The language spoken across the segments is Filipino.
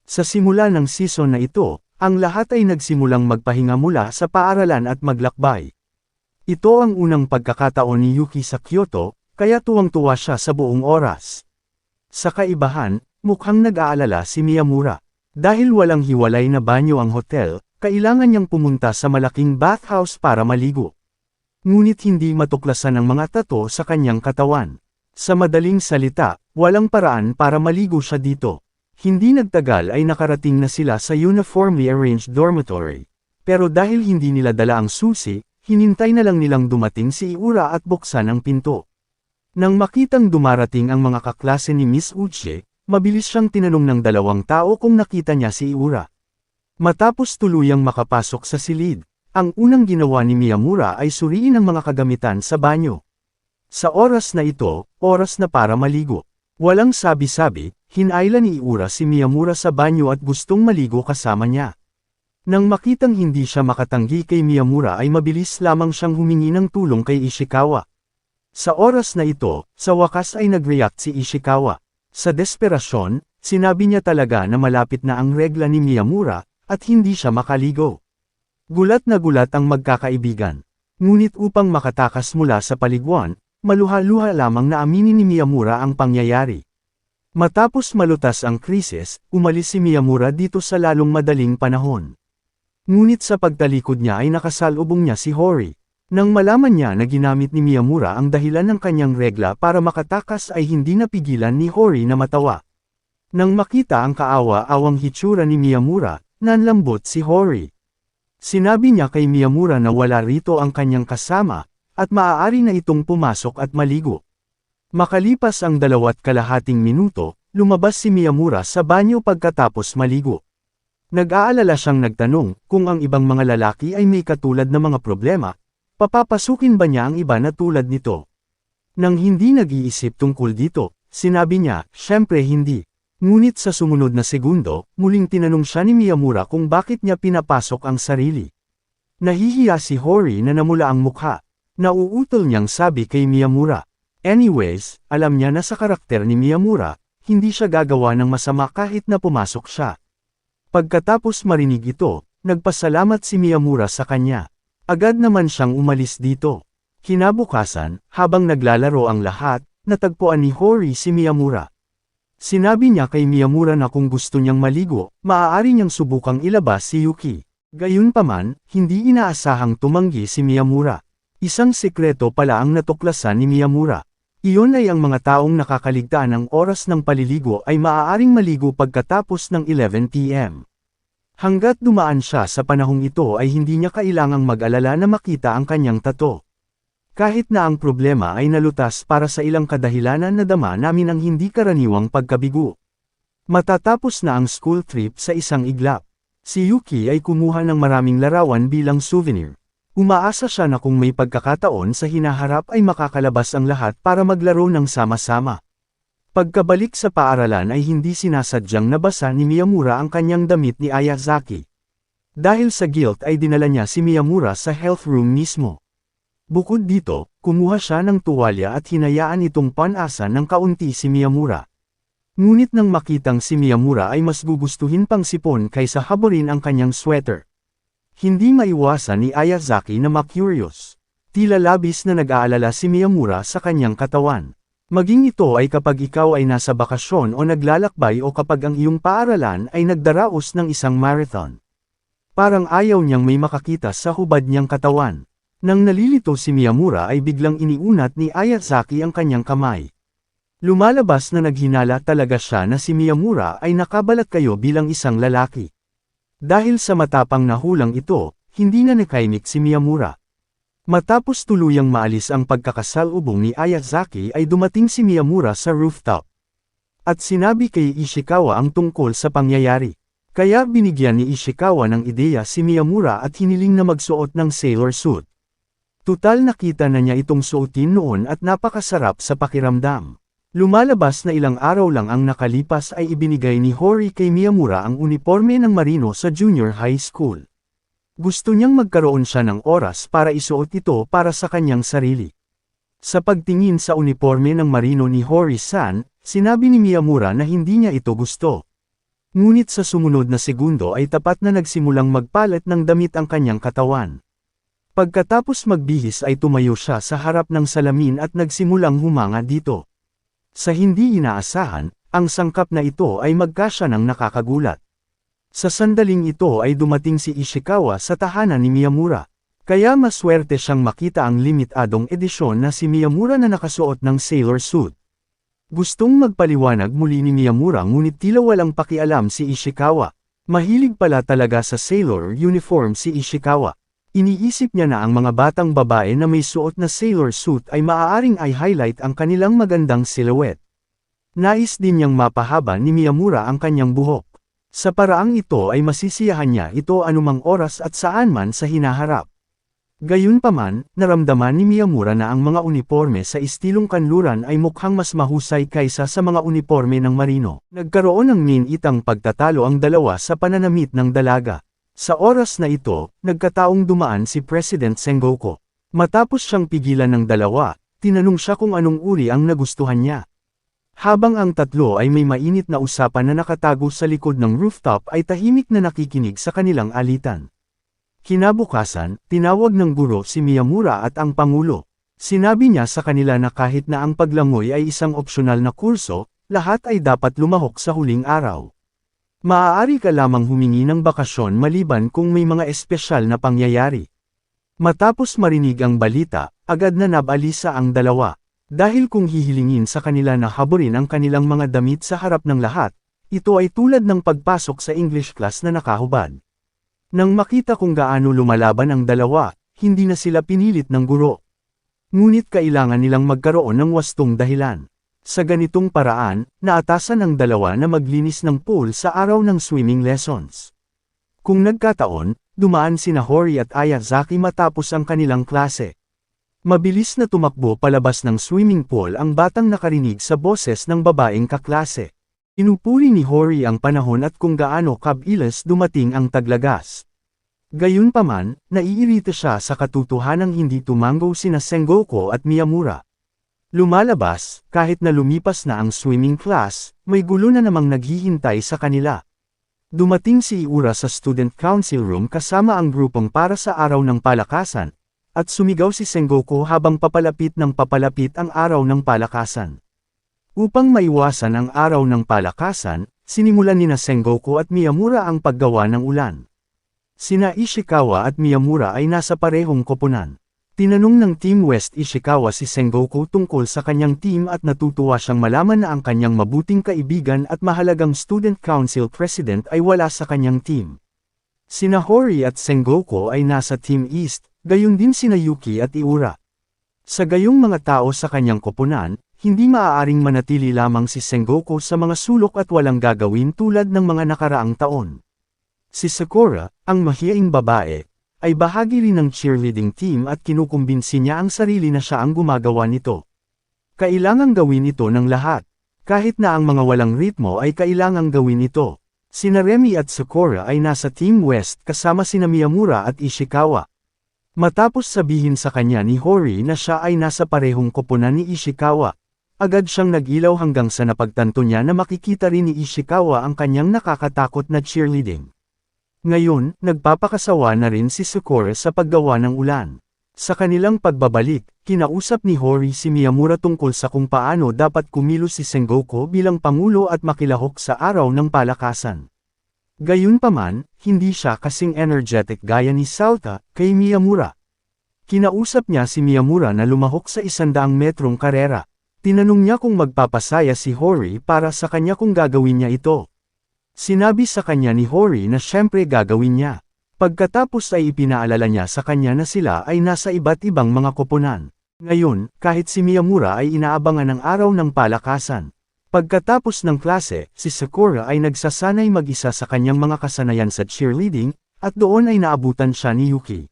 Sa simula ng season na ito, ang lahat ay nagsimulang magpahinga mula sa paaralan at maglakbay. Ito ang unang pagkakataon ni Yuki sa Kyoto, kaya tuwang-tuwa siya sa buong oras. Sa kaibahan, mukhang nag-aalala si Miyamura. Dahil walang hiwalay na banyo ang hotel, kailangan niyang pumunta sa malaking bathhouse para maligo. Ngunit hindi matuklasan ng mga tato sa kanyang katawan. Sa madaling salita, walang paraan para maligo siya dito. Hindi nagtagal ay nakarating na sila sa uniformly arranged dormitory. Pero dahil hindi nila dala ang susi, hinintay na lang nilang dumating si Iura at buksan ang pinto. Nang makitang dumarating ang mga kaklase ni Miss Uche, mabilis siyang tinanong ng dalawang tao kung nakita niya si Iura. Matapos tuluyang makapasok sa silid, ang unang ginawa ni Miyamura ay suriin ang mga kagamitan sa banyo. Sa oras na ito, oras na para maligo. Walang sabi-sabi, hinayla ni Iura si Miyamura sa banyo at gustong maligo kasama niya. Nang makitang hindi siya makatanggi kay Miyamura ay mabilis lamang siyang humingi ng tulong kay Ishikawa. Sa oras na ito, sa wakas ay nag-react si Ishikawa. Sa desperasyon, sinabi niya talaga na malapit na ang regla ni Miyamura, at hindi siya makaligo. Gulat na gulat ang magkakaibigan. Ngunit upang makatakas mula sa paliguan, maluha-luha lamang na aminin ni Miyamura ang pangyayari. Matapos malutas ang krisis, umalis si Miyamura dito sa lalong madaling panahon. Ngunit sa pagtalikod niya ay nakasalubong niya si Hori. Nang malaman niya na ginamit ni Miyamura ang dahilan ng kanyang regla para makatakas ay hindi napigilan ni Hori na matawa. Nang makita ang kaawa-awang hitsura ni Miyamura, nanlambot si Hori. Sinabi niya kay Miyamura na wala rito ang kanyang kasama, at maaari na itong pumasok at maligo. Makalipas ang 2.5 minuto, lumabas si Miyamura sa banyo pagkatapos maligo. Nag-aalala siyang nagtanong kung ang ibang mga lalaki ay may katulad na mga problema, papapasukin ba niya ang iba na tulad nito? Nang hindi nag-iisip tungkol dito, sinabi niya, syempre hindi. Ngunit sa sumunod na segundo, muling tinanong siya ni Miyamura kung bakit niya pinapasok ang sarili. Nahihiya si Hori na namula ang mukha. Nauutol niyang sabi kay Miyamura. Anyways, alam niya na sa karakter ni Miyamura, hindi siya gagawa ng masama kahit na pumasok siya. Pagkatapos marinig ito, nagpasalamat si Miyamura sa kanya. Agad naman siyang umalis dito. Kinabukasan, habang naglalaro ang lahat, natagpuan ni Hori si Miyamura. Sinabi niya kay Miyamura na kung gusto niyang maligo, maaari niyang subukang ilabas si Yuki. Gayunpaman, hindi inaasahang tumanggi si Miyamura. Isang sikreto pala ang natuklasan ni Miyamura. Iyon ay ang mga taong nakakaligtaan ng oras ng paliligo ay maaaring maligo pagkatapos ng 11 p.m. Hanggat dumaan siya sa panahong ito ay hindi niya kailangang mag-alala na makita ang kanyang tato. Kahit na ang problema ay nalutas para sa ilang kadahilanan na dama namin ang hindi karaniwang pagkabigo. Matatapos na ang school trip sa isang iglap. Si Yuki ay kumuha ng maraming larawan bilang souvenir. Umaasa siya na kung may pagkakataon sa hinaharap ay makakalabas ang lahat para maglaro ng sama-sama. Pagkabalik sa paaralan ay hindi sinasadyang nabasa ni Miyamura ang kanyang damit ni Ayazaki. Dahil sa guilt ay dinala niya si Miyamura sa health room mismo. Bukod dito, kumuha siya ng tuwalya at hinayaan itong panasan ng kaunti si Miyamura. Ngunit nang makitang si Miyamura ay mas gugustuhin pang sipon kaysa haborin ang kanyang sweater. Hindi maiwasan ni Ayazaki na ma-curious. Tila labis na nag-aalala si Miyamura sa kanyang katawan. Maging ito ay kapag ikaw ay nasa bakasyon o naglalakbay o kapag ang iyong paaralan ay nagdaraos ng isang marathon. Parang ayaw niyang may makakita sa hubad niyang katawan. Nang nalilito si Miyamura ay biglang iniunat ni Ayazaki ang kanyang kamay. Lumalabas na naghinala talaga siya na si Miyamura ay nakabalat kayo bilang isang lalaki. Dahil sa matapang na hulang ito, hindi na nakaimik si Miyamura. Matapos tuluyang maalis ang pagkakasalubong ni Ayazaki ay dumating si Miyamura sa rooftop. At sinabi kay Ishikawa ang tungkol sa pangyayari. Kaya binigyan ni Ishikawa ng ideya si Miyamura at hiniling na magsuot ng sailor suit. Tutal nakita na niya itong suotin noon at napakasarap sa pakiramdam. Lumalabas na ilang araw lang ang nakalipas ay ibinigay ni Hori kay Miyamura ang uniforme ng marino sa junior high school. Gusto niyang magkaroon siya ng oras para isuot ito para sa kanyang sarili. Sa pagtingin sa uniforme ng marino ni Hori-san, sinabi ni Miyamura na hindi niya ito gusto. Ngunit sa sumunod na segundo ay tapat na nagsimulang magpalit ng damit ang kanyang katawan. Pagkatapos magbihis ay tumayo siya sa harap ng salamin at nagsimulang humanga dito. Sa hindi inaasahan, ang sangkap na ito ay magkasya ng nakakagulat. Sa sandaling ito ay dumating si Ishikawa sa tahanan ni Miyamura. Kaya maswerte siyang makita ang limitadong edisyon na si Miyamura na nakasuot ng sailor suit. Gustong magpaliwanag muli ni Miyamura ngunit tila walang pakialam si Ishikawa. Mahilig pala talaga sa sailor uniform si Ishikawa. Iniisip niya na ang mga batang babae na may suot na sailor suit ay maaaring i-highlight ang kanilang magandang silhouette. Nais din niyang mapahaba ni Miyamura ang kanyang buhok. Sa paraang ito ay masisiyahan niya ito anumang oras at saan man sa hinaharap. Gayunpaman, naramdaman ni Miyamura na ang mga uniforme sa istilong kanluran ay mukhang mas mahusay kaysa sa mga uniforme ng marino. Nagkaroon ng ninitang pagtatalo ang dalawa sa pananamit ng dalaga. Sa oras na ito, nagkataong dumaan si President Sengoku. Matapos siyang pigilan ng dalawa, tinanong siya kung anong uri ang nagustuhan niya. Habang ang tatlo ay may mainit na usapan na nakatago sa likod ng rooftop ay tahimik na nakikinig sa kanilang alitan. Kinabukasan, tinawag ng guro si Miyamura at ang pangulo. Sinabi niya sa kanila na kahit na ang paglangoy ay isang opsyonal na kurso, lahat ay dapat lumahok sa huling araw. Maaari ka lamang humingi ng bakasyon maliban kung may mga espesyal na pangyayari. Matapos marinig ang balita, agad na nabalisa ang dalawa. Dahil kung hihilingin sa kanila na haburin ang kanilang mga damit sa harap ng lahat, ito ay tulad ng pagpasok sa English class na nakahubad. Nang makita kung gaano lumalaban ang dalawa, hindi na sila pinilit ng guro. Ngunit kailangan nilang magkaroon ng wastong dahilan. Sa ganitong paraan, naatasan ang dalawa na maglinis ng pool sa araw ng swimming lessons. Kung nagkataon, dumaan sina Hori at Ayazaki matapos ang kanilang klase. Mabilis na tumakbo palabas ng swimming pool ang batang nakarinig sa boses ng babaeng kaklase. Inupuri ni Hori ang panahon at kung gaano kabilis dumating ang taglagas. Gayunpaman, naiirita siya sa katotohanang hindi tumanggo sina Sengoku at Miyamura. Lumalabas, kahit na lumipas na ang swimming class, may gulo na namang naghihintay sa kanila. Dumating si Iura sa student council room kasama ang grupong para sa araw ng palakasan, at sumigaw si Sengoku habang papalapit ang araw ng palakasan. Upang maiwasan ang araw ng palakasan, sinimulan nina Sengoku at Miyamura ang paggawa ng ulan. Sina Ishikawa at Miyamura ay nasa parehong koponan. Tinanong ng Team West Ishikawa si Sengoku tungkol sa kanyang team at natutuwa siyang malaman na ang kanyang mabuting kaibigan at mahalagang student council president ay wala sa kanyang team. Sina Hori at Sengoku ay nasa Team East, gayon din sina Yuki at Iura. Sa gayong mga tao sa kanyang koponan, hindi maaaring manatili lamang si Sengoku sa mga sulok at walang gagawin tulad ng mga nakaraang taon. Si Sakura, ang mahiyaing babae, ay bahagi rin ng cheerleading team at kinukumbinsi niya ang sarili na siya ang gumagawa nito. Kailangang gawin ito ng lahat. Kahit na ang mga walang ritmo ay kailangang gawin ito. Sina Remy at Sakura ay nasa Team West kasama sina Miyamura at Ishikawa. Matapos sabihin sa kanya ni Hori na siya ay nasa parehong koponan ni Ishikawa, agad siyang nag-ilaw hanggang sa napagtanto niya na makikita rin ni Ishikawa ang kanyang nakakatakot na cheerleading. Ngayon, nagpapakasawa na rin si Sakura sa paggawa ng ulan. Sa kanilang pagbabalik, kinausap ni Hori si Miyamura tungkol sa kung paano dapat kumilos si Sengoku bilang pangulo at makilahok sa araw ng palakasan. Gayunpaman, hindi siya kasing energetic gaya ni Sauta kay Miyamura. Kinausap niya si Miyamura na lumahok sa 100 metrong karera. Tinanong niya kung magpapasaya si Hori para sa kanya kung gagawin niya ito. Sinabi sa kanya ni Hori na syempre gagawin niya. Pagkatapos ay ipinaalala niya sa kanya na sila ay nasa iba't ibang mga koponan. Ngayon, kahit si Miyamura ay inaabangan ng araw ng palakasan. Pagkatapos ng klase, si Sakura ay nagsasanay mag-isa sa kanyang mga kasanayan sa cheerleading, at doon ay naabutan siya ni Yuki.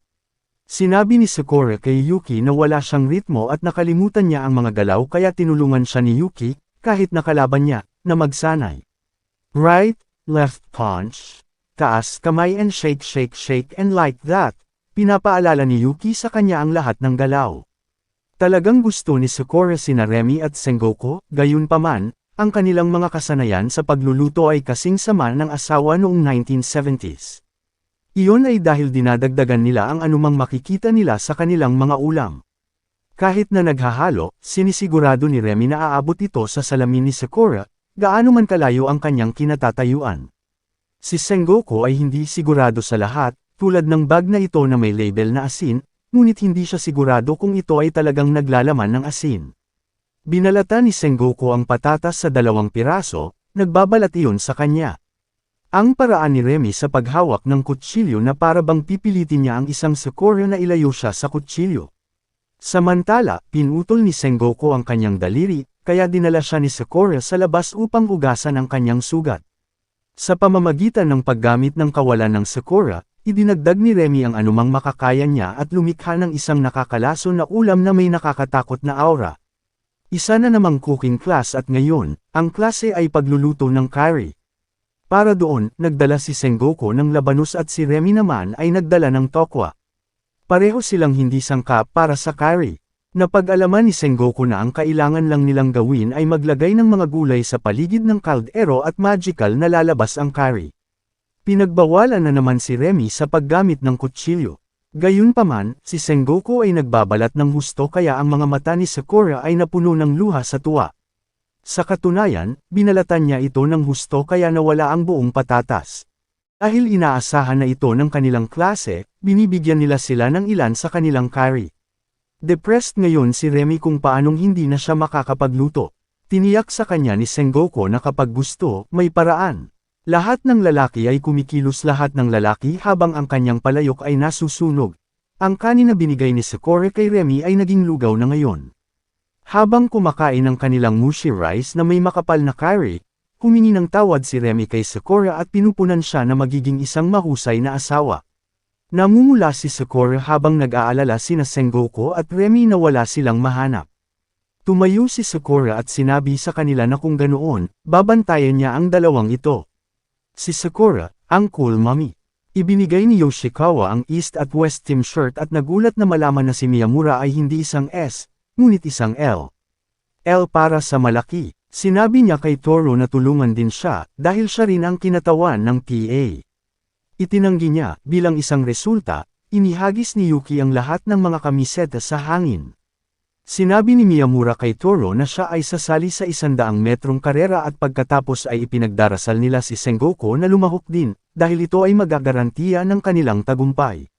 Sinabi ni Sakura kay Yuki na wala siyang ritmo at nakalimutan niya ang mga galaw kaya tinulungan siya ni Yuki, kahit nakalaban niya, na magsanay. Right, left punch, taas kamay and shake shake shake and like that, pinapaalala ni Yuki sa kanya ang lahat ng galaw. Talagang gusto ni Sakura sina Remy at Sengoku, gayunpaman, ang kanilang mga kasanayan sa pagluluto ay kasing sama ng asawa noong 1970s. Iyon ay dahil dinadagdagan nila ang anumang makikita nila sa kanilang mga ulam. Kahit na naghahalo, sinisigurado ni Remy na aabot ito sa salamin ni Sakura, gaano man kalayo ang kanyang kinatatayuan. Si Sengoku ay hindi sigurado sa lahat, tulad ng bag na ito na may label na asin, ngunit hindi siya sigurado kung ito ay talagang naglalaman ng asin. Binalata ni Sengoku ang patatas sa 2 piraso, nagbabalat iyon sa kanya. Ang paraan ni Remy sa paghawak ng kutsilyo na para bang pipilitin niya ang isang Sakura na ilayo siya sa kutsilyo. Samantala, pinutol ni Sengoku ang kanyang daliri, kaya dinala siya ni Sakura sa labas upang hugasan ang kanyang sugat. Sa pamamagitan ng paggamit ng kawalan ng Sakura, idinagdag ni Remy ang anumang makakaya niya at lumikha ng isang nakakalaso na ulam na may nakakatakot na aura. Isa na namang cooking class at ngayon, ang klase ay pagluluto ng curry. Para doon, nagdala si Sengoku ng labanos at si Remy naman ay nagdala ng tokwa. Pareho silang hindi sangkap para sa curry. Napag-alaman ni Sengoku na ang kailangan lang nilang gawin ay maglagay ng mga gulay sa paligid ng kaldero at magical na lalabas ang curry. Pinagbawalan na naman si Remy sa paggamit ng kutsilyo. Gayunpaman, si Sengoku ay nagbabalat ng husto kaya ang mga mata ni Sakura ay napuno ng luha sa tuwa. Sa katunayan, binalatan niya ito ng husto kaya nawala ang buong patatas. Dahil inaasahan na ito ng kanilang klase, binibigyan nila sila ng ilan sa kanilang curry. Depressed ngayon si Remy kung paanong hindi na siya makakapagluto. Tiniyak sa kanya ni Sengoku na kapag gusto, may paraan. Lahat ng lalaki ay kumikilos lahat ng lalaki habang ang kanyang palayok ay nasusunog. Ang kanin na binigay ni Sakura kay Remy ay naging lugaw na ngayon. Habang kumakain ng kanilang mushi rice na may makapal na curry, humingi ng tawad si Remy kay Sakura at pinupunan siya na magiging isang mahusay na asawa. Namumula si Sakura habang nag-aalala sina Sengoku at Remy na wala silang mahanap. Tumayo si Sakura at sinabi sa kanila na kung ganoon, babantayan niya ang dalawang ito. Si Sakura, ang cool mommy. Ibinigay ni Yoshikawa ang East at West team shirt at nagulat na malaman na si Miyamura ay hindi isang S, ngunit isang L. L para sa malaki. Sinabi niya kay Toro na tulungan din siya, dahil siya rin ang kinatawan ng PA. Itinanggi niya, bilang isang resulta, inihagis ni Yuki ang lahat ng mga kamiseta sa hangin. Sinabi ni Miyamura kay Toro na siya ay sasali sa 100 metrong karera at pagkatapos ay ipinagdarasal nila si Sengoku na lumahok din, dahil ito ay magagarantiya ng kanilang tagumpay.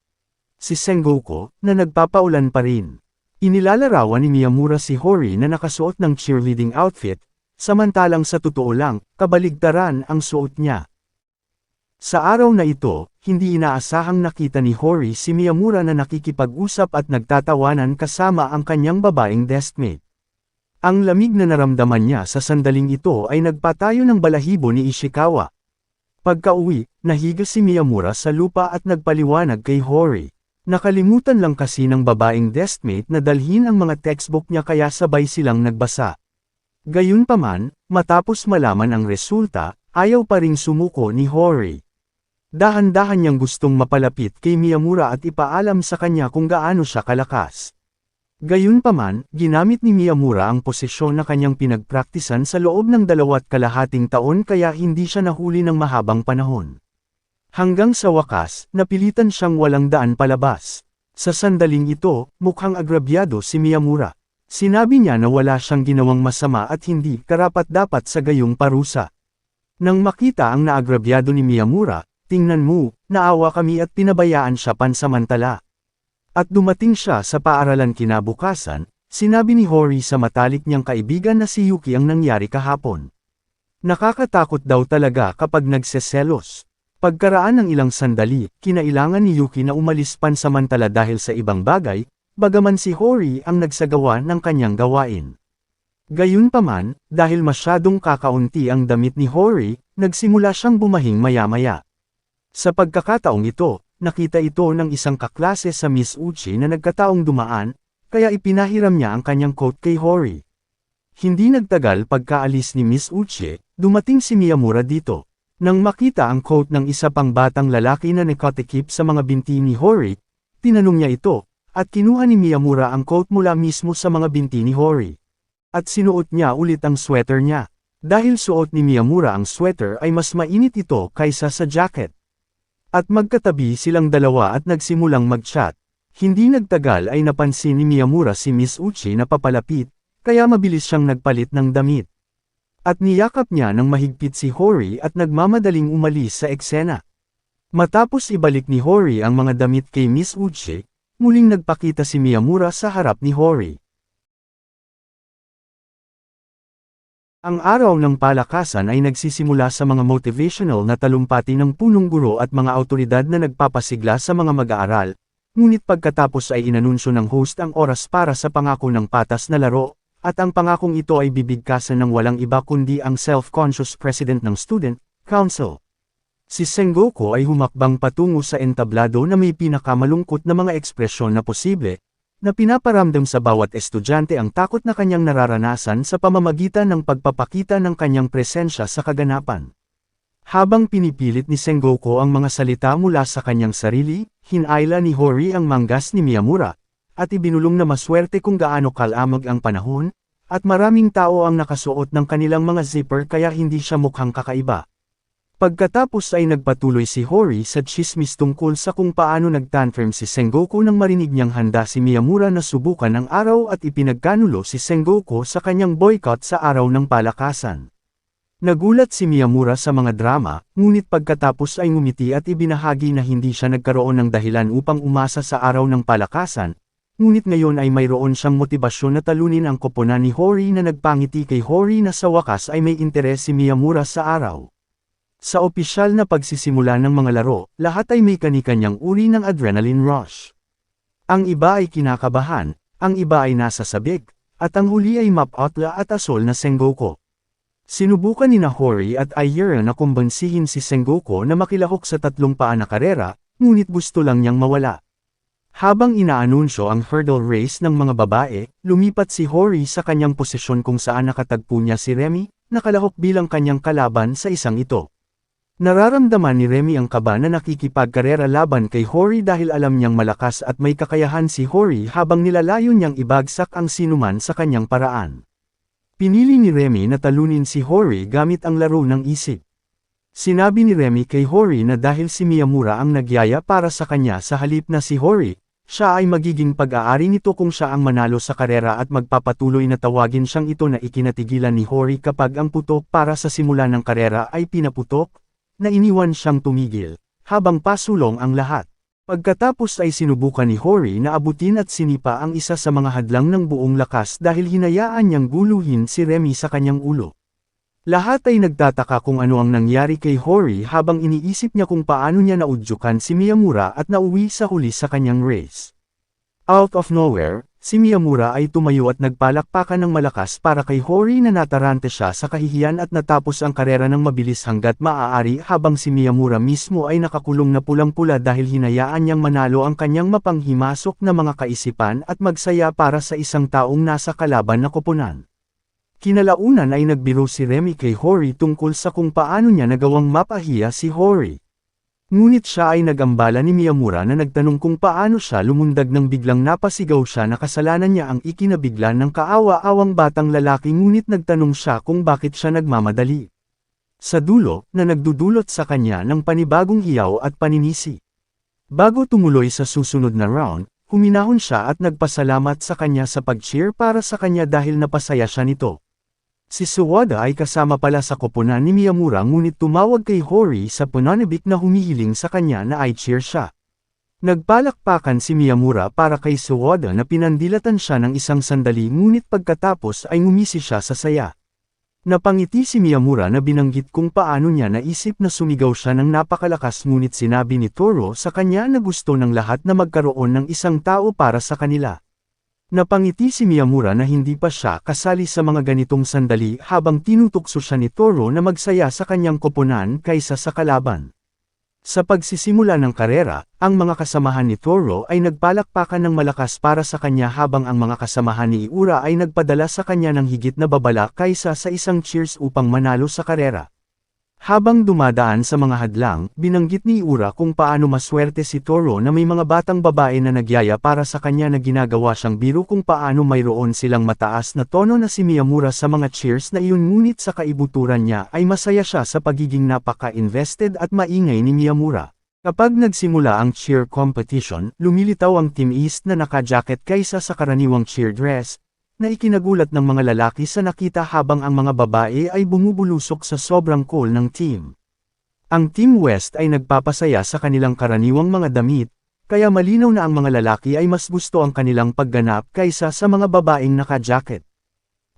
Si Sengoku, na nagpapaulan pa rin. Inilalarawan ni Miyamura si Hori na nakasuot ng cheerleading outfit, samantalang sa totoo lang, kabaligtaran ang suot niya. Sa araw na ito, hindi inaasahang nakita ni Hori si Miyamura na nakikipag-usap at nagtatawanan kasama ang kanyang babaeng deskmate. Ang lamig na naramdaman niya sa sandaling ito ay nagpatayo ng balahibo ni Ishikawa. Pagka-uwi, nahiga si Miyamura sa lupa at nagpaliwanag kay Hori. Nakalimutan lang kasi ng babaeng deskmate na dalhin ang mga textbook niya kaya sabay silang nagbasa. Gayunpaman, matapos malaman ang resulta, ayaw pa ring sumuko ni Hori. Dahan-dahan niyang gustong mapalapit kay Miyamura at ipaalam sa kanya kung gaano siya kalakas. Gayunpaman, ginamit ni Miyamura ang posisyon na kanyang pinagpraktisan sa loob ng 2.5 taon kaya hindi siya nahuli ng mahabang panahon. Hanggang sa wakas, napilitan siyang walang daan palabas. Sa sandaling ito, mukhang agrabyado si Miyamura. Sinabi niya na wala siyang ginawang masama at hindi karapat-dapat sa gayong parusa. Nang makita ang naagrabyado ni Miyamura, tingnan mo, naawa kami at pinabayaan siya pansamantala. At dumating siya sa paaralan kinabukasan, sinabi ni Hori sa matalik niyang kaibigan na si Yuki ang nangyari kahapon. Nakakatakot daw talaga kapag nagseselos. Pagkaraan ng ilang sandali, kinailangan ni Yuki na umalis pansamantala dahil sa ibang bagay, bagaman si Hori ang nagsagawa ng kanyang gawain. Gayunpaman, dahil masyadong kakaunti ang damit ni Hori, nagsimula siyang bumahing maya-maya. Sa pagkakataong ito, nakita ito ng isang kaklase sa Miss Uchi na nagkataong dumaan, kaya ipinahiram niya ang kanyang coat kay Hori. Hindi nagtagal pagkaalis ni Miss Uchi, dumating si Miyamura dito. Nang makita ang coat ng isa pang batang lalaki na nakatikip sa mga binti ni Hori, tinanong niya ito, at kinuha ni Miyamura ang coat mula mismo sa mga binti ni Hori. At sinuot niya ulit ang sweater niya. Dahil suot ni Miyamura ang sweater ay mas mainit ito kaysa sa jacket. At magkatabi silang dalawa at nagsimulang mag-chat. Hindi nagtagal ay napansin ni Miyamura si Miss Uchi na papalapit, kaya mabilis siyang nagpalit ng damit. At niyakap niya ng mahigpit si Hori at nagmamadaling umalis sa eksena. Matapos ibalik ni Hori ang mga damit kay Miss Uchi, muling nagpakita si Miyamura sa harap ni Hori. Ang araw ng palakasan ay nagsisimula sa mga motivational na talumpati ng punong guro at mga awtoridad na nagpapasigla sa mga mag-aaral, ngunit pagkatapos ay inanunsyo ng host ang oras para sa pangako ng patas na laro, at ang pangakong ito ay bibigkasan ng walang iba kundi ang self-conscious president ng Student Council. Si Sengoku ay humakbang patungo sa entablado na may pinakamalungkot na mga ekspresyon na posible, na pinaparamdam sa bawat estudyante ang takot na kanyang nararanasan sa pamamagitan ng pagpapakita ng kanyang presensya sa kaganapan. Habang pinipilit ni Sengoku ang mga salita mula sa kanyang sarili, hinayla ni Hori ang manggas ni Miyamura, at ibinulong na maswerte kung gaano kalamag ang panahon, at maraming tao ang nakasuot ng kanilang mga zipper kaya hindi siya mukhang kakaiba. Pagkatapos ay nagpatuloy si Hori sa tsismis tungkol sa kung paano nagtantrum si Sengoku nang marinig niyang handa si Miyamura na subukan ang araw at ipinagkanulo si Sengoku sa kanyang boycott sa araw ng palakasan. Nagulat si Miyamura sa mga drama, ngunit pagkatapos ay ngumiti at ibinahagi na hindi siya nagkaroon ng dahilan upang umasa sa araw ng palakasan, ngunit ngayon ay mayroon siyang motibasyon na talunin ang koponan ni Hori na nagpangiti kay Hori na sa wakas ay may interes si Miyamura sa araw. Sa opisyal na pagsisimula ng mga laro, lahat ay may kani-kanyang uri ng adrenaline rush. Ang iba ay kinakabahan, ang iba ay nasa sabik, at ang huli ay mapotla at asol na Sengoku. Sinubukan ni Hori at Ayura na kumbansihin si Sengoku na makilahok sa tatlong paa na karera, ngunit gusto lang niyang mawala. Habang inaanunsyo ang hurdle race ng mga babae, lumipat si Hori sa kanyang posisyon kung saan nakatagpo niya si Remy, nakalahok bilang kanyang kalaban sa isang ito. Nararamdaman ni Remy ang kaba na nakikipagkarera laban kay Hori dahil alam niyang malakas at may kakayahan si Hori habang nilalayo niyang ibagsak ang sinuman sa kanyang paraan. Pinili ni Remy na talunin si Hori gamit ang laro ng isip. Sinabi ni Remy kay Hori na dahil si Miyamura ang nagyaya para sa kanya sa halip na si Hori, siya ay magiging pag-aari nito kung siya ang manalo sa karera at magpapatuloy na tawagin siyang ito na ikinatigilan ni Hori kapag ang putok para sa simula ng karera ay pinaputok, na iniwan siyang tumigil, habang pasulong ang lahat. Pagkatapos ay sinubukan ni Hori na abutin at sinipa ang isa sa mga hadlang ng buong lakas dahil hinayaan niyang guluhin si Remy sa kanyang ulo. Lahat ay nagtataka kung ano ang nangyari kay Hori habang iniisip niya kung paano niya naudyukan si Miyamura at nauwi sa huli sa kanyang race. Out of nowhere, si Miyamura ay tumayo at nagpalakpakan ng malakas para kay Hori na natarante siya sa kahihiyan at natapos ang karera ng mabilis hanggat maaari habang si Miyamura mismo ay nakakulong na pulang-pula dahil hinayaan niyang manalo ang kanyang mapanghimasok na mga kaisipan at magsaya para sa isang taong nasa kalaban na koponan. Kinalaunan ay nagbiro si Remy kay Hori tungkol sa kung paano niya nagawang mapahiya si Hori. Ngunit siya ay nagambala ni Miyamura na nagtanong kung paano siya lumundag nang biglang napasigaw siya na kasalanan niya ang ikinabiglan ng kaawa-awang batang lalaki ngunit nagtanong siya kung bakit siya nagmamadali. Sa dulo, na nagdudulot sa kanya ng panibagong hiyaw at paninisi. Bago tumuloy sa susunod na round, huminahon siya at nagpasalamat sa kanya sa pag-cheer para sa kanya dahil napasaya siya nito. Si Suwada ay kasama pala sa koponan ni Miyamura ngunit tumawag kay Hori sa pananabik na humihiling sa kanya na i-cheer siya. Nagpalakpakan si Miyamura para kay Suwada na pinandilatan siya ng isang sandali ngunit pagkatapos ay ngumisi siya sa saya. Napangiti si Miyamura na binanggit kung paano niya naisip na sumigaw siya ng napakalakas ngunit sinabi ni Toro sa kanya na gusto ng lahat na magkaroon ng isang tao para sa kanila. Napangiti si Miyamura na hindi pa siya kasali sa mga ganitong sandali habang tinutukso siya ni Toro na magsaya sa kanyang koponan kaysa sa kalaban. Sa pagsisimula ng karera, ang mga kasamahan ni Toro ay nagpalakpakan ng malakas para sa kanya habang ang mga kasamahan ni Iura ay nagpadala sa kanya ng higit na babala kaysa sa isang cheers upang manalo sa karera. Habang dumadaan sa mga hadlang, binanggit ni Iura kung paano maswerte si Toro na may mga batang babae na nagyaya para sa kanya na ginagawa siyang biro kung paano mayroon silang mataas na tono na si Miyamura sa mga cheers na iyon ngunit sa kaibuturan niya ay masaya siya sa pagiging napaka-invested at maingay ni Miyamura. Kapag nagsimula ang cheer competition, lumilitaw ang Team East na naka-jacket kaysa sa karaniwang cheer dress, na ikinagulat ng mga lalaki sa nakita habang ang mga babae ay bumubulusok sa sobrang cool ng team. Ang Team West ay nagpapasaya sa kanilang karaniwang mga damit, kaya malinaw na ang mga lalaki ay mas gusto ang kanilang pagganap kaysa sa mga babaeng naka-jacket.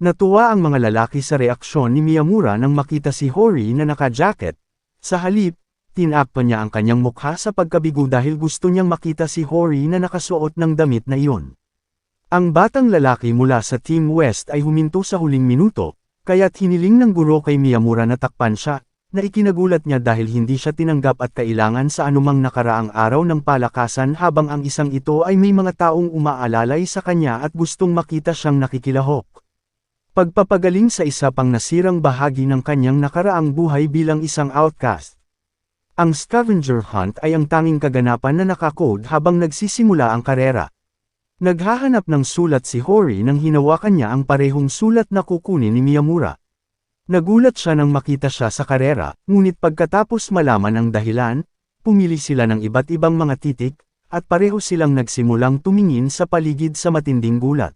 Natuwa ang mga lalaki sa reaksyon ni Miyamura nang makita si Hori na naka-jacket. Sa halip, tinakpan niya ang kanyang mukha sa pagkabigo dahil gusto niyang makita si Hori na nakasuot ng damit na iyon. Ang batang lalaki mula sa Team West ay huminto sa huling minuto, kaya't hiniling ng guro kay Miyamura na takpan siya, na ikinagulat niya dahil hindi siya tinanggap at kailangan sa anumang nakaraang araw ng palakasan habang ang isang ito ay may mga taong umaalalay sa kanya at gustong makita siyang nakikilahok. Pagpapagaling sa isa pang nasirang bahagi ng kanyang nakaraang buhay bilang isang outcast. Ang scavenger hunt ay ang tanging kaganapan na nakakode habang nagsisimula ang karera. Naghahanap ng sulat si Hori nang hinawakan niya ang parehong sulat na kukunin ni Miyamura. Nagulat siya nang makita siya sa karera, ngunit pagkatapos malaman ang dahilan, pumili sila ng iba't ibang mga titik, at pareho silang nagsimulang tumingin sa paligid sa matinding gulat.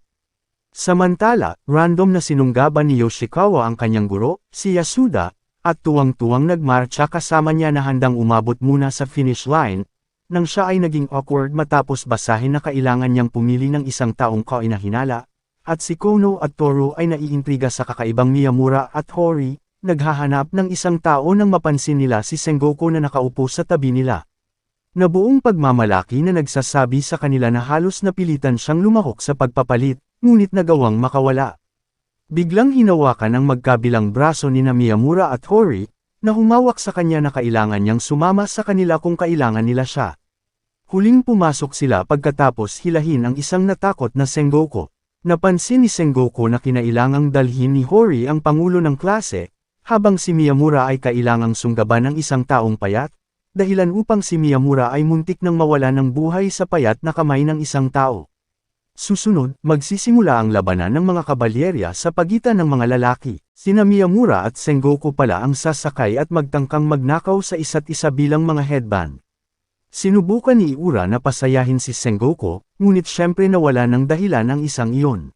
Samantala, random na sinunggaban ni Yoshikawa ang kanyang guro, si Yasuda, at tuwang-tuwang nagmarcha kasama niya na handang umabot muna sa finish line, nang siya ay naging awkward matapos basahin na kailangan niyang pumili ng isang taong kainahinala, at si Kono at Toro ay naiintriga sa kakaibang Miyamura at Hori, naghahanap ng isang tao nang mapansin nila si Sengoku na nakaupo sa tabi nila. Nabuong pagmamalaki na nagsasabi sa kanila na halos napilitan siyang lumahok sa pagpapalit, ngunit nagawang makawala. Biglang hinawakan ang magkabilang braso ni Miyamura at Hori, na humawak sa kanya na kailangan niyang sumama sa kanila kung kailangan nila siya. Huling pumasok sila pagkatapos hilahin ang isang natakot na Sengoku. Napansin ni Sengoku na kinailangang dalhin ni Hori ang pangulo ng klase, habang si Miyamura ay kailangang sunggaban ng isang taong payat, dahilan upang si Miyamura ay muntik nang mawala ng buhay sa payat na kamay ng isang tao. Susunod, magsisimula ang labanan ng mga kabalyerya sa pagitan ng mga lalaki. Sina Miyamura at Sengoku pala ang sasakay at magtangkang magnakaw sa isa't isa bilang mga headband. Sinubukan ni Iura na pasayahin si Sengoku, ngunit syempre nawala ng dahilan ang isang iyon.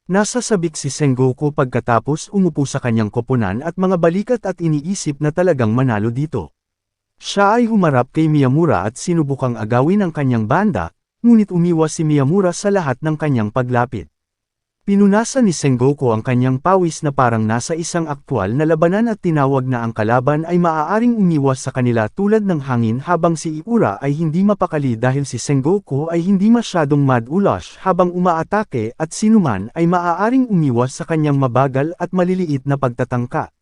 Nasasabik si Sengoku pagkatapos umupo sa kanyang koponan at mga balikat at iniisip na talagang manalo dito. Siya ay humarap kay Miyamura at sinubukang agawin ang kanyang banda, ngunit umiwas si Miyamura sa lahat ng kanyang paglapit. Pinunasan ni Sengoku ang kanyang pawis na parang nasa isang aktwal na labanan at tinawag na ang kalaban ay maaaring umiwas sa kanila tulad ng hangin habang si Iura ay hindi mapakali dahil si Sengoku ay hindi masyadong mad-ulash habang umaatake at sinuman ay maaaring umiwas sa kanyang mabagal at maliliit na pagtatangka.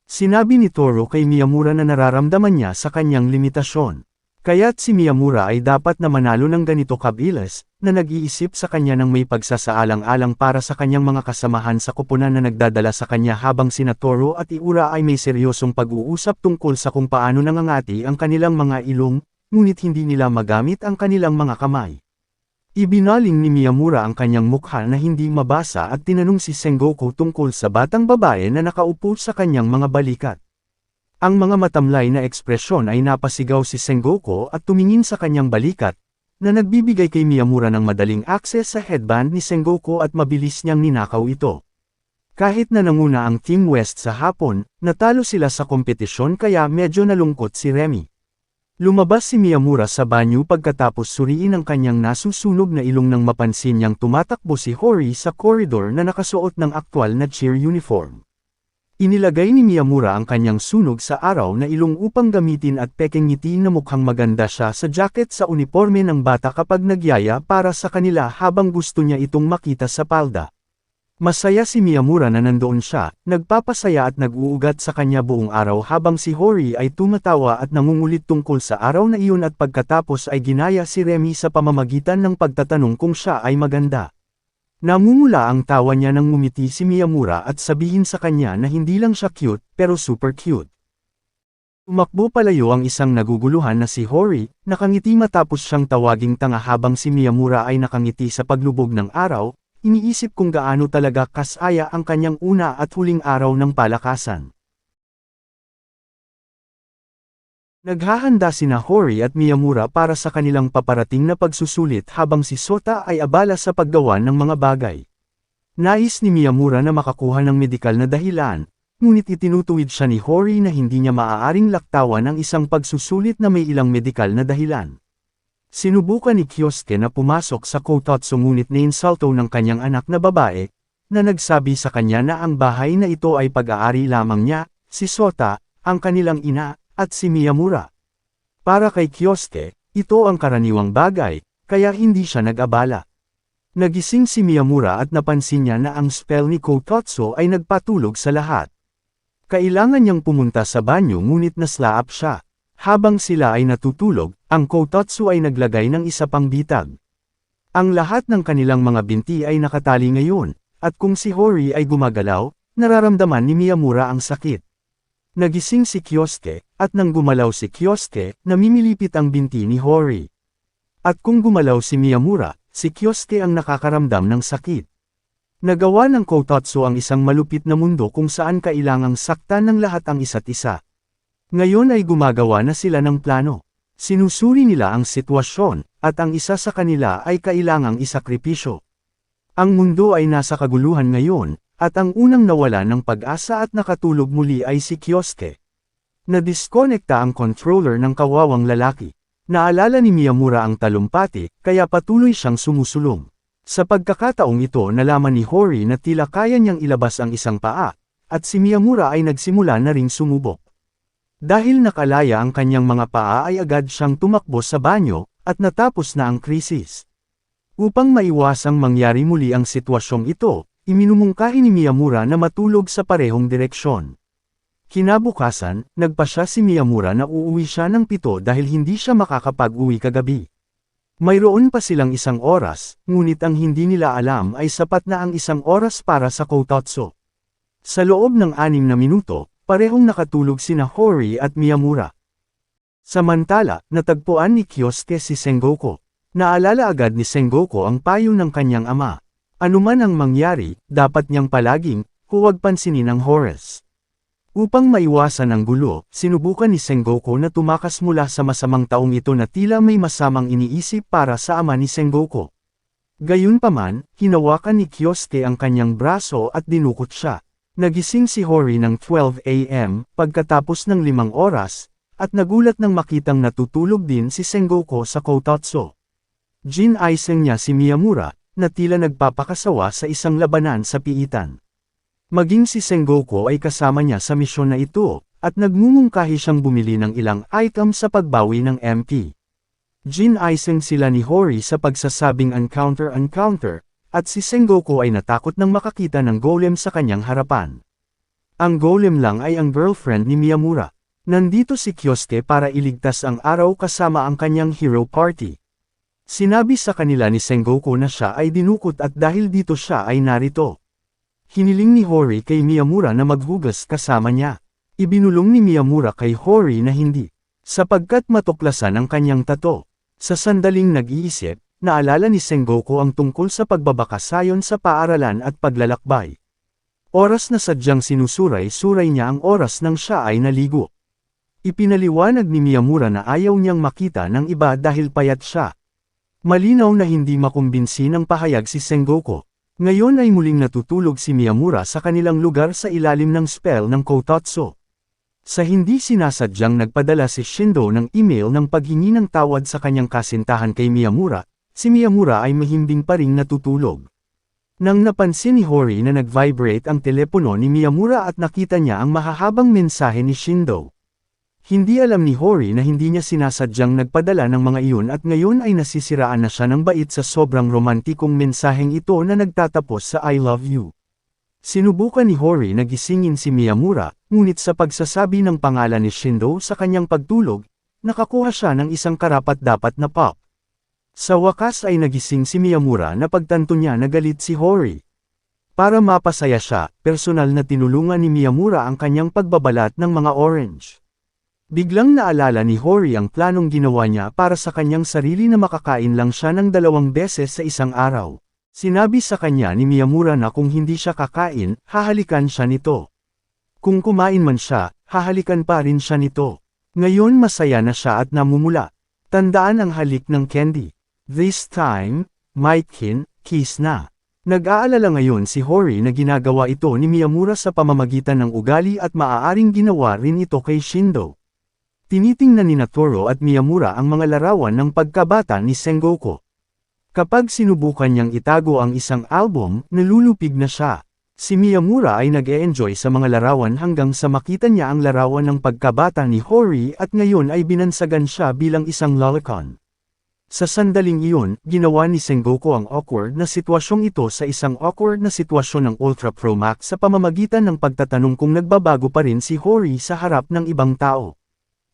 Sinabi ni Toro kay Miyamura na nararamdaman niya sa kanyang limitasyon. Kaya't si Miyamura ay dapat na manalo ng ganito kabilis, na nag-iisip sa kanya ng may pagsasaalang-alang para sa kanyang mga kasamahan sa koponan na nagdadala sa kanya habang sina Toro at Iura ay may seryosong pag-uusap tungkol sa kung paano nangangati ang kanilang mga ilong, ngunit hindi nila magamit ang kanilang mga kamay. Ibinaling ni Miyamura ang kanyang mukha na hindi mabasa at tinanong si Sengoku tungkol sa batang babae na nakaupo sa kanyang mga balikat. Ang mga matamlay na ekspresyon ay napasigaw si Sengoku at tumingin sa kanyang balikat, na nagbibigay kay Miyamura ng madaling akses sa headband ni Sengoku at mabilis niyang ninakaw ito. Kahit na nanguna ang Team West sa hapon, natalo sila sa kompetisyon kaya medyo nalungkot si Remy. Lumabas si Miyamura sa banyo pagkatapos suriin ang kanyang nasusunog na ilong nang mapansin niyang tumatakbo si Hori sa koridor na nakasuot ng aktwal na cheer uniform. Inilagay ni Miyamura ang kanyang sunog sa araw na ilong upang gamitin at pekeng ngiti na mukhang maganda siya sa jacket sa uniforme ng bata kapag nagyaya para sa kanila habang gusto niya itong makita sa palda. Masaya si Miyamura na nandoon siya, nagpapasaya at nag-uugat sa kanya buong araw habang si Hori ay tumatawa at nangungulit tungkol sa araw na iyon at pagkatapos ay ginaya si Remy sa pamamagitan ng pagtatanong kung siya ay maganda. Namumula ang tawa niya nang ngumiti si Miyamura at sabihin sa kanya na hindi lang siya cute, pero super cute. Tumakbo palayo ang isang naguguluhan na si Hori, nakangiti matapos siyang tawaging tanga habang si Miyamura ay nakangiti sa paglubog ng araw, iniisip kung gaano talaga kasaya ang kanyang una at huling araw ng palakasan. Naghahanda sina Hori at Miyamura para sa kanilang paparating na pagsusulit habang si Sota ay abala sa paggawa ng mga bagay. Nais ni Miyamura na makakuha ng medikal na dahilan, ngunit itinutuwid siya ni Hori na hindi niya maaaring laktawan ang isang pagsusulit na may ilang medikal na dahilan. Sinubukan ni Kyosuke na pumasok sa Kotatsu ngunit nainsulto ng kanyang anak na babae, na nagsabi sa kanya na ang bahay na ito ay pag-aari lamang niya, si Sota, ang kanilang ina, at si Miyamura. Para kay Kyosuke, ito ang karaniwang bagay, kaya hindi siya nag-abala. Nagising si Miyamura at napansin niya na ang spell ni Kotatsu ay nagpatulog sa lahat. Kailangan niyang pumunta sa banyo ngunit naslaap siya. Habang sila ay natutulog, ang Kotatsu ay naglagay ng isa pang bitag. Ang lahat ng kanilang mga binti ay nakatali ngayon, at kung si Hori ay gumagalaw, nararamdaman ni Miyamura ang sakit. Nagising si Kyosuke, at nang gumalaw si Kyosuke, namimilipit ang binti ni Hori. At kung gumalaw si Miyamura, si Kyosuke ang nakakaramdam ng sakit. Nagawa ng Kotatsu ang isang malupit na mundo kung saan kailangang saktan ng lahat ang isa't isa. Ngayon ay gumagawa na sila ng plano. Sinusuri nila ang sitwasyon, at ang isa sa kanila ay kailangang isakripisyo. Ang mundo ay nasa kaguluhan ngayon, at ang unang nawala ng pag-asa at nakatulog muli ay si Kyosuke. Nadiskonekta ang controller ng kawawang lalaki. Naalala ni Miyamura ang talumpati, kaya patuloy siyang sumusulong. Sa pagkakataong ito nalaman ni Hori na tila kaya niyang ilabas ang isang paa, at si Miyamura ay nagsimula na ring sumubok. Dahil nakalaya ang kanyang mga paa ay agad siyang tumakbo sa banyo, at natapos na ang krisis. Upang maiwasang mangyari muli ang sitwasyong ito, iminumungkahi ni Miyamura na matulog sa parehong direksyon. Kinabukasan, nagpasya si Miyamura na uuwi siya ng 7 dahil hindi siya makakapag-uwi kagabi. Mayroon pa silang 1 oras, ngunit ang hindi nila alam ay sapat na ang 1 oras para sa Kotatsu. Sa loob ng 6 na minuto, parehong nakatulog sina Hori at Miyamura. Samantala, natagpuan ni Kyosuke si Sengoku. Naalala agad ni Sengoku ang payo ng kanyang ama. Anuman ang mangyari, dapat niyang palaging, huwag pansinin ang Horace. Upang maiwasan ang gulo, sinubukan ni Sengoku na tumakas mula sa masamang taong ito na tila may masamang iniisip para sa ama ni Sengoku. Gayunpaman, hinawakan ni Kyosuke ang kanyang braso at dinukot siya. Nagising si Hori ng 12 AM, pagkatapos ng 5 oras, at nagulat nang makitang natutulog din si Sengoku sa Kotatsu. Ginaising niya si Miyamura, na tila nagpapakasawa sa isang labanan sa piitan. Maging si Sengoku ay kasama niya sa misyon na ito, at nagmumungkahi siyang bumili ng ilang item sa pagbawi ng MP. Ginaising sila ni Hori sa pagsasabing encounter, at si Sengoku ay natakot nang makakita ng golem sa kanyang harapan. Ang golem lang ay ang girlfriend ni Miyamura. Nandito si Kyosuke para iligtas ang araw kasama ang kanyang hero party. Sinabi sa kanila ni Sengoku na siya ay dinukot at dahil dito siya ay narito. Hiniling ni Hori kay Miyamura na maghugas kasama niya. Ibinulong ni Miyamura kay Hori na hindi, sapagkat matuklasan ang kanyang tato. Sa sandaling nag-iisip, naalala ni Sengoku ang tungkol sa pagbabakasayon sa paaralan at paglalakbay. Oras na sadyang sinusuray-suray niya ang oras nang siya ay naligo. Ipinaliwanag ni Miyamura na ayaw niyang makita ng iba dahil payat siya. Malinaw na hindi makumbinsi ng pahayag si Sengoku. Ngayon ay muling natutulog si Miyamura sa kanilang lugar sa ilalim ng spell ng Kotatsu. Sa hindi sinasadyang nagpadala si Shindo ng email ng paghingi ng tawad sa kanyang kasintahan kay Miyamura, si Miyamura ay mahimbing pa ring natutulog. Nang napansin ni Hori na nag-vibrate ang telepono ni Miyamura at nakita niya ang mahahabang mensahe ni Shindo. Hindi alam ni Hori na hindi niya sinasadyang nagpadala ng mga iyon at ngayon ay nasisiraan na siya ng bait sa sobrang romantikong mensaheng ito na nagtatapos sa I love you. Sinubukan ni Hori na gisingin si Miyamura, ngunit sa pagsasabi ng pangalan ni Shindo sa kanyang pagtulog, nakakuha siya ng isang karapat-dapat na pop. Sa wakas ay nagising si Miyamura na pagtanto niya na galit si Hori. Para mapasaya siya, personal na tinulungan ni Miyamura ang kanyang pagbabalat ng mga orange. Biglang naalala ni Hori ang planong ginawa niya para sa kanyang sarili na makakain lang siya ng 2 beses sa isang araw. Sinabi sa kanya ni Miyamura na kung hindi siya kakain, hahalikan siya nito. Kung kumain man siya, hahalikan pa rin siya nito. Ngayon masaya na siya at namumula. Tandaan ang halik ng candy. This time, Maikin, kiss na. Nag-aalala ngayon si Hori na ginagawa ito ni Miyamura sa pamamagitan ng ugali at maaaring ginawa rin ito kay Shindo. Tinitingnan ni Toro at Miyamura ang mga larawan ng pagkabata ni Sengoku. Kapag sinubukan niyang itago ang isang album, nalulupig na siya. Si Miyamura ay nag-e-enjoy sa mga larawan hanggang sa makita niya ang larawan ng pagkabata ni Hori at ngayon ay binansagan siya bilang isang lolicon. Sa sandaling iyon, ginawa ni Sengoku ang awkward na sitwasyong ito sa isang awkward na sitwasyon ng Ultra Pro Max sa pamamagitan ng pagtatanong kung nagbabago pa rin si Hori sa harap ng ibang tao.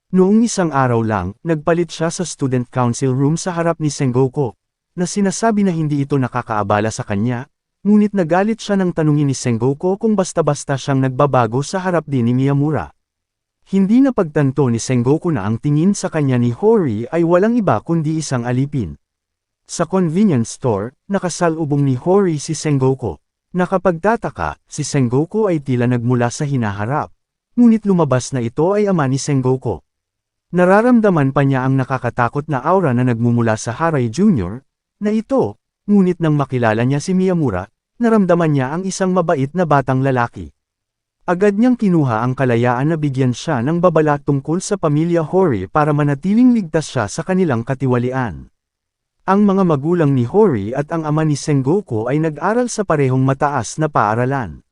Noong isang araw lang, nagpalit siya sa student council room sa harap ni Sengoku, na sinasabi na hindi ito nakakaabala sa kanya, ngunit nagalit siya nang tanungin ni Sengoku kung basta-basta siyang nagbabago sa harap din ni Miyamura. Hindi napagtanto ni Sengoku na ang tingin sa kanya ni Hori ay walang iba kundi isang alipin. Sa convenience store, nakasalubong ni Hori si Sengoku. Nakapagtataka, si Sengoku ay tila nagmula sa hinaharap, ngunit lumabas na ito ay ama ni Sengoku. Nararamdaman pa niya ang nakakatakot na aura na nagmumula sa Harai Jr., na ito, ngunit nang makilala niya si Miyamura, naramdaman niya ang isang mabait na batang lalaki. Agad niyang kinuha ang kalayaan na bigyan siya ng babala tungkol sa pamilya Hori para manatiling ligtas siya sa kanilang katiwalian. Ang mga magulang ni Hori at ang ama ni Sengoku ay nag-aral sa parehong mataas na paaralan.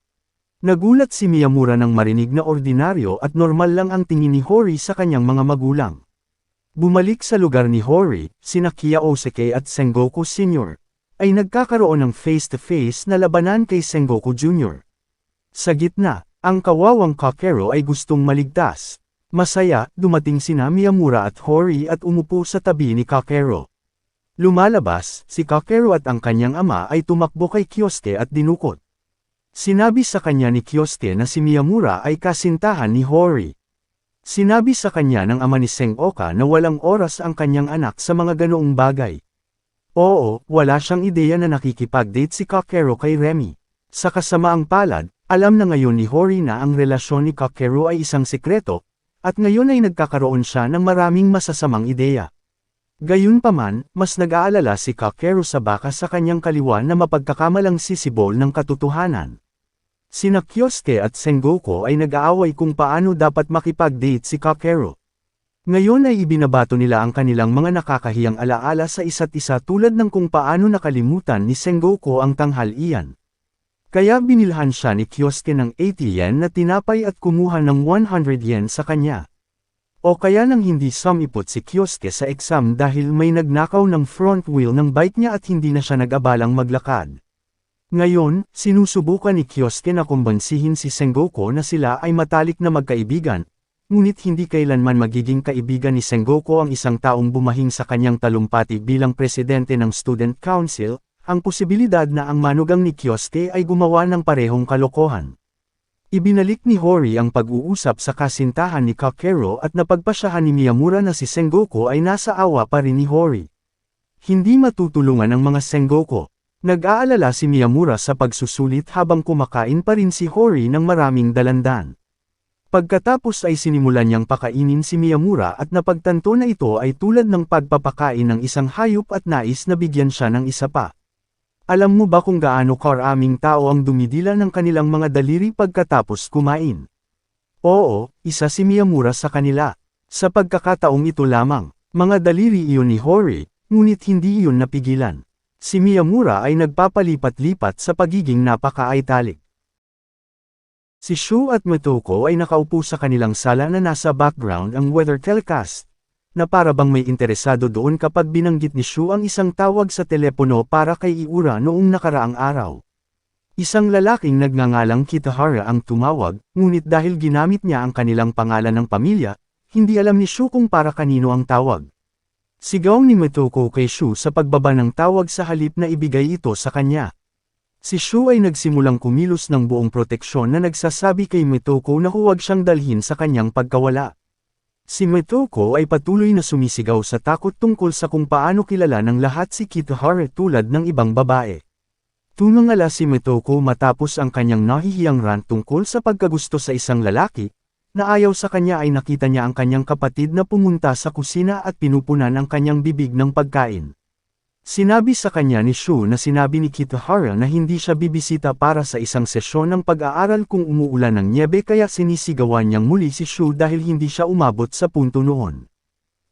Nagulat si Miyamura nang marinig na ordinaryo at normal lang ang tingin ni Hori sa kanyang mga magulang. Bumalik sa lugar ni Hori, sina Kiyosaki at Sengoku Sr. ay nagkakaroon ng face-to-face na labanan kay Sengoku Jr. Sa gitna, ang kawawang Kakeru ay gustong maligtas. Masaya, dumating sina Miyamura at Hori at umupo sa tabi ni Kakeru. Lumalabas, si Kakeru at ang kanyang ama ay tumakbo kay Kyosuke at dinukot. Sinabi sa kanya ni Kyosuke na si Miyamura ay kasintahan ni Hori. Sinabi sa kanya ng ama ni Sengoku na walang oras ang kanyang anak sa mga ganoong bagay. Oo, wala siyang ideya na nakikipag-date si Kakeru kay Remy. Sa kasamaang palad, alam na ngayon ni Hori na ang relasyon ni Kakeru ay isang sikreto, at ngayon ay nagkakaroon siya ng maraming masasamang ideya. Gayunpaman, mas nag-aalala si Kakeru sa baka sa kanyang kaliwa na mapagkakamalang sisibol ng katotohanan. Sina Kyosuke at Sengoku ay nag-aaway kung paano dapat makipag-date si Kakeru. Ngayon ay ibinabato nila ang kanilang mga nakakahiyang alaala sa isa't isa tulad ng kung paano nakalimutan ni Sengoku ang tanghalian. Kaya binilhan siya ni Kyosuke ng 80 yen na tinapay at kumuha ng 100 yen sa kanya. O kaya nang hindi sumipot si Kyosuke sa exam dahil may nagnakaw ng front wheel ng bike niya at hindi na siya nag-abalang maglakad. Ngayon, sinusubukan ni Kyosuke na kumbansihin si Sengoku na sila ay matalik na magkaibigan, ngunit hindi kailanman magiging kaibigan ni Sengoku ang isang taong bumahing sa kanyang talumpati bilang presidente ng student council, ang posibilidad na ang manugang ni Kyosuke ay gumawa ng parehong kalokohan. Ibinalik ni Hori ang pag-uusap sa kasintahan ni Kakeru at napagpasyahan ni Miyamura na si Sengoku ay nasa awa pa rin ni Hori. Hindi matutulungan ang mga Sengoku. Nag-aalala si Miyamura sa pagsusulit habang kumakain pa rin si Hori ng maraming dalandan. Pagkatapos ay sinimulan niyang pakainin si Miyamura at napagtanto na ito ay tulad ng pagpapakain ng isang hayop at nais na bigyan siya ng isa pa. Alam mo ba kung gaano karaming tao ang dumidila ng kanilang mga daliri pagkatapos kumain? Oo, isa si Miyamura sa kanila. Sa pagkakataong ito lamang, mga daliri iyon ni Hori, ngunit hindi iyon napigilan. Si Miyamura ay nagpapalipat-lipat sa pagiging napaka-italic. Si Shu at Motoko ay nakaupo sa kanilang sala na nasa background ang weather telecast, na para bang may interesado doon kapag binanggit ni Shu ang isang tawag sa telepono para kay Iura noong nakaraang araw. Isang lalaking nagngangalang Kitahara ang tumawag, ngunit dahil ginamit niya ang kanilang pangalan ng pamilya, hindi alam ni Shu kung para kanino ang tawag. Sigaw ni Motoko kay Shu sa pagbaba ng tawag sa halip na ibigay ito sa kanya. Si Shu ay nagsimulang kumilos ng buong proteksyon na nagsasabi kay Motoko na huwag siyang dalhin sa kanyang pagkawala. Si Mitoko ay patuloy na sumisigaw sa takot tungkol sa kung paano kilala ng lahat si Kitahara tulad ng ibang babae. Tumangala si Mitoko matapos ang kanyang nahihiyang rant tungkol sa pagkagusto sa isang lalaki, na ayaw sa kanya ay nakita niya ang kanyang kapatid na pumunta sa kusina at pinupunan ang kanyang bibig ng pagkain. Sinabi sa kanya ni Shu na sinabi ni Kitahara na hindi siya bibisita para sa isang sesyon ng pag-aaral kung umuulan ng nyebe kaya sinisigawan niyang muli si Shu dahil hindi siya umabot sa punto noon.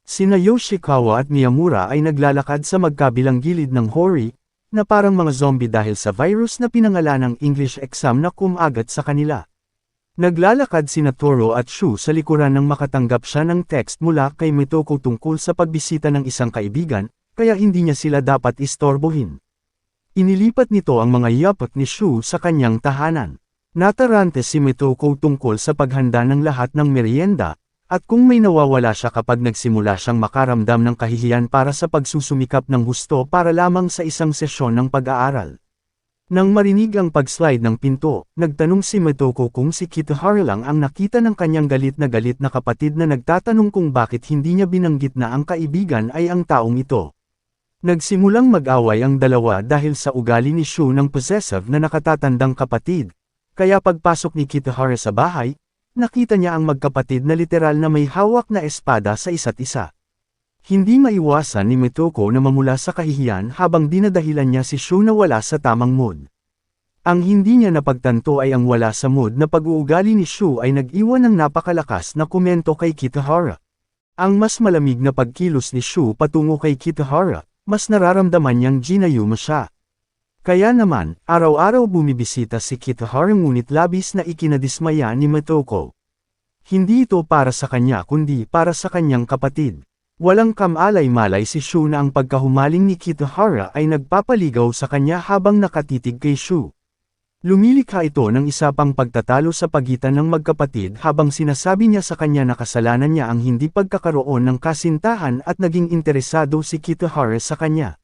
Sina Yoshikawa at Miyamura ay naglalakad sa magkabilang gilid ng Hori, na parang mga zombie dahil sa virus na pinangalanang English exam na kumagat sa kanila. Naglalakad sina Toro at Shu sa likuran nang makatanggap siya ng text mula kay Mitoko tungkol sa pagbisita ng isang kaibigan, kaya hindi niya sila dapat istorbohin. Inilipat nito ang mga yapot ni Shu sa kanyang tahanan. Natarante si Mitoko tungkol sa paghanda ng lahat ng merienda, at kung may nawawala siya kapag nagsimula siyang makaramdam ng kahihiyan para sa pagsusumikap ng husto para lamang sa isang sesyon ng pag-aaral. Nang marinig ang pag-slide ng pinto, nagtanong si Mitoko kung si Kitahara lang ang nakita ng kanyang galit na kapatid na nagtatanong kung bakit hindi niya binanggit na ang kaibigan ay ang taong ito. Nagsimulang mag-away ang dalawa dahil sa ugali ni Shu ng possessive na nakatatandang kapatid, kaya pagpasok ni Kitahara sa bahay, nakita niya ang magkapatid na literal na may hawak na espada sa isa't isa. Hindi maiwasan ni Mitoko na mamula sa kahihiyan habang dinadahilan niya si Shu na wala sa tamang mood. Ang hindi niya napagtanto ay ang wala sa mood na pag-uugali ni Shu ay nag-iwan ng napakalakas na komento kay Kitahara. Ang mas malamig na pagkilos ni Shu patungo kay Kitahara, mas nararamdaman niyang ginayuma siya. Kaya naman, araw-araw bumibisita si Kitahara ngunit labis na ikinadismaya ni Mitoko. Hindi ito para sa kanya kundi para sa kanyang kapatid. Walang kamalay-malay si Shu na ang pagkahumaling ni Kitahara ay nagpapaligaw sa kanya habang nakatitig kay Shu. Lumilikha ito ng isa pang pagtatalo sa pagitan ng magkapatid habang sinasabi niya sa kanya na kasalanan niya ang hindi pagkakaroon ng kasintahan at naging interesado si Kitahara sa kanya.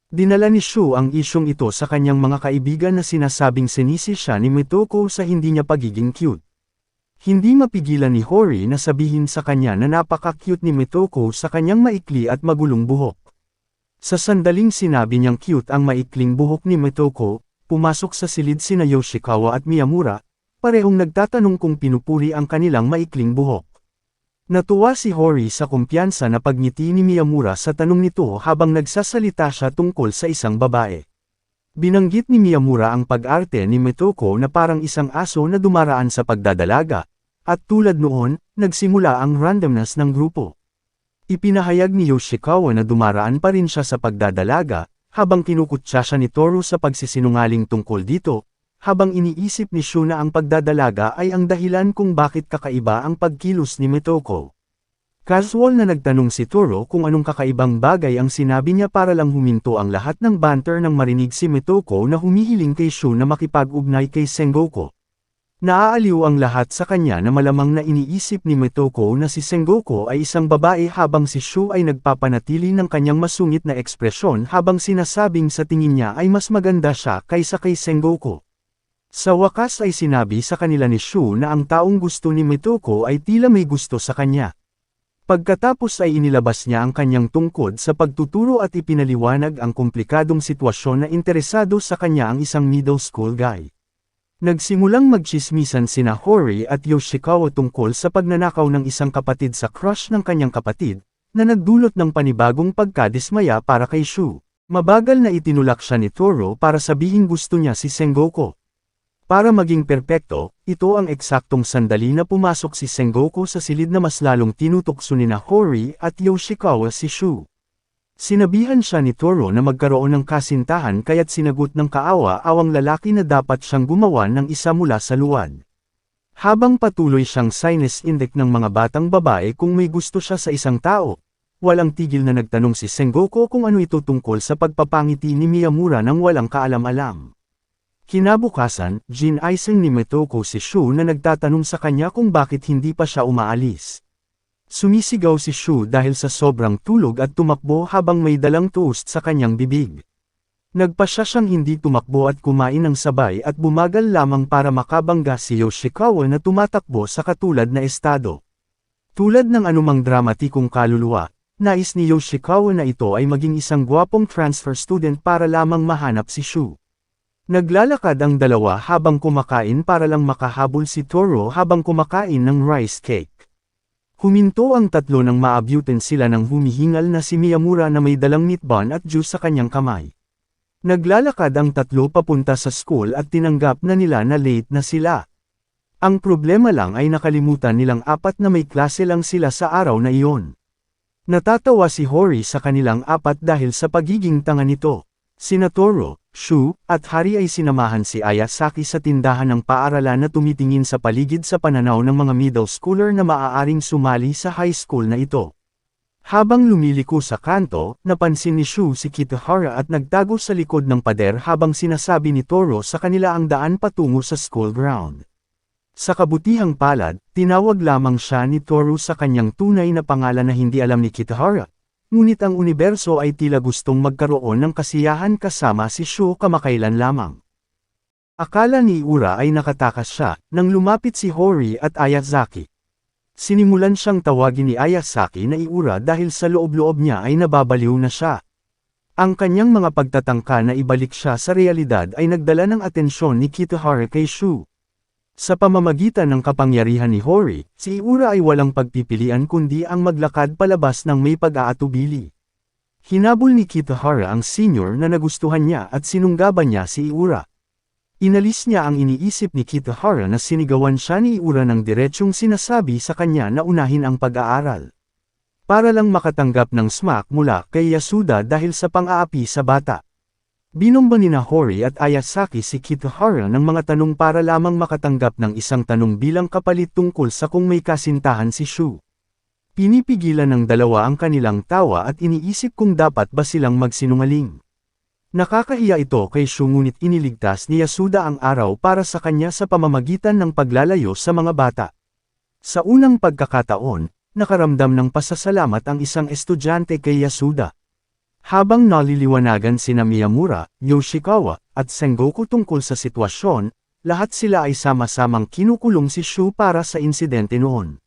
Dinala ni Shu ang isyong ito sa kanyang mga kaibigan na sinasabing sinisi siya ni Mitoko sa hindi niya pagiging cute. Hindi mapigilan ni Hori na sabihin sa kanya na napaka-cute ni Mitoko sa kanyang maikli at magulong buhok. Sa sandaling sinabi niyang cute ang maikling buhok ni Mitoko, pumasok sa silid sina Yoshikawa at Miyamura, parehong nagtatanong kung pinupuri ang kanilang maikling buhok. Natuwa si Hori sa kumpiyansa na pagngiti ni Miyamura sa tanong nito habang nagsasalita siya tungkol sa isang babae. Binanggit ni Miyamura ang pag-arte ni Mitoko na parang isang aso na dumaraan sa pagdadalaga, at tulad noon, nagsimula ang randomness ng grupo. Ipinahayag ni Yoshikawa na dumaraan pa rin siya sa pagdadalaga, habang kinukutya siya ni Toru sa pagsisinungaling tungkol dito, habang iniisip ni Shu na ang pagdadalaga ay ang dahilan kung bakit kakaiba ang pagkilos ni Mitoko. Casual na nagtanong si Toru kung anong kakaibang bagay ang sinabi niya para lang huminto ang lahat ng banter nang marinig si Mitoko na humihiling kay Shu na makipag-ugnay kay Sengoku. Naaaliw ang lahat sa kanya na malamang na iniisip ni Mitoko na si Sengoku ay isang babae habang si Shu ay nagpapanatili ng kanyang masungit na ekspresyon habang sinasabing sa tingin niya ay mas maganda siya kaysa kay Sengoku. Sa wakas ay sinabi sa kanila ni Shu na ang taong gusto ni Mitoko ay tila may gusto sa kanya. Pagkatapos ay inilabas niya ang kanyang tungkod sa pagtuturo at ipinaliwanag ang komplikadong sitwasyon na interesado sa kanya ang isang middle school guy. Nagsimulang magtsismisan sina Hori at Yoshikawa tungkol sa pagnanakaw ng isang kapatid sa crush ng kanyang kapatid, na nagdulot ng panibagong pagkadismaya para kay Shu. Mabagal na itinulak siya ni Toro para sabihin gusto niya si Sengoku. Para maging perpekto, ito ang eksaktong sandali na pumasok si Sengoku sa silid na mas lalong tinutokso nina Hori at Yoshikawa si Shu. Sinabihan siya ni Toro na magkaroon ng kasintahan kaya't sinagot ng kaawa-awang lalaki na dapat siyang gumawa ng isa mula sa luwad. Habang patuloy siyang sinis-indik ng mga batang babae kung may gusto siya sa isang tao, walang tigil na nagtanong si Sengoku kung ano ito tungkol sa pagpapangiti ni Miyamura nang walang kaalam-alam. Kinabukasan, ginaising ni Mitoko si Shu na nagtatanong sa kanya kung bakit hindi pa siya umaalis. Sumisigaw si Shu dahil sa sobrang tulog at tumakbo habang may dalang toast sa kanyang bibig. Nagpasya siyang hindi tumakbo at kumain ng sabay at bumagal lamang para makabangga si Yoshikawa na tumatakbo sa katulad na estado. Tulad ng anumang dramatikong kaluluwa, nais ni Yoshikawa na ito ay maging isang gwapong transfer student para lamang mahanap si Shu. Naglalakad ang dalawa habang kumakain para lang makahabol si Toro habang kumakain ng rice cake. Huminto ang tatlo nang maabutan sila ng humihingal na si Miyamura na may dalang meat bun at juice sa kanyang kamay. Naglalakad ang tatlo papunta sa school at tinanggap na nila na late na sila. Ang problema lang ay nakalimutan nilang apat na may klase lang sila sa araw na iyon. Natatawa si Hori sa kanilang apat dahil sa pagiging tanga nito. Sina Toro, Shu, at Hari ay sinamahan si Ayasaki sa tindahan ng paaralan na tumitingin sa paligid sa pananaw ng mga middle schooler na maaaring sumali sa high school na ito. Habang lumiliko sa kanto, napansin ni Shu si Kitahara at nagtago sa likod ng pader habang sinasabi ni Toro sa kanila ang daan patungo sa school ground. Sa kabutihang palad, tinawag lamang siya ni Toro sa kanyang tunay na pangalan na hindi alam ni Kitahara. Ngunit ang universo ay tila gustong magkaroon ng kasiyahan kasama si Shu kamakailan lamang. Akala ni Ura ay nakatakas siya, nang lumapit si Hori at Ayasaki. Sinimulan siyang tawagin ni Ayasaki na Iura dahil sa loob-loob niya ay nababaliw na siya. Ang kanyang mga pagtatangka na ibalik siya sa realidad ay nagdala ng atensyon ni Kitahara kay Shu. Sa pamamagitan ng kapangyarihan ni Hori, si Iura ay walang pagpipilian kundi ang maglakad palabas ng may pag-aatubili. Hinabol ni Kitahara ang senior na nagustuhan niya at sinunggaban niya si Iura. Inalis niya ang iniisip ni Kitahara na sinigawan siya ni Iura ng diretsyong sinasabi sa kanya na unahin ang pag-aaral. Para lang makatanggap ng smack mula kay Yasuda dahil sa pang-aapi sa bata. Binomba ni Hori at Ayasaki si Kitahara ng mga tanong para lamang makatanggap ng isang tanong bilang kapalit tungkol sa kung may kasintahan si Shu. Pinipigilan ng dalawa ang kanilang tawa at iniisip kung dapat ba silang magsinungaling. Nakakahiya ito kay Shu ngunit iniligtas ni Yasuda ang araw para sa kanya sa pamamagitan ng paglalayo sa mga bata. Sa unang pagkakataon, nakaramdam ng pasasalamat ang isang estudyante kay Yasuda. Habang naliliwanagan sina Miyamura, Yoshikawa, at Sengoku tungkol sa sitwasyon, lahat sila ay sama-samang kinukulong si Shu para sa insidente noon.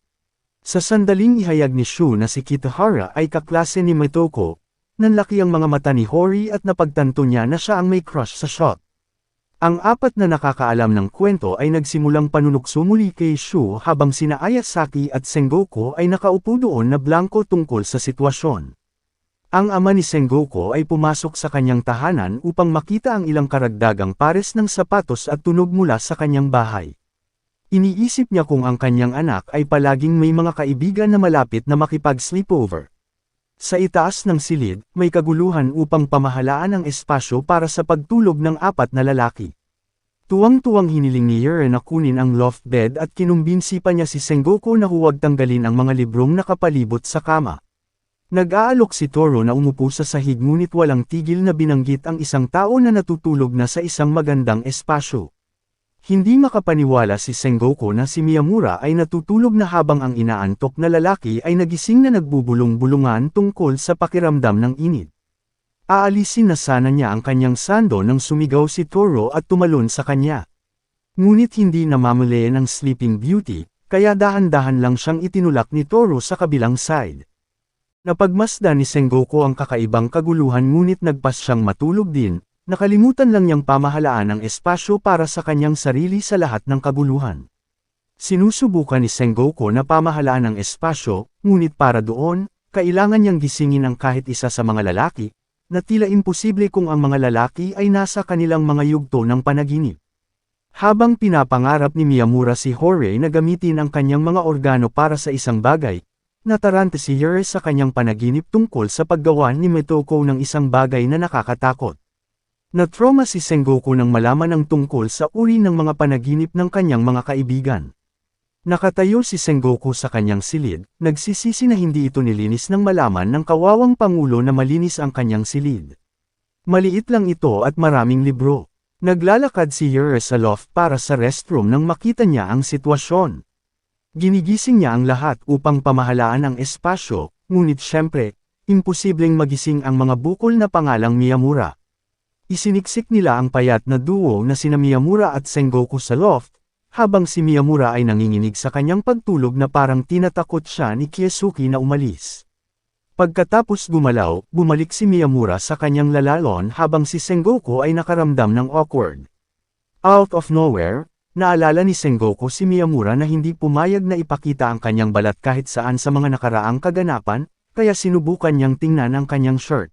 Sa sandaling ihayag ni Shu na si Kitahara ay kaklase ni Mitoko, nanlaki ang mga mata ni Hori at napagtanto niya na siya ang may crush sa shot. Ang apat na nakakaalam ng kwento ay nagsimulang panunukso muli kay Shu habang sina Ayasaki at Sengoku ay nakaupo doon na blanko tungkol sa sitwasyon. Ang ama ni Sengoku ay pumasok sa kanyang tahanan upang makita ang ilang karagdagang pares ng sapatos at tunog mula sa kanyang bahay. Iniisip niya kung ang kanyang anak ay palaging may mga kaibigan na malapit na makipag-sleepover. Sa itaas ng silid, may kaguluhan upang pamahalaan ang espasyo para sa pagtulog ng apat na lalaki. Tuwang-tuwang hiniling ni Yuri na kunin ang loft bed at kinumbinsi pa niya si Sengoku na huwag tanggalin ang mga librong nakapalibot sa kama. Nag-aalok si Toro na umupo sa sahig ngunit walang tigil na binanggit ang isang tao na natutulog na sa isang magandang espasyo. Hindi makapaniwala si Sengoku na si Miyamura ay natutulog na habang ang inaantok na lalaki ay nagising na nagbubulong-bulungan tungkol sa pakiramdam ng init. Aalisin na sana niya ang kanyang sando nang sumigaw si Toro at tumalon sa kanya. Ngunit hindi namamali ng Sleeping Beauty, kaya dahan-dahan lang siyang itinulak ni Toro sa kabilang side. Napagmasdan ni Sengoku ang kakaibang kaguluhan ngunit nagpas siyang matulog din, nakalimutan lang niyang pamahalaan ang espasyo para sa kanyang sarili sa lahat ng kaguluhan. Sinusubukan ni Sengoku na pamahalaan ang espasyo, ngunit para doon, kailangan niyang gisingin ang kahit isa sa mga lalaki, na tila imposible kung ang mga lalaki ay nasa kanilang mga yugto ng panaginip. Habang pinapangarap ni Miyamura si Hori na gamitin ang kanyang mga organo para sa isang bagay, natarante si Yuri sa kanyang panaginip tungkol sa paggawa ni Mitoko ng isang bagay na nakakatakot. Na-trauma si Sengoku nang malaman ang tungkol sa uri ng mga panaginip ng kanyang mga kaibigan. Nakatayo si Sengoku sa kanyang silid, nagsisisi na hindi ito nilinis nang malaman ng kawawang pangulo na malinis ang kanyang silid. Maliit lang ito at maraming libro. Naglalakad si Yuri sa loft para sa restroom nang makita niya ang sitwasyon. Ginigising niya ang lahat upang pamahalaan ang espasyo, ngunit syempre, imposibleng magising ang mga bukol na pangalang Miyamura. Isiniksik nila ang payat na duo na sina Miyamura at Sengoku sa loft, habang si Miyamura ay nanginginig sa kanyang pagtulog na parang tinatakot siya ni Kiesuke na umalis. Pagkatapos gumalaw, bumalik si Miyamura sa kanyang lalalon habang si Sengoku ay nakaramdam ng awkward. Out of nowhere, naalala ni Sengoku si Miyamura na hindi pumayag na ipakita ang kanyang balat kahit saan sa mga nakaraang kaganapan, kaya sinubukan niyang tingnan ang kanyang shirt.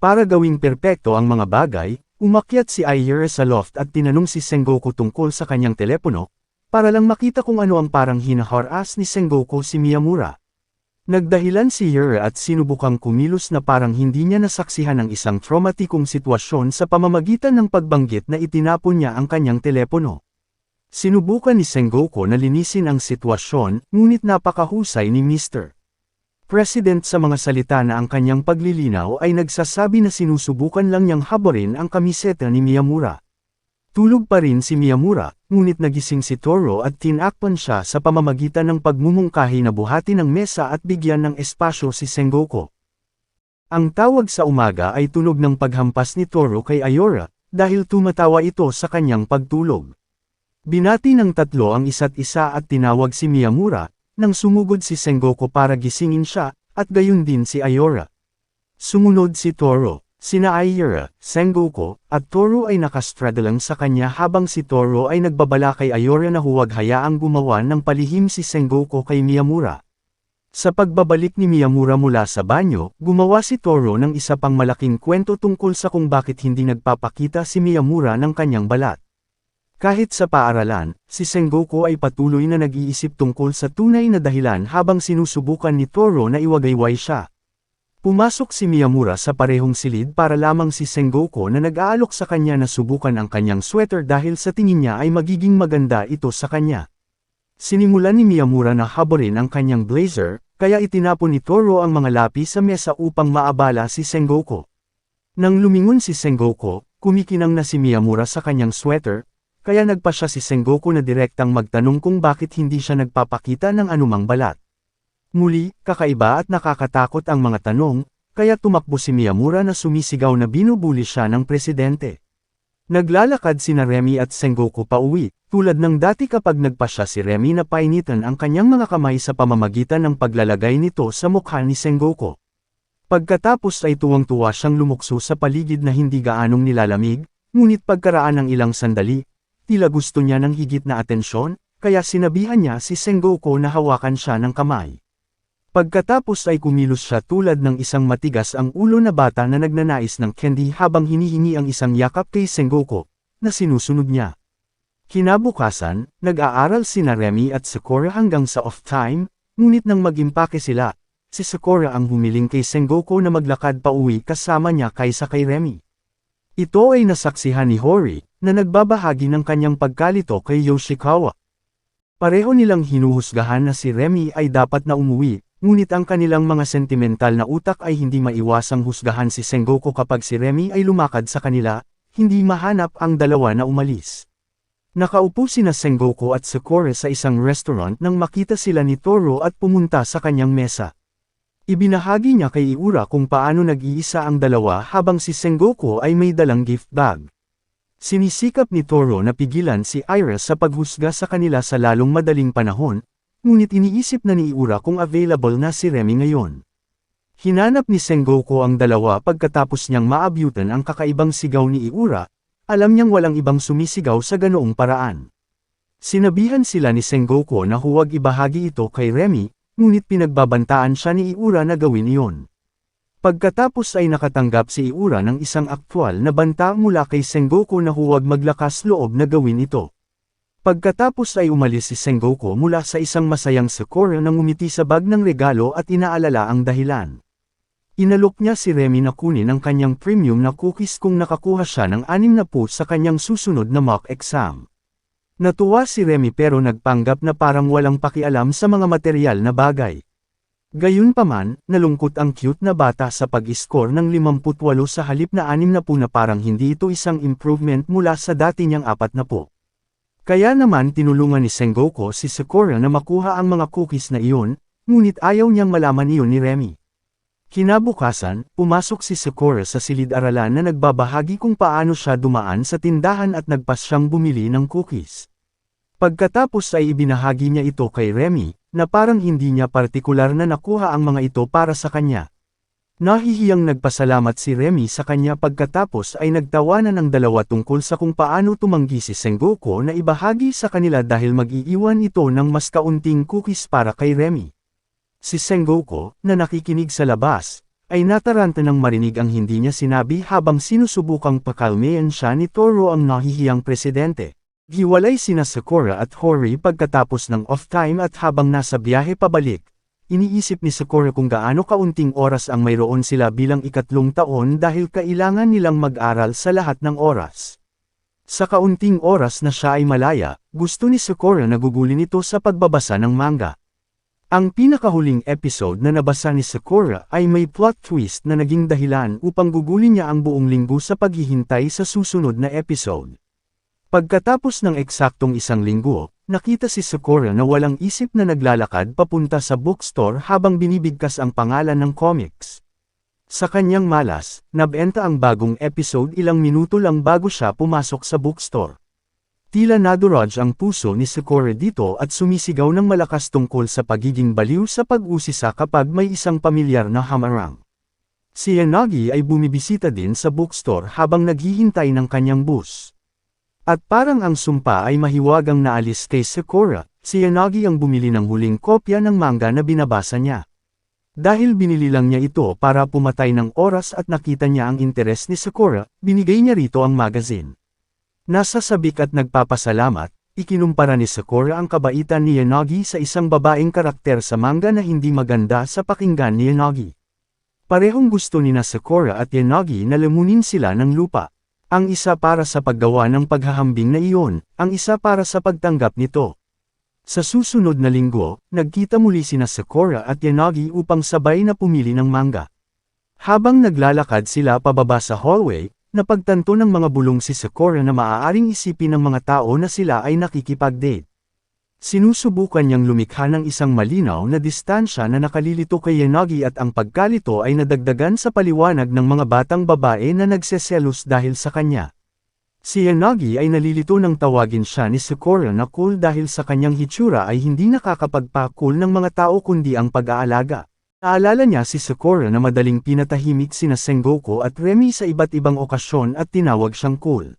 Para gawing perpekto ang mga bagay, umakyat si Aira sa loft at tinanong si Sengoku tungkol sa kanyang telepono, para lang makita kung ano ang parang hinaharas ni Sengoku si Miyamura. Nagdahilan si Aira at sinubukang kumilos na parang hindi niya nasaksihan ang isang traumatikong sitwasyon sa pamamagitan ng pagbanggit na itinapon niya ang kanyang telepono. Sinubukan ni Sengoku na linisin ang sitwasyon, ngunit napakahusay ni Mr. President sa mga salita na ang kanyang paglilinaw ay nagsasabi na sinusubukan lang niyang habarin ang kamiseta ni Miyamura. Tulog pa rin si Miyamura, ngunit nagising si Toro at tinakpan siya sa pamamagitan ng pagmumungkahi na buhati ng mesa at bigyan ng espasyo si Sengoku. Ang tawag sa umaga ay tunog ng paghampas ni Toro kay Ayora, dahil tumatawa ito sa kanyang pagtulog. Binati ng tatlo ang isa't isa at tinawag si Miyamura, nang sumugod si Sengoku para gisingin siya, at gayon din si Ayora. Sumunod si Toro. Sina Ayora, Sengoku, at Toro ay nakastraddle sa kanya habang si Toro ay nagbabala kay Ayora na huwag hayaang gumawa ng palihim si Sengoku kay Miyamura. Sa pagbabalik ni Miyamura mula sa banyo, gumawa si Toro ng isa pang malaking kwento tungkol sa kung bakit hindi nagpapakita si Miyamura ng kanyang balat. Kahit sa paaralan, si Sengoku ay patuloy na nag-iisip tungkol sa tunay na dahilan habang sinusubukan ni Toro na iwagayway siya. Pumasok si Miyamura sa parehong silid para lamang si Sengoku na nag-aalok sa kanya na subukan ang kanyang sweater dahil sa tingin niya ay magiging maganda ito sa kanya. Sinimulan ni Miyamura na habarin ang kanyang blazer, kaya itinapon ni Toro ang mga lapi sa mesa upang maabala si Sengoku. Nang lumingon si Sengoku, kumikinang na si Miyamura sa kanyang sweater, kaya nagpa siya si Sengoku na direktang magtanong kung bakit hindi siya nagpapakita ng anumang balat. Muli, kakaiba at nakakatakot ang mga tanong, kaya tumakbo si Miyamura na sumisigaw na binubuli siya ng presidente. Naglalakad sina Remy at Sengoku pauwi, tulad ng dati kapag nagpasya si Remy na painitan ang kanyang mga kamay sa pamamagitan ng paglalagay nito sa mukha ni Sengoku. Pagkatapos ay tuwang-tuwa siyang lumukso sa paligid na hindi gaanong nilalamig, ngunit pagkaraan ng ilang sandali, tila gusto niya ng higit na atensyon, kaya sinabihan niya si Sengoku na hawakan siya ng kamay. Pagkatapos ay kumilos siya tulad ng isang matigas ang ulo na bata na nagnanais ng candy habang hinihingi ang isang yakap kay Sengoku, na sinusunod niya. Kinabukasan, nag-aaral sina Remy at Sakura hanggang sa off time, ngunit nang mag-impake sila, si Sakura ang humiling kay Sengoku na maglakad pa uwi kasama niya kaysa kay Remy. Ito ay nasaksihan ni Hori, na nagbabahagi ng kanyang pagkalito kay Yoshikawa. Pareho nilang hinuhusgahan na si Remy ay dapat na umuwi, ngunit ang kanilang mga sentimental na utak ay hindi maiwasang husgahan si Sengoku kapag si Remy ay lumakad sa kanila, hindi mahanap ang dalawa na umalis. Nakaupo sina Sengoku at Sakura sa isang restaurant nang makita sila ni Toro at pumunta sa kanyang mesa. Ibinahagi niya kay Iura kung paano nag-iisa ang dalawa habang si Sengoku ay may dalang gift bag. Sinisikap ni Toro na pigilan si Aira sa paghusga sa kanila sa lalong madaling panahon, ngunit iniisip na ni Iura kung available na si Remy ngayon. Hinanap ni Sengoku ang dalawa pagkatapos niyang maabyutan ang kakaibang sigaw ni Iura, alam niyang walang ibang sumisigaw sa ganoong paraan. Sinabihan sila ni Sengoku na huwag ibahagi ito kay Remy, ngunit pinagbabantaan siya ni Iura na gawin iyon. Pagkatapos ay nakatanggap si Iura ng isang aktwal na banta mula kay Sengoku na huwag maglakas loob na gawin ito. Pagkatapos ay umalis si Sengoku mula sa isang masayang Sakura nang umiti sa bag ng regalo at inaalala ang dahilan. Inalok niya si Remy na kunin ang kanyang premium na cookies kung nakakuha siya ng 60 sa kanyang susunod na mock exam. Natuwa si Remy pero nagpanggap na parang walang pakialam sa mga material na bagay. Gayunpaman, nalungkot ang cute na bata sa pag-score ng 58 sa halip na 60 na parang hindi ito isang improvement mula sa dati niyang 40. Kaya naman tinulungan ni Sengoku si Sakura na makuha ang mga cookies na iyon, ngunit ayaw niyang malaman iyon ni Remy. Kinabukasan, pumasok si Sakura sa silid-aralan na nagbabahagi kung paano siya dumaan sa tindahan at nagpas siyang bumili ng cookies. Pagkatapos ay ibinahagi niya ito kay Remy, na parang hindi niya partikular na nakuha ang mga ito para sa kanya. Nahihiyang nagpasalamat si Remy sa kanya pagkatapos ay nagtawanan ang dalawa tungkol sa kung paano tumanggi si Sengoku na ibahagi sa kanila dahil mag-iiwan ito ng mas kaunting cookies para kay Remy. Si Sengoku, na nakikinig sa labas, ay nataranta ng marinig ang hindi niya sinabi habang sinusubukang pakalmayan siya ni Toro ang nahihiyang presidente. Hiwalay sina Sakura at Hori pagkatapos ng off-time at habang nasa biyahe pabalik. Iniisip ni Sakura kung gaano kaunting oras ang mayroon sila bilang 3 taon dahil kailangan nilang mag-aral sa lahat ng oras. Sa kaunting oras na siya ay malaya, gusto ni Sakura na gugulin ito sa pagbabasa ng manga. Ang pinakahuling episode na nabasa ni Sakura ay may plot twist na naging dahilan upang gugulin niya ang buong linggo sa paghihintay sa susunod na episode. Pagkatapos ng eksaktong 1 linggo, nakita si Sakura na walang isip na naglalakad papunta sa bookstore habang binibigkas ang pangalan ng comics. Sa kanyang malas, nabenta ang bagong episode ilang minuto lang bago siya pumasok sa bookstore. Tila nadurog ang puso ni Sakura dito at sumisigaw ng malakas tungkol sa pagiging baliw sa pag-usisa kapag may isang pamilyar na hamarang. Si Yanagi ay bumibisita din sa bookstore habang naghihintay ng kanyang bus. At parang ang sumpa ay mahiwagang naalis kay Sakura, si Yanagi ang bumili ng huling kopya ng manga na binabasa niya. Dahil binili lang niya ito para pumatay ng oras at nakita niya ang interes ni Sakura, binigay niya rito ang magazine. Nasa sabik at nagpapasalamat, ikinumpara ni Sakura ang kabaitan ni Yanagi sa isang babaeng karakter sa manga na hindi maganda sa pakinggan ni Yanagi. Parehong gusto ni Sakura at Yanagi na lamunin sila ng lupa. Ang isa para sa paggawa ng paghahambing na iyon, ang isa para sa pagtanggap nito. Sa susunod na linggo, nagkita muli sina Sakura at Yanagi upang sabay na pumili ng manga. Habang naglalakad sila pababa sa hallway, napagtanto ng mga bulong si Sakura na maaaring isipin ng mga tao na sila ay nakikipag-date. Sinusubukan niyang lumikha ng isang malinaw na distansya na nakalilito kay Yanagi at ang pagkalito ay nadagdagan sa paliwanag ng mga batang babae na nagseselos dahil sa kanya. Si Yanagi ay nalilito nang tawagin siya ni Sakura na cool dahil sa kanyang hitsura ay hindi nakakapagpa-cool ng mga tao kundi ang pag-aalaga. Naalala niya si Sakura na madaling pinatahimik sina Sengoku at Remy sa iba't ibang okasyon at tinawag siyang cool.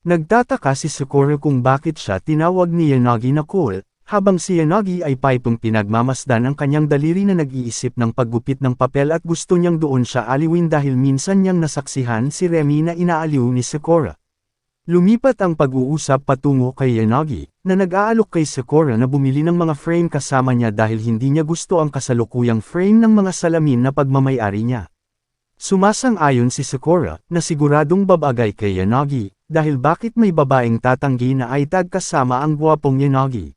Nagtataka si Sakura kung bakit siya tinawag ni Yanagi na cool, habang si Yanagi ay paipong pinagmamasdan ang kanyang daliri na nag-iisip ng paggupit ng papel at gusto niyang doon siya aliwin dahil minsan niyang nasaksihan si Remy na inaaliw ni Sakura. Lumipat ang pag-uusap patungo kay Yanagi, na nag-aalok kay Sakura na bumili ng mga frame kasama niya dahil hindi niya gusto ang kasalukuyang frame ng mga salamin na pagmamayari niya. Sumasang-ayon si Sakura, na siguradong babagay kay Yanagi, dahil bakit may babaeng tatanggi na ay kasama ang gwapong Yanagi.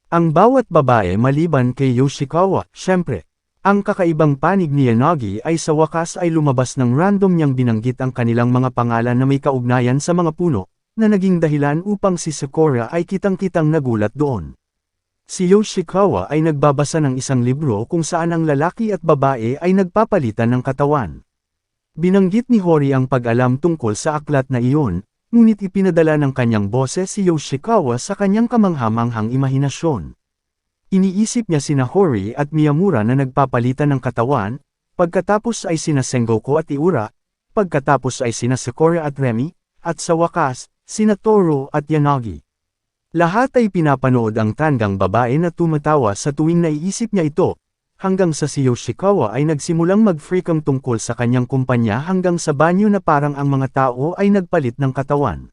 Ang bawat babae maliban kay Yoshikawa, syempre. Ang kakaibang panig ni Yanagi ay sa wakas ay lumabas ng random niyang binanggit ang kanilang mga pangalan na may kaugnayan sa mga puno, na naging dahilan upang si Sakura ay kitang-kitang nagulat doon. Si Yoshikawa ay nagbabasa ng isang libro kung saan ang lalaki at babae ay nagpapalitan ng katawan. Binanggit ni Hori ang pag-alam tungkol sa aklat na iyon, ngunit ipinadala ng kanyang boses si Yoshikawa sa kanyang kamanghamanghang imahinasyon. Iniisip niya sina Hori at Miyamura na nagpapalitan ng katawan, pagkatapos ay sina Sengoku at Iura, pagkatapos ay sina Sakura at Remy, at sa wakas, sina Toro at Yanagi. Lahat ay pinapanood ang tandang babae na tumatawa sa tuwing naiisip niya ito, hanggang sa si Yoshikawa ay nagsimulang mag-freakam tungkol sa kanyang kumpanya hanggang sa banyo na parang ang mga tao ay nagpalit ng katawan.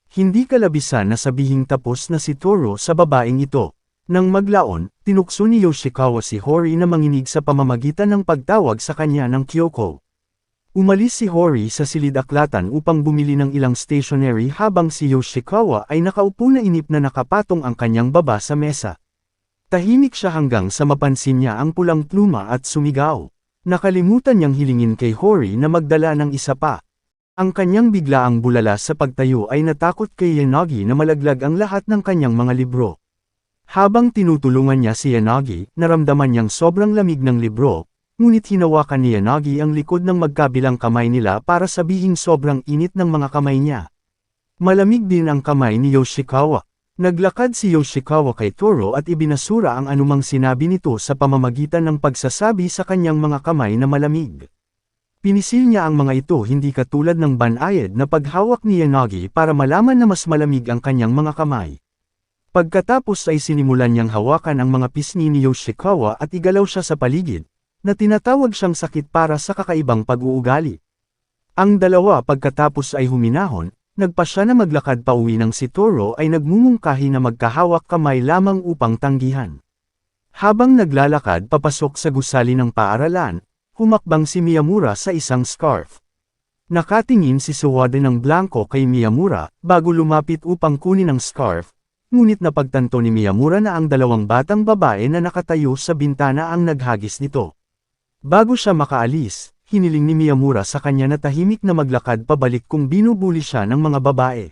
Hindi kalabisan na sabihing tapos na si Toro sa babaeng ito. Nang maglaon, tinukso ni Yoshikawa si Hori na manginig sa pamamagitan ng pagtawag sa kanya ng Kyoko. Umalis si Hori sa silid-aklatan upang bumili ng ilang stationery habang si Yoshikawa ay nakaupo na inip na nakapatong ang kanyang baba sa mesa. Tahimik siya hanggang sa mapansin niya ang pulang pluma at sumigaw. Nakalimutan niyang hilingin kay Hori na magdala ng isa pa. Ang kanyang biglaang bulala sa pagtayo ay natakot kay Yanagi na malaglag ang lahat ng kanyang mga libro. Habang tinutulungan niya si Yanagi, naramdaman niyang sobrang lamig ng libro, ngunit hinawakan ni Yanagi ang likod ng magkabilang kamay nila para sabihing sobrang init ng mga kamay niya. Malamig din ang kamay ni Yoshikawa. Naglakad si Yoshikawa kay Toro at ibinasura ang anumang sinabi nito sa pamamagitan ng pagsasabi sa kanyang mga kamay na malamig. Pinisil niya ang mga ito hindi katulad ng banayad na paghawak ni Yanagi para malaman na mas malamig ang kanyang mga kamay. Pagkatapos ay sinimulan niyang hawakan ang mga pisngi ni Yoshikawa at igalaw siya sa paligid, na tinatawag siyang sakit para sa kakaibang pag-uugali. Ang dalawa pagkatapos ay huminahon, nagpa siya na maglakad pa uwi ng si Toro ay nagmumungkahi na magkahawak kamay lamang upang tanggihan. Habang naglalakad papasok sa gusali ng paaralan, humakbang si Miyamura sa isang scarf. Nakatingin si Sawada ng blanco kay Miyamura, bago lumapit upang kunin ang scarf, ngunit napagtanto ni Miyamura na ang dalawang batang babae na nakatayo sa bintana ang naghagis nito. Bago siya makaalis, hiniling ni Miyamura sa kanya na tahimik na maglakad pabalik kung binubuli siya ng mga babae.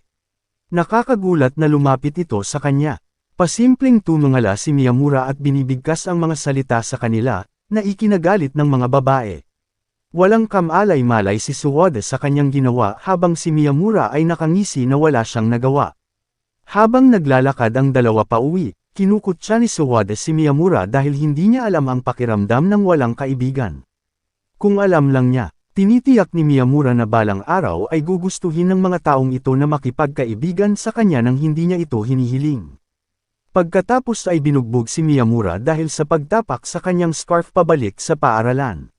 Nakakagulat na lumapit ito sa kanya. Pasimpleng tumungala si Miyamura at binibigkas ang mga salita sa kanila, na ikinagalit ng mga babae. Walang kamalay-malay si Sawada sa kanyang ginawa habang si Miyamura ay nakangisi na wala siyang nagawa. Habang naglalakad ang dalawa pa uwi, kinukutya ni Sawada si Miyamura dahil hindi niya alam ang pakiramdam ng walang kaibigan. Kung alam lang niya, tinitiyak ni Miyamura na balang araw ay gugustuhin ng mga taong ito na makipagkaibigan sa kanya nang hindi niya ito hinihiling. Pagkatapos ay binugbog si Miyamura dahil sa pagtapak sa kanyang scarf pabalik sa paaralan.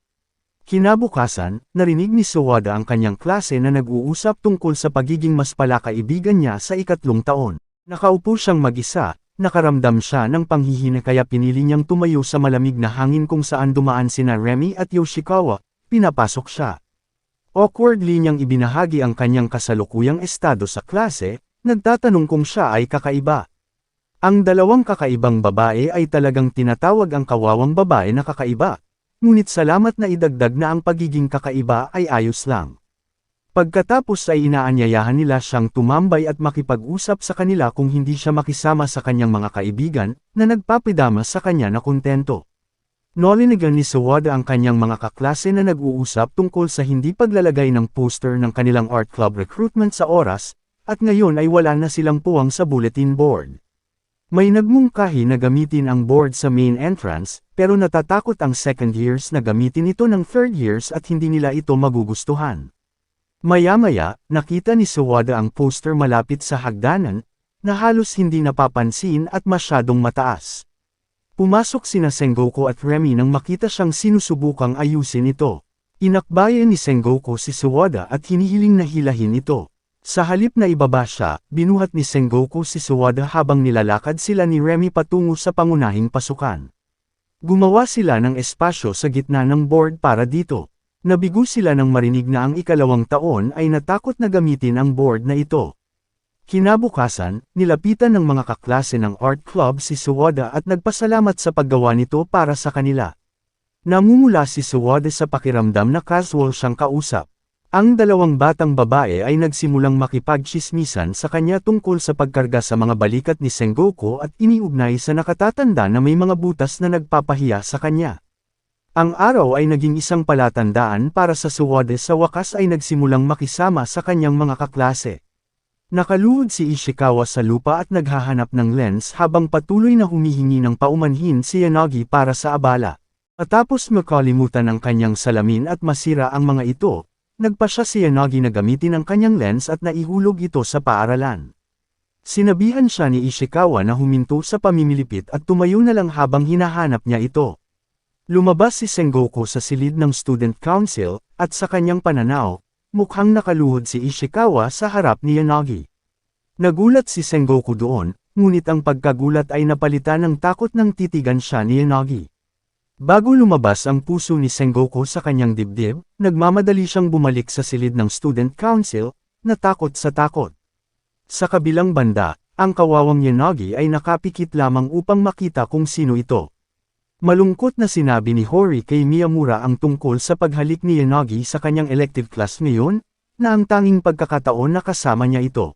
Kinabukasan, narinig ni Sawada ang kanyang klase na nag-uusap tungkol sa pagiging mas palakaibigan niya sa 3 taon. Nakaupo siyang mag-isa, nakaramdam siya ng panghihina kaya pinili niyang tumayo sa malamig na hangin kung saan dumaan sina Remy at Yoshikawa, pinapasok siya. Awkwardly niyang ibinahagi ang kanyang kasalukuyang estado sa klase, nagtatanong kung siya ay kakaiba. Ang dalawang kakaibang babae ay talagang tinatawag ang kawawang babae na kakaiba, ngunit salamat na idagdag na ang pagiging kakaiba ay ayos lang. Pagkatapos ay inaanyayahan nila siyang tumambay at makipag-usap sa kanila kung hindi siya makisama sa kanyang mga kaibigan, na nagpapidama sa kanya na kontento. Nolinigan ni Sawada ang kanyang mga kaklase na nag-uusap tungkol sa hindi paglalagay ng poster ng kanilang art club recruitment sa oras, at ngayon ay wala na silang puwang sa bulletin board. May nagmungkahi na gamitin ang board sa main entrance, pero natatakot ang second years na gamitin ito ng third years at hindi nila ito magugustuhan. Maya-maya, nakita ni Sawada ang poster malapit sa hagdanan, na halos hindi napapansin at masyadong mataas. Pumasok sina Sengoku at Remy nang makita siyang sinusubukang ayusin ito. Inakbayan ni Sengoku si Sawada at hinihiling na hilahin ito. Sa halip na ibaba siya, binuhat ni Sengoku si Sawada habang nilalakad sila ni Remy patungo sa pangunahing pasukan. Gumawa sila ng espasyo sa gitna ng board para dito. Nabigo sila nang marinig na ang 2 taon ay natakot na gamitin ang board na ito. Kinabukasan, nilapitan ng mga kaklase ng art club si Sawada at nagpasalamat sa paggawa nito para sa kanila. Namumula si Sawada sa pakiramdam na casual siyang kausap. Ang dalawang batang babae ay nagsimulang makipagtsismisan sa kanya tungkol sa pagkarga sa mga balikat ni Sengoku at iniugnay sa nakatatanda na may mga butas na nagpapahiya sa kanya. Ang araw ay naging isang palatandaan para sa Sawada sa wakas ay nagsimulang makisama sa kanyang mga kaklase. Nakaluhod si Ishikawa sa lupa at naghahanap ng lens habang patuloy na humihingi ng paumanhin si Yanagi para sa abala. Matapos makalimutan ang kanyang salamin at masira ang mga ito, nagpa siya si Yanagi na gamitin ang kanyang lens at naihulog ito sa paaralan. Sinabihan siya ni Ishikawa na huminto sa pamimilipit at tumayo na lang habang hinahanap niya ito. Lumabas si Sengoku sa silid ng student council, at sa kanyang pananaw, mukhang nakaluhod si Ishikawa sa harap ni Yanagi. Nagulat si Sengoku doon, ngunit ang pagkagulat ay napalitan ng takot nang titigan siya ni Yanagi. Bago lumabas ang puso ni Sengoku sa kanyang dibdib, nagmamadali siyang bumalik sa silid ng student council, natakot sa takot. Sa kabilang banda, ang kawawang Yanagi ay nakapikit lamang upang makita kung sino ito. Malungkot na sinabi ni Hori kay Miyamura ang tungkol sa paghalik ni Yanagi sa kanyang elective class ngayon, na ang tanging pagkakataon na kasama niya ito.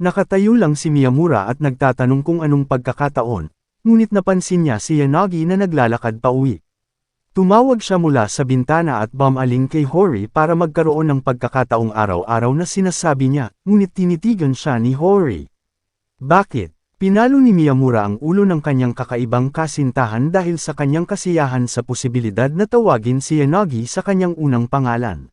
Nakatayo lang si Miyamura at nagtatanong kung anong pagkakataon. Ngunit napansin niya si Yanagi na naglalakad pa uwi. Tumawag siya mula sa bintana at bumaling kay Hori para magkaroon ng pagkakataong araw-araw na sinasabi niya, ngunit tinitigan siya ni Hori. Bakit? Pinalo ni Miyamura ang ulo ng kanyang kakaibang kasintahan dahil sa kanyang kasiyahan sa posibilidad na tawagin si Yanagi sa kanyang unang pangalan.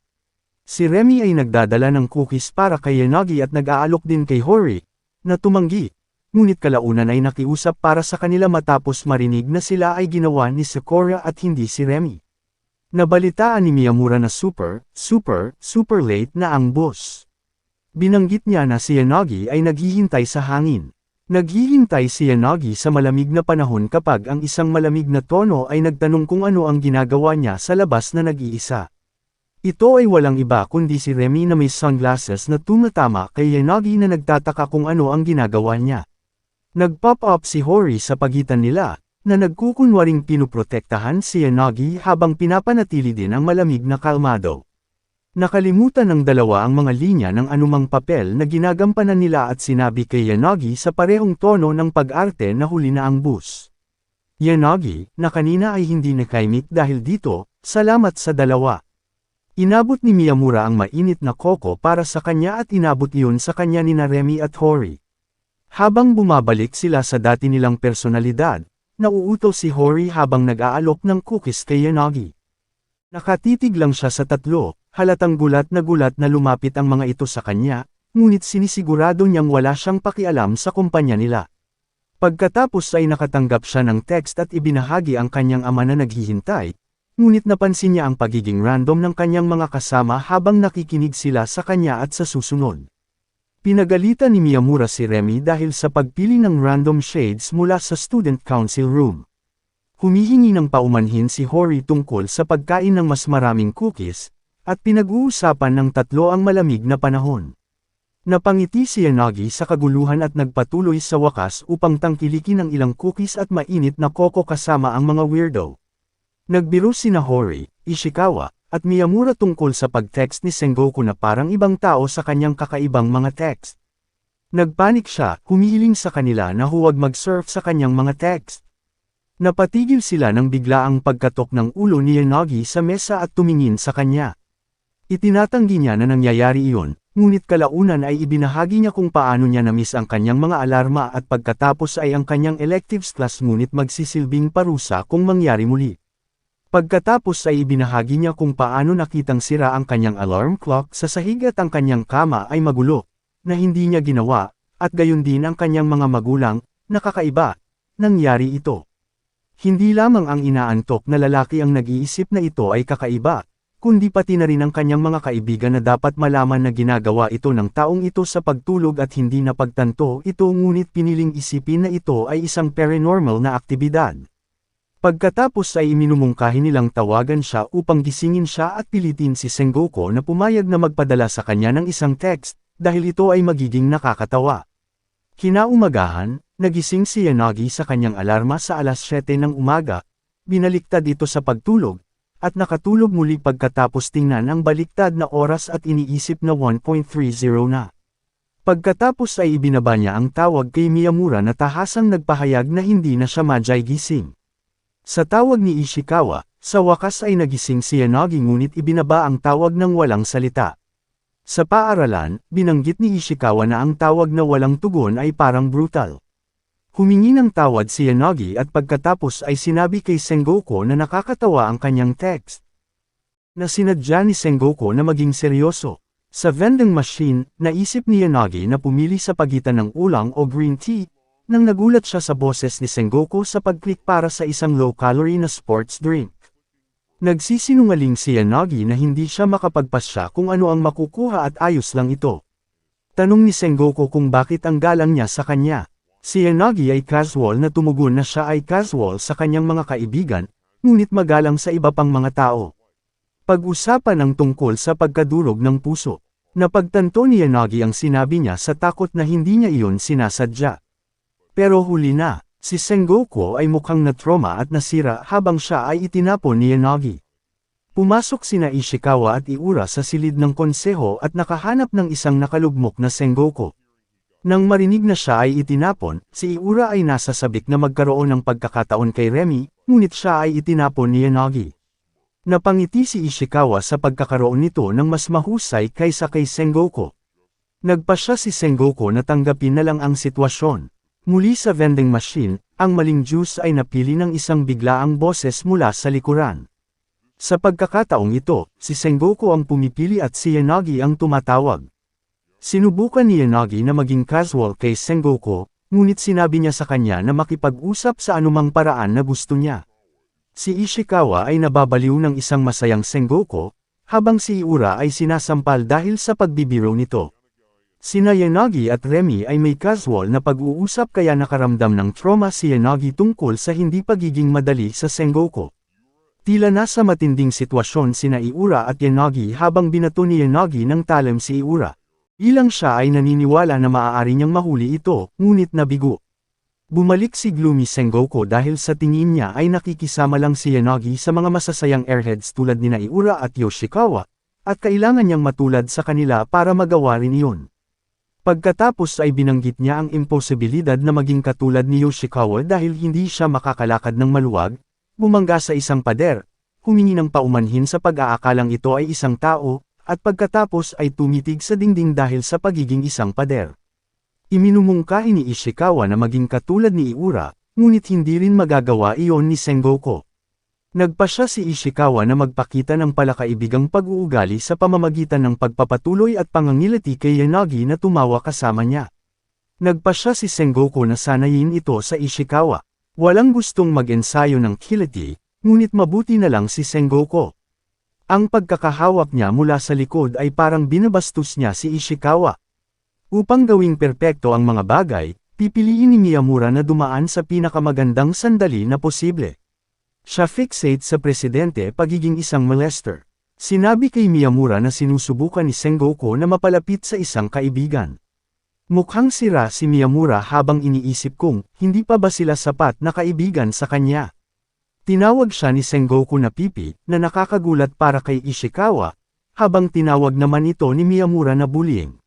Si Remy ay nagdadala ng cookies para kay Yanagi at nag-aalok din kay Hori, na tumanggi, ngunit kalaunan ay nakiusap para sa kanila matapos marinig na sila ay ginawa ni Sakura at hindi si Remy. Nabalitaan ni Miyamura na super late na ang boss. Binanggit niya na si Yanagi ay naghihintay sa hangin. Naghihintay si Yanagi sa malamig na panahon kapag ang isang malamig na tono ay nagtanong kung ano ang ginagawa niya sa labas na nag-iisa. Ito ay walang iba kundi si Remy na may sunglasses na tumatama kay Yanagi na nagtataka kung ano ang ginagawa niya. Nag-pop up si Hori sa pagitan nila, na nagkukunwaring pinuprotektahan si Yanagi habang pinapanatili din ang malamig na kalmado. Nakalimutan ng dalawa ang mga linya ng anumang papel na ginagampanan nila at sinabi kay Yanagi sa parehong tono ng pag-arte na huli na ang bus. Yanagi, na kanina ay hindi nakaimik dahil dito, salamat sa dalawa. Inabot ni Miyamura ang mainit na koko para sa kanya at inabot iyon sa kanya ni Remy at Hori. Habang bumabalik sila sa dati nilang personalidad, nauutos si Hori habang nag-aalok ng cookies kay Yanagi. Nakatitig lang siya sa tatlo, halatang gulat na lumapit ang mga ito sa kanya, ngunit sinisigurado niyang wala siyang pakialam sa kumpanya nila. Pagkatapos ay nakatanggap siya ng text at ibinahagi ang kanyang ama na naghihintay, ngunit napansin niya ang pagiging random ng kanyang mga kasama habang nakikinig sila sa kanya at sa susunod. Pinagalitan ni Miyamura si Remy dahil sa pagpili ng random shades mula sa student council room. Humihingi ng paumanhin si Hori tungkol sa pagkain ng mas maraming cookies, at pinag-uusapan ng tatlo ang malamig na panahon. Napangiti si Yanagi sa kaguluhan at nagpatuloy sa wakas upang tangkilikin ang ilang cookies at mainit na koko kasama ang mga weirdo. Nagbiro sina Hori, Ishikawa, at Miyamura tungkol sa pag-text ni Sengoku na parang ibang tao sa kanyang kakaibang mga text. Nagpanik siya, humihiling sa kanila na huwag mag-surf sa kanyang mga text. Napatigil sila nang biglaang pagkatok ng ulo ni Yanagi sa mesa at tumingin sa kanya. Itinatanggi niya na nangyayari iyon, ngunit kalaunan ay ibinahagi niya kung paano niya na-miss ang kanyang mga alarma at pagkatapos ay ang kanyang electives class ngunit magsisilbing parusa kung mangyari muli. Pagkatapos ay ibinahagi niya kung paano nakitang sira ang kanyang alarm clock sa sahig at ang kanyang kama ay magulo, na hindi niya ginawa, at gayon din ang kanyang mga magulang, nakakaiba, nangyari ito. Hindi lamang ang inaantok na lalaki ang nag-iisip na ito ay kakaiba, kundi pati na rin ang kanyang mga kaibigan na dapat malaman na ginagawa ito ng taong ito sa pagtulog at hindi napagtanto ito ngunit piniling isipin na ito ay isang paranormal na aktibidad. Pagkatapos ay iminumungkahi nilang tawagan siya upang gisingin siya at pilitin si Sengoku na pumayag na magpadala sa kanya ng isang text, dahil ito ay magiging nakakatawa. Kinaumagahan, nagising si Yanagi sa kanyang alarma sa alas 7 ng umaga, binaliktad ito sa pagtulog, at nakatulog muli pagkatapos tingnan ang baliktad na oras at iniisip na 1:30 na. Pagkatapos ay ibinaba niya ang tawag kay Miyamura na tahasang nagpahayag na hindi na siya madyay gising. Sa tawag ni Ishikawa, sa wakas ay nagising si Yanagi ngunit ibinaba ang tawag ng walang salita. Sa paaralan, binanggit ni Ishikawa na ang tawag na walang tugon ay parang brutal. Humingi ng tawad si Yanagi at pagkatapos ay sinabi kay Sengoku na nakakatawa ang kanyang text. Na sinadya ni Sengoku na maging seryoso. Sa vending machine, naisip ni Yanagi na pumili sa pagitan ng ulang o green tea, nang nagulat siya sa boses ni Sengoku sa pag-click para sa isang low-calorie na sports drink. Nagsisinungaling si Yanagi na hindi siya makapagpasya kung ano ang makukuha at ayos lang ito. Tanong ni Sengoku kung bakit ang galang niya sa kanya. Si Yanagi ay casual na tumugon na siya ay casual sa kanyang mga kaibigan, ngunit magalang sa iba pang mga tao. Pag-usapan ang tungkol sa pagkadurog ng puso. Napagtanto ni Yanagi ang sinabi niya sa takot na hindi niya iyon sinasadya. Pero huli na, si Sengoku ay mukhang na-trauma at nasira habang siya ay itinapon ni Yanagi. Pumasok sina Ishikawa at Iura sa silid ng konseho at nakahanap ng isang nakalugmok na Sengoku. Nang marinig na siya ay itinapon, si Iura ay nasa sabik na magkaroon ng pagkakataon kay Remy, ngunit siya ay itinapon ni Yanagi. Napangiti si Ishikawa sa pagkakaroon nito ng mas mahusay kaysa kay Sengoku. Nagpasya si Sengoku na tanggapin na lang ang sitwasyon. Muli sa vending machine, ang maling juice ay napili ng isang biglaang boses mula sa likuran. Sa pagkakataong ito, si Sengoku ang pumipili at si Yanagi ang tumatawag. Sinubukan ni Yanagi na maging casual kay Sengoku, ngunit sinabi niya sa kanya na makipag-usap sa anumang paraan na gusto niya. Si Ishikawa ay nababaliw ng isang masayang Sengoku, habang si Iura ay sinasampal dahil sa pagbibiro nito. Sina Yanagi at Remy ay may casual na pag-uusap kaya nakaramdam ng trauma si Yanagi tungkol sa hindi pagiging madali sa Sengoku. Tila nasa matinding sitwasyon sina Iura at Yanagi habang binato ni Yanagi ng talim si Iura. Ilang siya ay naniniwala na maaari niyang mahuli ito, ngunit nabigo. Bumalik si Gloomy Sengoku dahil sa tingin niya ay nakikisama lang si Yanagi sa mga masasayang airheads tulad nina Iura at Yoshikawa, at kailangan niyang matulad sa kanila para magawa rin iyon. Pagkatapos ay binanggit niya ang imposibilidad na maging katulad ni Yoshikawa dahil hindi siya makakalakad ng maluwag, bumangga sa isang pader, humingi ng paumanhin sa pag-aakalang ito ay isang tao, at pagkatapos ay tumitig sa dingding dahil sa pagiging isang pader. Iminumungkahi ni Ishikawa na maging katulad ni Iura, ngunit hindi rin magagawa iyon ni Sengoku. Nagpa siya si Ishikawa na magpakita ng palakaibigang pag-uugali sa pamamagitan ng pagpapatuloy at pangangilati kay Yanagi na tumawa kasama niya. Nagpa siya si Sengoku na sanayin ito sa Ishikawa. Walang gustong mag-ensayo ng kiliti, ngunit mabuti na lang si Sengoku. Ang pagkakahawak niya mula sa likod ay parang binabastos niya si Ishikawa. Upang gawing perpekto ang mga bagay, pipiliin ni Miyamura na dumaan sa pinakamagandang sandali na posible. Siya fixate sa presidente pagiging isang molester. Sinabi kay Miyamura na sinusubukan ni Sengoku na mapalapit sa isang kaibigan. Mukhang sira si Miyamura habang iniisip kung, hindi pa ba sila sapat na kaibigan sa kanya. Tinawag siya ni Sengoku na pipi, na nakakagulat para kay Ishikawa, habang tinawag naman ito ni Miyamura na bullying.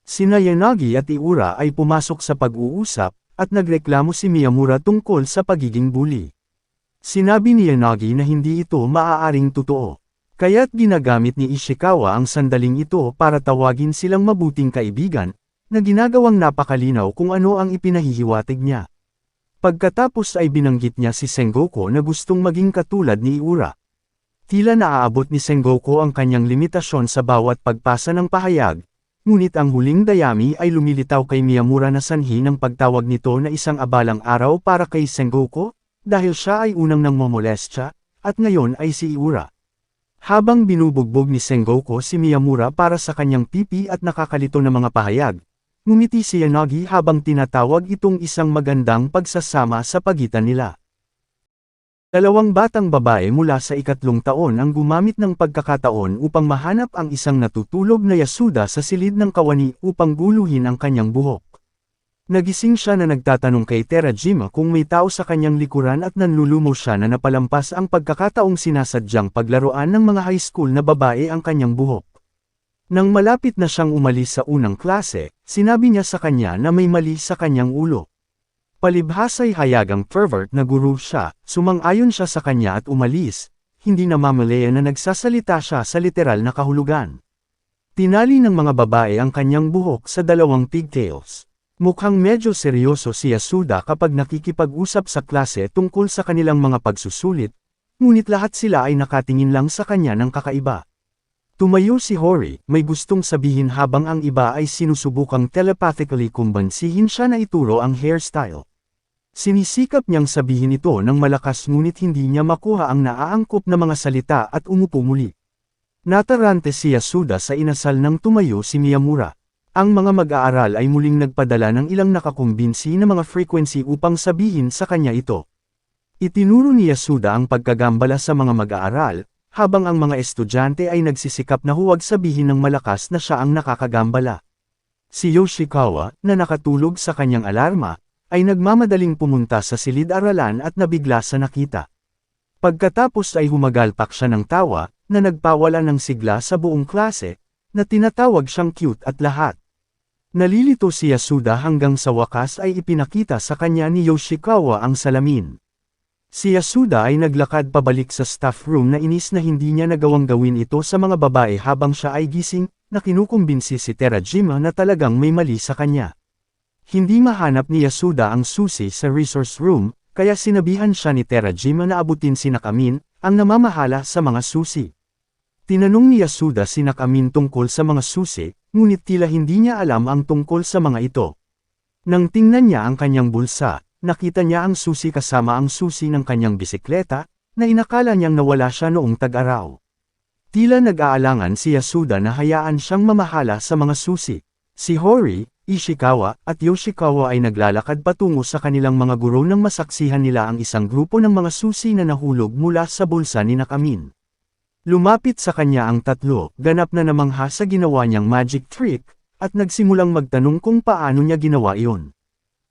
Sina Yanagi at Iura ay pumasok sa pag-uusap, at nagreklamo si Miyamura tungkol sa pagiging bully. Sinabi ni Yanagi na hindi ito maaaring totoo. Kaya't ginagamit ni Ishikawa ang sandaling ito para tawagin silang mabuting kaibigan, na ginagawang napakalinaw kung ano ang ipinahihiwatig niya. Pagkatapos ay binanggit niya si Sengoku na gustong maging katulad ni Iura. Tila naaabot ni Sengoku ang kanyang limitasyon sa bawat pagpasa ng pahayag, ngunit ang huling dayami ay lumilitaw kay Miyamura na sanhi ng pagtawag nito na isang abalang araw para kay Sengoku, dahil siya ay unang nangmomolestya, at ngayon ay si Iura. Habang binubugbog ni Sengoku si Miyamura para sa kanyang pipi at nakakalito na mga pahayag, ngumiti si Yanagi habang tinatawag itong isang magandang pagsasama sa pagitan nila. Dalawang batang babae mula sa 3 taon ang gumamit ng pagkakataon upang mahanap ang isang natutulog na Yasuda sa silid ng kawani upang guluhin ang kanyang buhok. Nagising siya na nagtatanong kay Terajima kung may tao sa kanyang likuran at nanlulumo siya na napalampas ang pagkakataong sinasadyang paglaruan ng mga high school na babae ang kanyang buhok. Nang malapit na siyang umalis sa unang klase, sinabi niya sa kanya na may mali sa kanyang ulo. Palibhasa'y hayagang pervert na guru siya, sumang-ayon siya sa kanya at umalis, hindi namamalayan na nagsasalita siya sa literal na kahulugan. Tinali ng mga babae ang kanyang buhok sa 2 pigtails. Mukhang medyo seryoso si Yasuda kapag nakikipag-usap sa klase tungkol sa kanilang mga pagsusulit, ngunit lahat sila ay nakatingin lang sa kanya ng kakaiba. Tumayo si Hori, may gustong sabihin habang ang iba ay sinusubukang telepathically kumbansihin siya na ituro ang hairstyle. Sinisikap niyang sabihin ito ng malakas ngunit hindi niya makuha ang naaangkop na mga salita at umupo muli. Natarante si Yasuda sa inasal nang tumayo si Miyamura. Ang mga mag-aaral ay muling nagpadala ng ilang nakakumbinsi na mga frequency upang sabihin sa kanya ito. Itinuro ni Yasuda ang pagkagambala sa mga mag-aaral, habang ang mga estudyante ay nagsisikap na huwag sabihin ng malakas na siya ang nakakagambala. Si Yoshikawa, na nakatulog sa kanyang alarma, ay nagmamadaling pumunta sa silid-aralan at nabigla sa nakita. Pagkatapos ay humagalpak siya ng tawa, na nagpawala ng sigla sa buong klase, na tinatawag siyang cute at lahat. Nalilito si Yasuda hanggang sa wakas ay ipinakita sa kanya ni Yoshikawa ang salamin. Si Yasuda ay naglakad pabalik sa staff room na inis na hindi niya nagawang gawin ito sa mga babae habang siya ay gising, na kinukumbinsi si Terajima na talagang may mali sa kanya. Hindi mahanap ni Yasuda ang susi sa resource room, kaya sinabihan siya ni Terajima na abutin si Nakamin, ang namamahala sa mga susi. Tinanong ni Yasuda si Nakamin tungkol sa mga susi, ngunit tila hindi niya alam ang tungkol sa mga ito. Nang tingnan niya ang kanyang bulsa, nakita niya ang susi kasama ang susi ng kanyang bisikleta, na inakala niyang nawala siya noong tag-araw. Tila nag-aalangan si Yasuda na hayaan siyang mamahala sa mga susi. Si Hori, Ishikawa, at Yoshikawa ay naglalakad patungo sa kanilang mga guro nang masaksihan nila ang isang grupo ng mga susi na nahulog mula sa bulsa ni Nakamin. Lumapit sa kanya ang tatlo, ganap na namangha sa ginawa niyang magic trick, at nagsimulang magtanong kung paano niya ginawa iyon.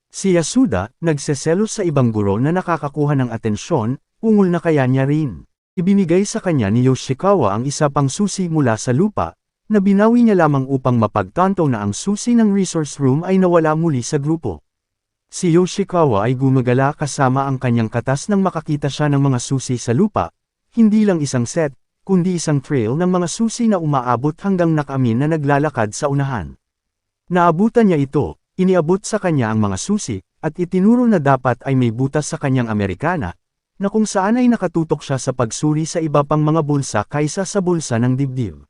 Si Yasuda, nagseselos sa ibang guro na nakakakuha ng atensyon, ungol na kaya niya rin. Ibinigay sa kanya ni Yoshikawa ang isa pang susi mula sa lupa, na binawi niya lamang upang mapagtanto na ang susi ng resource room ay nawala muli sa grupo. Si Yoshikawa ay gumagala kasama ang kanyang katas nang makakita siya ng mga susi sa lupa, hindi lang isang set, kundi isang trail ng mga susi na umaabot hanggang Nakamin na naglalakad sa unahan. Naabutan niya ito, iniabot sa kanya ang mga susi, at itinuro na dapat ay may butas sa kanyang Amerikana, na kung saan ay nakatutok siya sa pagsuri sa iba pang mga bulsa kaysa sa bulsa ng dibdib.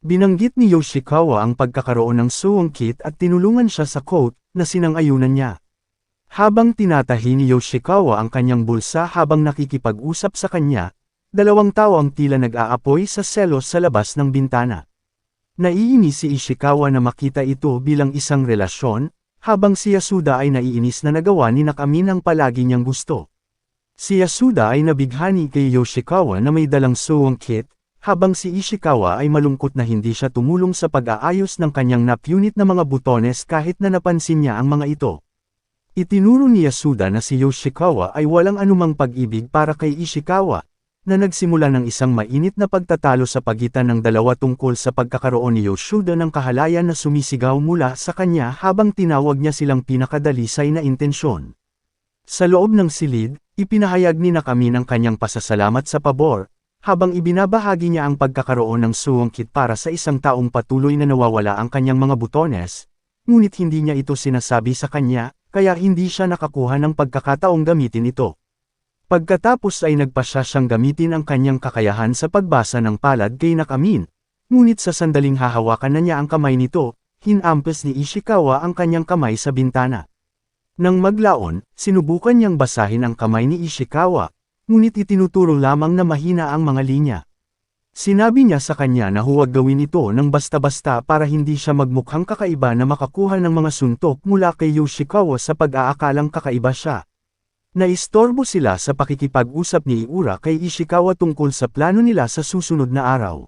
Binanggit ni Yoshikawa ang pagkakaroon ng suwang kit at tinulungan siya sa quote na sinang-ayunan niya. Habang tinatahi ni Yoshikawa ang kanyang bulsa habang nakikipag-usap sa kanya, dalawang tao ang tila nag-aapoy sa selos sa labas ng bintana. Naiinis si Ishikawa na makita ito bilang isang relasyon, habang si Yasuda ay naiinis na nagawa ni Nakamin ang palagi niyang gusto. Si Yasuda ay nabighani kay Yoshikawa na may dalang suwang kit, habang si Ishikawa ay malungkot na hindi siya tumulong sa pag-aayos ng kanyang napunit na mga butones kahit na napansin niya ang mga ito. Itinuro ni Yasuda na si Yoshikawa ay walang anumang pag-ibig para kay Ishikawa, na nagsimula ng isang mainit na pagtatalo sa pagitan ng dalawa tungkol sa pagkakaroon ni Yasuda ng kahalayan na sumisigaw mula sa kanya habang tinawag niya silang pinakadalisay na intensyon. Sa loob ng silid, ipinahayag ni Nakamin ang kanyang pasasalamat sa pabor, habang ibinabahagi niya ang pagkakaroon ng suwang kit para sa isang taong patuloy na nawawala ang kanyang mga butones, ngunit hindi niya ito sinasabi sa kanya, kaya hindi siya nakakuha ng pagkakataong gamitin ito. Pagkatapos ay nagpasya siyang gamitin ang kanyang kakayahan sa pagbasa ng palad kay Nakamin, ngunit sa sandaling hahawakan na niya ang kamay nito, hinampas ni Ishikawa ang kanyang kamay sa bintana. Nang maglaon, sinubukan niyang basahin ang kamay ni Ishikawa, ngunit itinuturo lamang na mahina ang mga linya. Sinabi niya sa kanya na huwag gawin ito ng basta-basta para hindi siya magmukhang kakaiba na makakuha ng mga suntok mula kay Yoshikawa sa pag-aakalang kakaiba siya. Naistorbo sila sa pakikipag-usap ni Iura kay Ishikawa tungkol sa plano nila sa susunod na araw.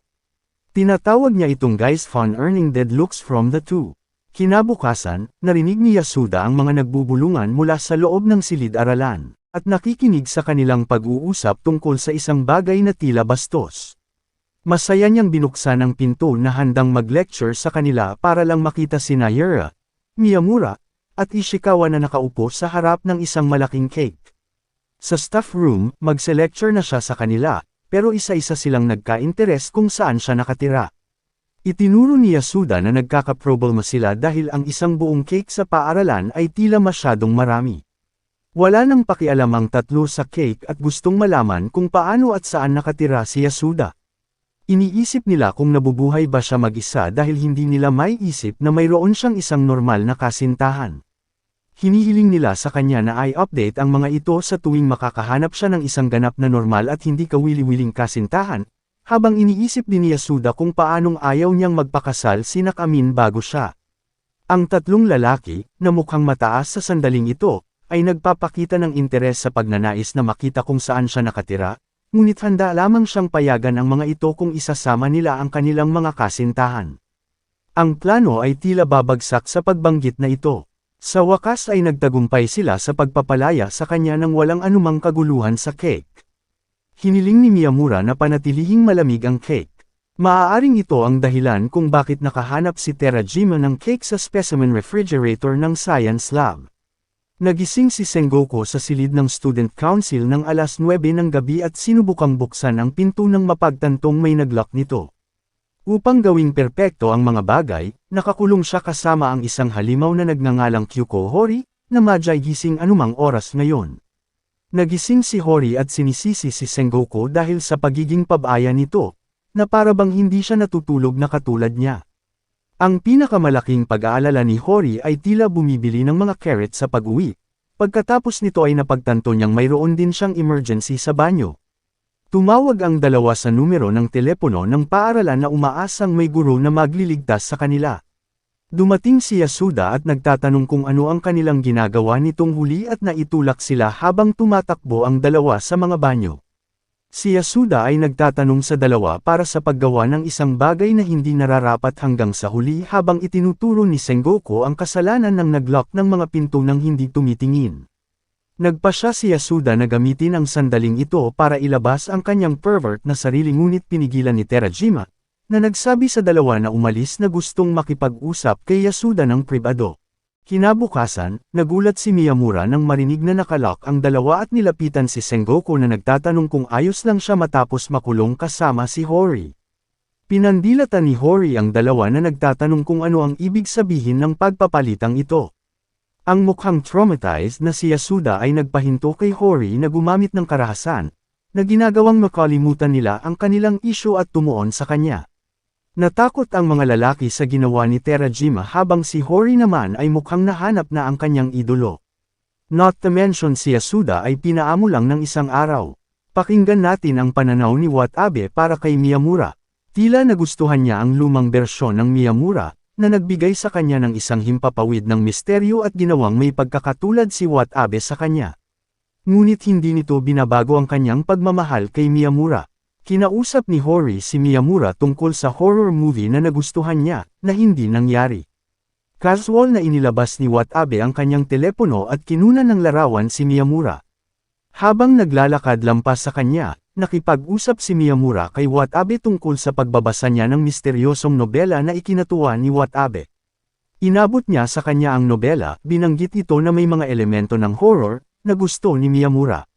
Tinatawag niya itong guys fun earning dead looks from the two. Kinabukasan, narinig ni Yasuda ang mga nagbubulungan mula sa loob ng silid-aralan, at nakikinig sa kanilang pag-uusap tungkol sa isang bagay na tila bastos. Masaya niyang binuksan ang pinto na handang mag-lecture sa kanila para lang makita sina Yura, Miyamura, at Ishikawa na nakaupo sa harap ng isang malaking cake. Sa staff room, magse-lecture na siya sa kanila, pero isa-isa silang nagka-interes kung saan siya nakatira. Itinuro ni Yasuda na nagkakaproblema sila dahil ang isang buong cake sa paaralan ay tila masyadong marami. Wala nang pakialam ang tatlo sa cake at gustong malaman kung paano at saan nakatira si Yasuda. Iniisip nila kung nabubuhay ba siya mag-isa dahil hindi nila maiisip na mayroon siyang isang normal na kasintahan. Hinihiling nila sa kanya na i-update ang mga ito sa tuwing makakahanap siya ng isang ganap na normal at hindi kawili-wiling kasintahan, habang iniisip din ni Yasuda kung paanong ayaw niyang magpakasal si Nakamin bago siya. Ang tatlong lalaki, na mukhang mataas sa sandaling ito, ay nagpapakita ng interes sa pagnanais na makita kung saan siya nakatira, ngunit handa lamang siyang payagan ang mga ito kung isasama nila ang kanilang mga kasintahan. Ang plano ay tila babagsak sa pagbanggit na ito. Sa wakas ay nagtagumpay sila sa pagpapalaya sa kanya ng walang anumang kaguluhan sa cake. Hiniling ni Miyamura na panatilihing malamig ang cake. Maaaring ito ang dahilan kung bakit nakahanap si Terajima ng cake sa specimen refrigerator ng Science Lab. Nagising si Sengoku sa silid ng Student Council ng alas 9 ng gabi at sinubukang buksan ang pinto nang mapagtantong may naglock nito. Upang gawing perpekto ang mga bagay, nakakulong siya kasama ang isang halimaw na nagngangalang Kyuko Hori, na madyay gising anumang oras ngayon. Nagising si Hori at sinisisi si Sengoku dahil sa pagiging pabaya nito, na parabang hindi siya natutulog na katulad niya. Ang pinakamalaking pag-aalala ni Hori ay tila bumibili ng mga carrot sa pag-uwi. Pagkatapos nito ay napagtanto niyang mayroon din siyang emergency sa banyo. Tumawag ang dalawa sa numero ng telepono ng paaralan na umaasang may guro na magliligtas sa kanila. Dumating si Yasuda at nagtatanong kung ano ang kanilang ginagawa nitong huli at naitulak sila habang tumatakbo ang dalawa sa mga banyo. Si Yasuda ay nagtatanong sa dalawa para sa paggawa ng isang bagay na hindi nararapat hanggang sa huli habang itinuturo ni Sengoku ang kasalanan ng naglock ng mga pinto nang hindi tumitingin. Nagpasya si Yasuda na gamitin ang sandaling ito para ilabas ang kanyang pervert na sarili ngunit pinigilan ni Terajima, na nagsabi sa dalawa na umalis na gustong makipag-usap kay Yasuda ng pribado. Kinabukasan, nagulat si Miyamura nang marinig na nakalock ang dalawa at nilapitan si Sengoku na nagtatanong kung ayos lang siya matapos makulong kasama si Hori. Pinandilatan ni Hori ang dalawa na nagtatanong kung ano ang ibig sabihin ng pagpapalitang ito. Ang mukhang traumatized na si Yasuda ay nagpahinto kay Hori na gumamit ng karahasan, na ginagawang makalimutan nila ang kanilang isyu at tumuon sa kanya. Natakot ang mga lalaki sa ginawa ni Terajima habang si Hori naman ay mukhang nahanap na ang kanyang idolo. Not to mention si Yasuda ay pinaamo lang ng isang araw. Pakinggan natin ang pananaw ni Watabe para kay Miyamura. Tila nagustuhan niya ang lumang bersyon ng Miyamura, na nagbigay sa kanya ng isang himpapawid ng misteryo at ginawang may pagkakatulad si Watabe sa kanya. Ngunit hindi nito binabago ang kanyang pagmamahal kay Miyamura. Kinausap ni Hori si Miyamura tungkol sa horror movie na nagustuhan niya, na hindi nangyari. Casual na inilabas ni Watabe ang kanyang telepono at kinunan ng larawan si Miyamura. Habang naglalakad lampas sa kanya, nakipag-usap si Miyamura kay Watabe tungkol sa pagbabasa niya ng misteryosong nobela na ikinatuwa ni Watabe. Inabot niya sa kanya ang nobela, binanggit ito na may mga elemento ng horror, na gusto ni Miyamura.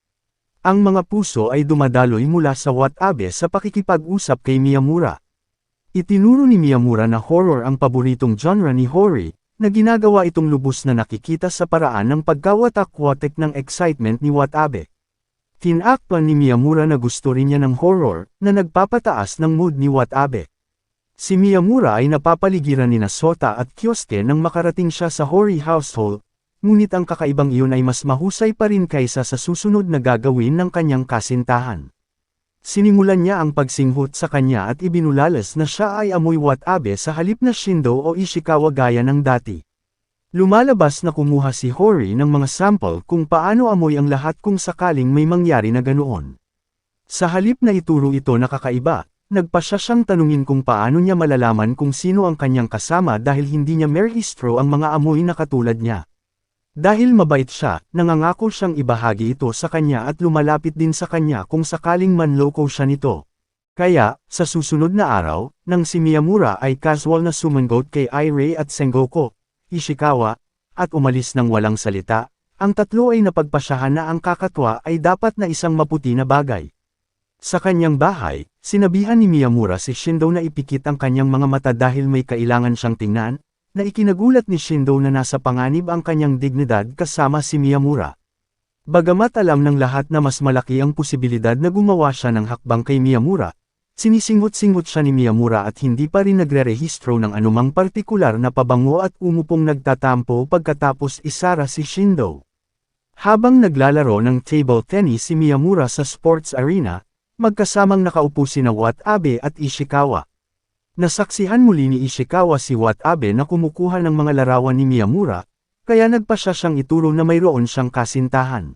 Ang mga puso ay dumadaloy mula sa Watabe sa pakikipag-usap kay Miyamura. Itinuro ni Miyamura na horror ang paboritong genre ni Hori, na ginagawa itong lubos na nakikita sa paraan ng pagkawatak-watek ng excitement ni Watabe. Tinakpan ni Miyamura na gusto rin niya ng horror, na nagpapataas ng mood ni Watabe. Si Miyamura ay napapaligiran ni Sota at Kyosuke nang makarating siya sa Hori household, ngunit ang kakaibang iyon ay mas mahusay pa rin kaysa sa susunod na gagawin ng kanyang kasintahan. Sinimulan niya ang pagsinghot sa kanya at ibinulalas na siya ay amoy Watabe sa halip na Shindo o Ishikawa gaya ng dati. Lumalabas na kumuha si Hori ng mga sample kung paano amoy ang lahat kung sakaling may mangyari na ganoon. Sa halip na ituro ito na kakaiba, nagpasya siyang tanungin kung paano niya malalaman kung sino ang kanyang kasama dahil hindi niya merehistro ang mga amoy na katulad niya. Dahil mabait siya, nangangako siyang ibahagi ito sa kanya at lumalapit din sa kanya kung sakaling manloko siya nito. Kaya, sa susunod na araw, nang si Miyamura ay casual na sumangot kay Irei at Sengoku, Ishikawa, at umalis ng walang salita, ang tatlo ay napagpasyahan na ang kakatwa ay dapat na isang maputi na bagay. Sa kanyang bahay, sinabihan ni Miyamura si Shindo na ipikit ang kanyang mga mata dahil may kailangan siyang tingnan, na ikinagulat ni Shindo na nasa panganib ang kanyang dignidad kasama si Miyamura. Bagamat alam ng lahat na mas malaki ang posibilidad na gumawa siya ng hakbang kay Miyamura, sinisinghot-singhot siya ni Miyamura at hindi pa rin nagre-rehistro ng anumang partikular na pabango at umupong nagtatampo pagkatapos isara si Shindo. Habang naglalaro ng table tennis si Miyamura sa sports arena, magkasamang nakaupo sina Watabe at Ishikawa. Nasaksihan muli ni Ishikawa si Watabe na kumukuha ng mga larawan ni Miyamura, kaya nagpasya siyang ituro na mayroon siyang kasintahan.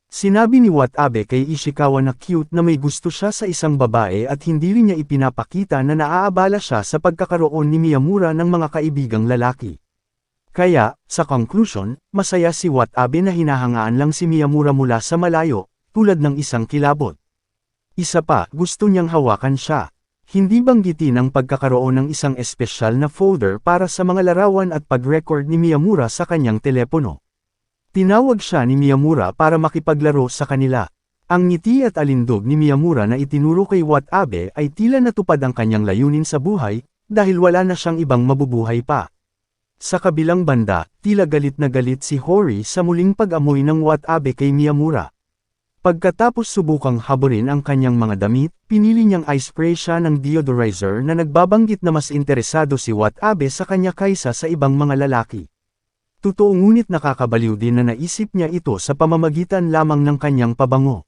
Sinabi ni Watabe kay Ishikawa na cute na may gusto siya sa isang babae at hindi rin niya ipinapakita na naaabala siya sa pagkakaroon ni Miyamura ng mga kaibigang lalaki. Kaya, sa conclusion, masaya si Watabe na hinahangaan lang si Miyamura mula sa malayo, tulad ng isang kilabot. Isa pa, gusto niyang hawakan siya. Hindi banggitin ang pagkakaroon ng isang espesyal na folder para sa mga larawan at pag-record ni Miyamura sa kanyang telepono. Tinawag siya ni Miyamura para makipaglaro sa kanila. Ang ngiti at alindog ni Miyamura na itinuro kay Watabe ay tila natupad ang kanyang layunin sa buhay, dahil wala na siyang ibang mabubuhay pa. Sa kabilang banda, tila galit na galit si Hori sa muling pag-amoy ng Watabe kay Miyamura. Pagkatapos subukang haburin ang kanyang mga damit, pinili niyang i-spray siya ng deodorizer na nagbabanggit na mas interesado si Watabe sa kanya kaysa sa ibang mga lalaki. Totoo ngunit nakakabaliw din na naisip niya ito sa pamamagitan lamang ng kanyang pabango.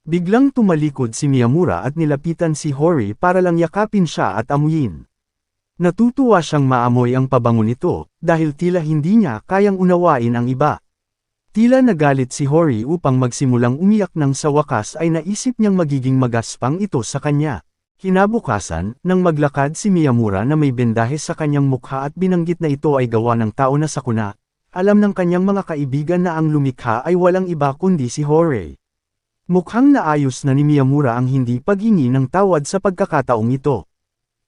Biglang tumalikod si Miyamura at nilapitan si Hori para lang yakapin siya at amuyin. Natutuwa siyang maamoy ang pabango nito, dahil tila hindi niya kayang unawain ang iba. Tila nagalit si Hori upang magsimulang umiyak nang sa wakas ay naisip niyang magiging magaspang ito sa kanya. Kinabukasan, nang maglakad si Miyamura na may bendahe sa kanyang mukha at binanggit na ito ay gawa ng tao na sakuna, alam ng kanyang mga kaibigan na ang lumikha ay walang iba kundi si Hori. Mukhang naayos na ni Miyamura ang hindi paghingi ng tawad sa pagkakataong ito.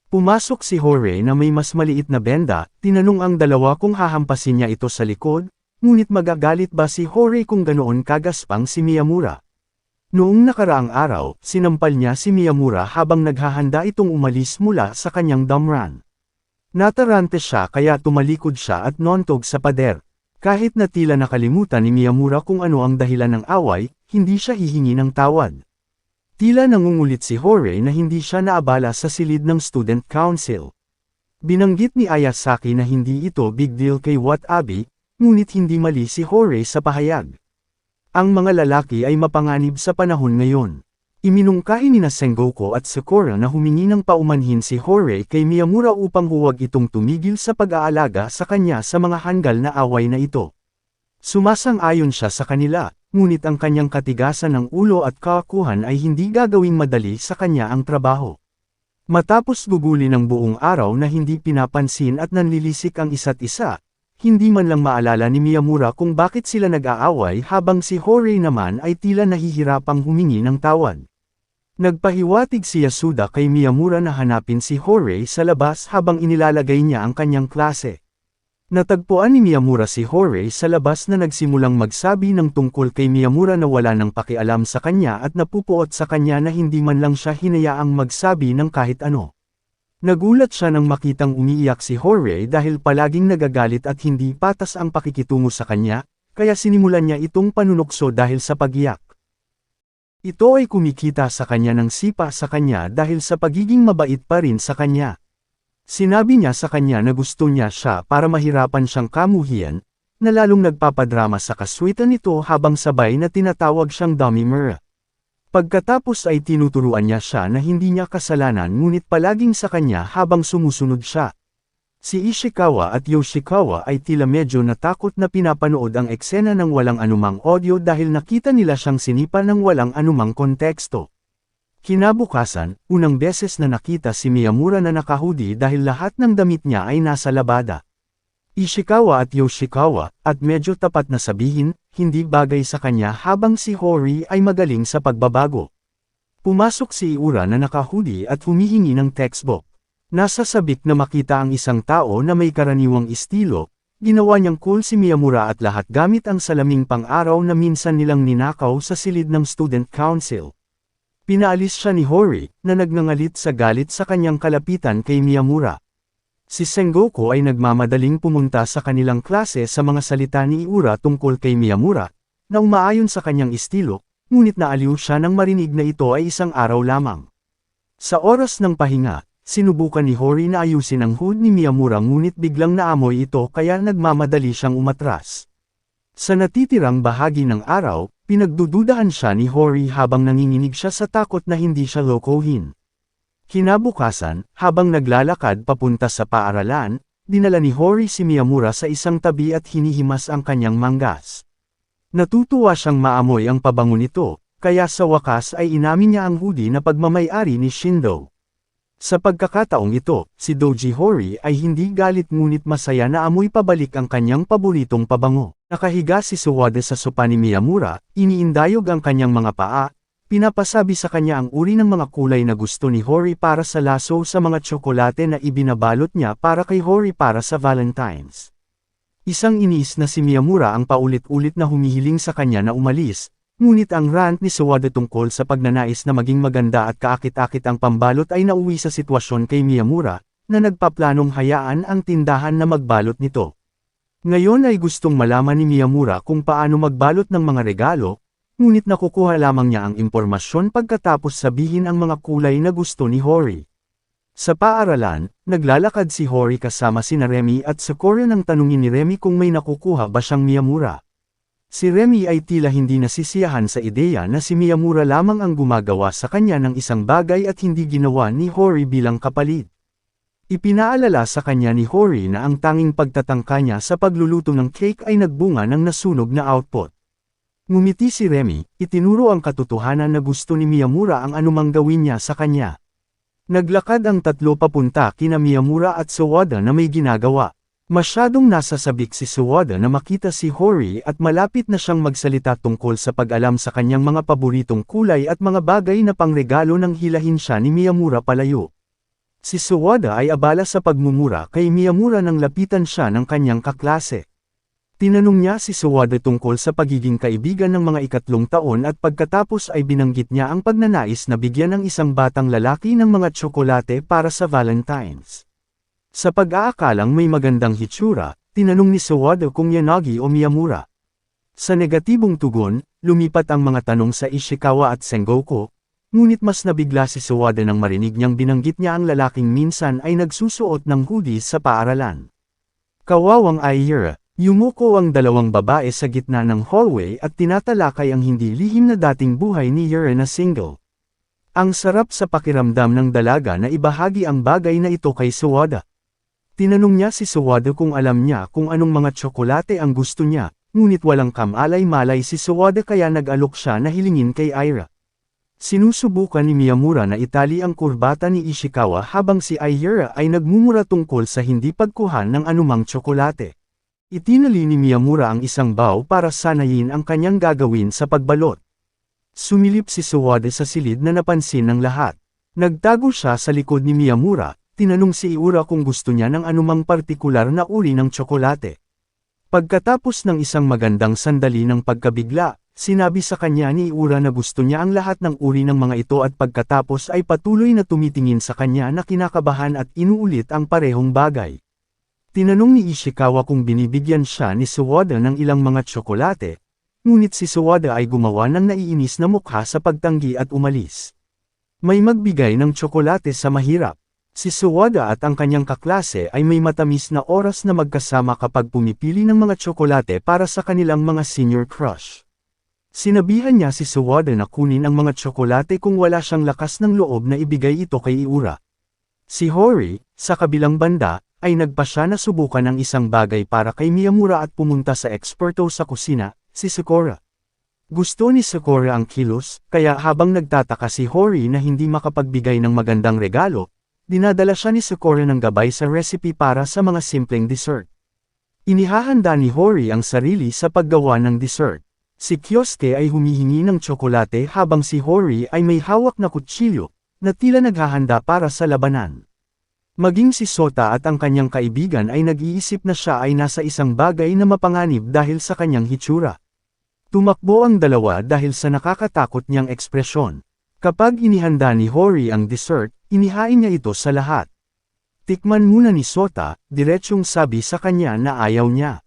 Pumasok si Hori na may mas maliit na benda, tinanong ang dalawa kung hahampasin niya ito sa likod, ngunit magagalit ba si Hori kung ganoon kagaspang si Miyamura? Noong nakaraang araw, sinampal niya si Miyamura habang naghahanda itong umalis mula sa kanyang damran. Natarante siya kaya tumalikod siya at nontog sa pader. Kahit na tila nakalimutan ni Miyamura kung ano ang dahilan ng away, hindi siya hihingi ng tawad. Tila nangungulit si Hori na hindi siya naabala sa silid ng student council. Binanggit ni Ayasaki na hindi ito big deal kay Watabe, ngunit hindi mali si Hori sa pahayag. Ang mga lalaki ay mapanganib sa panahon ngayon. Iminungkahi ni Sengoku at Sakura na humingi ng paumanhin si Hori kay Miyamura upang huwag itong tumigil sa pag-aalaga sa kanya sa mga hanggal na away na ito. Sumasang-ayon siya sa kanila, ngunit ang kanyang katigasan ng ulo at kaakuhan ay hindi gagawing madali sa kanya ang trabaho. Matapos guguli ng buong araw na hindi pinapansin at nanlilisik ang isa't isa, hindi man lang maalala ni Miyamura kung bakit sila nag-aaway habang si Hori naman ay tila nahihirapang humingi ng tawad. Nagpahiwatig si Yasuda kay Miyamura na hanapin si Hori sa labas habang inilalagay niya ang kanyang klase. Natagpuan ni Miyamura si Hori sa labas na nagsimulang magsabi ng tungkol kay Miyamura na wala nang pakialam sa kanya at napupuot sa kanya na hindi man lang siya hinayaang magsabi ng kahit ano. Nagulat siya nang makitang umiiyak si Hori dahil palaging nagagalit at hindi patas ang pakikitungo sa kanya, kaya sinimulan niya itong panunukso dahil sa pagiyak. Ito ay kumikita sa kanya ng sipa sa kanya dahil sa pagiging mabait pa rin sa kanya. Sinabi niya sa kanya na gusto niya siya para mahirapan siyang kamuhian, na lalong nagpapadrama sa kaswitan nito habang sabay na tinatawag siyang dummy Mura. Pagkatapos ay tinuturuan niya siya na hindi niya kasalanan ngunit palaging sa kanya habang sumusunod siya. Si Ishikawa at Yoshikawa ay tila medyo natakot na pinapanood ang eksena ng walang anumang audio dahil nakita nila siyang sinipa ng walang anumang konteksto. Kinabukasan, unang beses na nakita si Miyamura na nakahudi dahil lahat ng damit niya ay nasa labada. Ishikawa at Yoshikawa, at medyo tapat na sabihin, hindi bagay sa kanya habang si Hori ay magaling sa pagbabago. Pumasok si Iura na nakahudi at humihingi ng textbook. Nasa sabik na makita ang isang tao na may karaniwang estilo, ginawa niyang cool si Miyamura at lahat gamit ang salaming pang-araw na minsan nilang ninakaw sa silid ng student council. Pinaalis siya ni Hori, na nagngangalit sa galit sa kanyang kalapitan kay Miyamura. Si Sengoku ay nagmamadaling pumunta sa kanilang klase sa mga salita ni Iura tungkol kay Miyamura, na umaayon sa kanyang estilo, ngunit naaliw siya nang marinig na ito ay isang araw lamang. Sa oras ng pahinga, sinubukan ni Hori na ayusin ang hood ni Miyamura ngunit biglang naamoy ito kaya nagmamadali siyang umatras. Sa natitirang bahagi ng araw, pinagdududahan siya ni Hori habang nanginginig siya sa takot na hindi siya lokohin. Kinabukasan, habang naglalakad papunta sa paaralan, dinala ni Hori si Miyamura sa isang tabi at hinihimas ang kanyang manggas. Natutuwa siyang maamoy ang pabango nito, kaya sa wakas ay inamin niya ang hoodie na pagmamay-ari ni Shindo. Sa pagkakataong ito, si Doji Hori ay hindi galit ngunit masaya na amoy pabalik ang kanyang paboritong pabango. Nakahiga si Suwade sa sopa ni Miyamura, iniindayog ang kanyang mga paa, pinapasabi sa kanya ang uri ng mga kulay na gusto ni Hori para sa laso sa mga tsokolate na ibinabalot niya para kay Hori para sa Valentine's. Isang iniis na si Miyamura ang paulit-ulit na humihiling sa kanya na umalis, Ngunit ang rant ni Sawada tungkol sa pagnanais na maging maganda at kaakit-akit ang pambalot ay nauwi sa sitwasyon kay Miyamura, na nagpaplanong hayaan ang tindahan na magbalot nito. Ngayon ay gustong malaman ni Miyamura kung paano magbalot ng mga regalo, ngunit nakukuha lamang niya ang impormasyon pagkatapos sabihin ang mga kulay na gusto ni Hori. Sa paaralan, naglalakad si Hori kasama sina Remy at Sakura nang tanungin ni Remy kung may nakukuha ba siyang Miyamura. Si Remy ay tila hindi nasisiyahan sa ideya na si Miyamura lamang ang gumagawa sa kanya ng isang bagay at hindi ginawa ni Hori bilang kapalit. Ipinaalala sa kanya ni Hori na ang tanging pagtatangka niya sa pagluluto ng cake ay nagbunga ng nasunog na output. Ngumiti si Remy, itinuro ang katotohanan na gusto ni Miyamura ang anumang gawin niya sa kanya. Naglakad ang tatlo papunta kina Miyamura at Sawada na may ginagawa. Masyadong nasasabik si Sawada na makita si Hori at malapit na siyang magsalita tungkol sa pag-alam sa kanyang mga paboritong kulay at mga bagay na pangregalo nang hilahin siya ni Miyamura palayo. Si Sawada ay abala sa pagmumura kay Miyamura nang lapitan siya ng kanyang kaklase. Tinanong niya si Sawada tungkol sa pagiging kaibigan ng mga ikatlong taon at pagkatapos ay binanggit niya ang pagnanais na bigyan ng isang batang lalaki ng mga tsokolate para sa Valentine's. Sa pag-aakalang may magandang hitsura, tinanong ni Sawada kung Yanagi o Miyamura. Sa negatibong tugon, lumipat ang mga tanong sa Ishikawa at Sengoku, ngunit mas nabigla si Sawada nang marinig niyang binanggit niya ang lalaking minsan ay nagsusuot ng hoodies sa paaralan. Kawawang Aira. Yumuko ang dalawang babae sa gitna ng hallway at tinatalakay ang hindi lihim na dating buhay ni Yura na single. Ang sarap sa pakiramdam ng dalaga na ibahagi ang bagay na ito kay Sawada. Tinanong niya si Sawada kung alam niya kung anong mga tsokolate ang gusto niya, ngunit walang kamalay-malay si Sawada kaya nag-alok siya na hilingin kay Aira. Sinusubukan ni Miyamura na itali ang kurbata ni Ishikawa habang si Aira ay nagmumura tungkol sa hindi pagkuhan ng anumang tsokolate. Itinali ni Miyamura ang isang bow para sanayin ang kanyang gagawin sa pagbalot. Sumilip si Sawada sa silid na napansin ng lahat. Nagtago siya sa likod ni Miyamura, tinanong si Iura kung gusto niya ng anumang partikular na uri ng tsokolate. Pagkatapos ng isang magandang sandali ng pagkabigla, sinabi sa kanya ni Iura na gusto niya ang lahat ng uri ng mga ito at pagkatapos ay patuloy na tumitingin sa kanya na kinakabahan at inuulit ang parehong bagay. Tinanong ni Ishikawa kung binibigyan siya ni Sawada ng ilang mga tsokolate, ngunit si Sawada ay gumawa ng naiinis na mukha sa pagtanggi at umalis. May magbigay ng tsokolate sa mahirap. Si Sawada at ang kanyang kaklase ay may matamis na oras na magkasama kapag pumipili ng mga tsokolate para sa kanilang mga senior crush. Sinabihan niya si Sawada na kunin ang mga tsokolate kung wala siyang lakas ng loob na ibigay ito kay Iura. Si Hori, sa kabilang banda, ay nagpa siya na subukan ang isang bagay para kay Miyamura at pumunta sa eksperto sa kusina, si Sakura. Gusto ni Sakura ang kilos, kaya habang nagtataka si Hori na hindi makapagbigay ng magandang regalo, dinadala siya ni Sakura ng gabay sa recipe para sa mga simpleng dessert. Inihahanda ni Hori ang sarili sa paggawa ng dessert. Si Kyosuke ay humihingi ng tsokolate habang si Hori ay may hawak na kutsilyo, na tila naghahanda para sa labanan. Maging si Sota at ang kanyang kaibigan ay nag-iisip na siya ay nasa isang bagay na mapanganib dahil sa kanyang hitsura. Tumakbo ang dalawa dahil sa nakakatakot niyang ekspresyon. Kapag inihanda ni Hori ang dessert, inihain niya ito sa lahat. Tikman muna ni Sota, diretsyong sabi sa kanya na ayaw niya.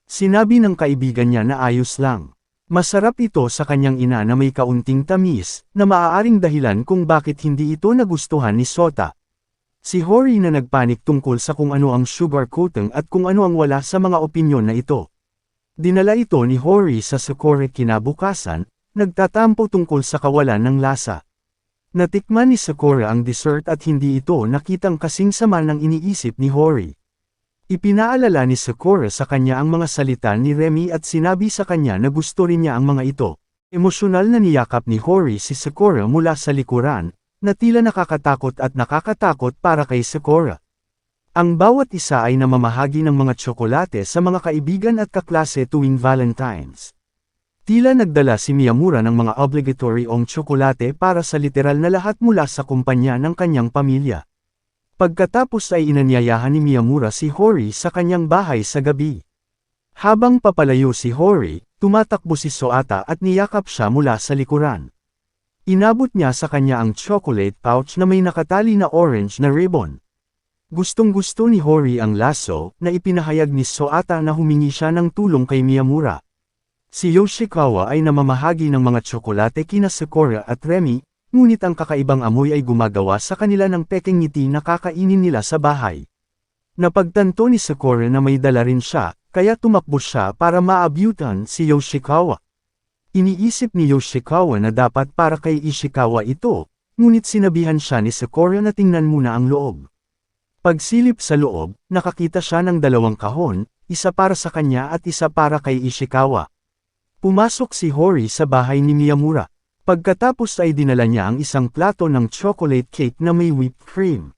Sinabi ng kaibigan niya na ayos lang. Masarap ito sa kanyang ina na may kaunting tamis, na maaaring dahilan kung bakit hindi ito nagustuhan ni Sota. Si Hori na nagpanik tungkol sa kung ano ang sugar coating at kung ano ang wala sa mga opinyon na ito. Dinala ito ni Hori sa Sakura kinabukasan, nagtatampo tungkol sa kawalan ng lasa. Natikman ni Sakura ang dessert at hindi ito nakitang kasing sama ng iniisip ni Hori. Ipinaalala ni Sakura sa kanya ang mga salita ni Remy at sinabi sa kanya na gusto rin niya ang mga ito. Emosyonal na niyakap ni Hori si Sakura mula sa likuran, na tila nakakatakot at nakakatakot para kay Sakura. Ang bawat isa ay namamahagi ng mga tsokolate sa mga kaibigan at kaklase tuwing Valentine's. Tila nagdala si Miyamura ng mga obligatory ong tsokolate para sa literal na lahat mula sa kumpanya ng kanyang pamilya. Pagkatapos ay inanyayahan ni Miyamura si Hori sa kanyang bahay sa gabi. Habang papalayo si Hori, tumatakbo si Soata at niyakap siya mula sa likuran. Inabot niya sa kanya ang chocolate pouch na may nakatali na orange na ribbon. Gustong-gusto ni Hori ang laso, na ipinahayag ni Soata na humingi siya ng tulong kay Miyamura. Si Yoshikawa ay namamahagi ng mga tsokolate kina Sakura at Remy, ngunit ang kakaibang amoy ay gumagawa sa kanila ng pekeng ngiti na kakainin nila sa bahay. Napagtanto ni Sakura na may dala rin siya, kaya tumakbo siya para maabyutan si Yoshikawa. Iniisip ni Yoshikawa na dapat para kay Ishikawa ito, ngunit sinabihan siya ni Sakura na tingnan muna ang loob. Pagsilip sa loob, nakakita siya ng dalawang kahon, isa para sa kanya at isa para kay Ishikawa. Pumasok si Hori sa bahay ni Miyamura. Pagkatapos ay dinala niya ang isang plato ng chocolate cake na may whipped cream.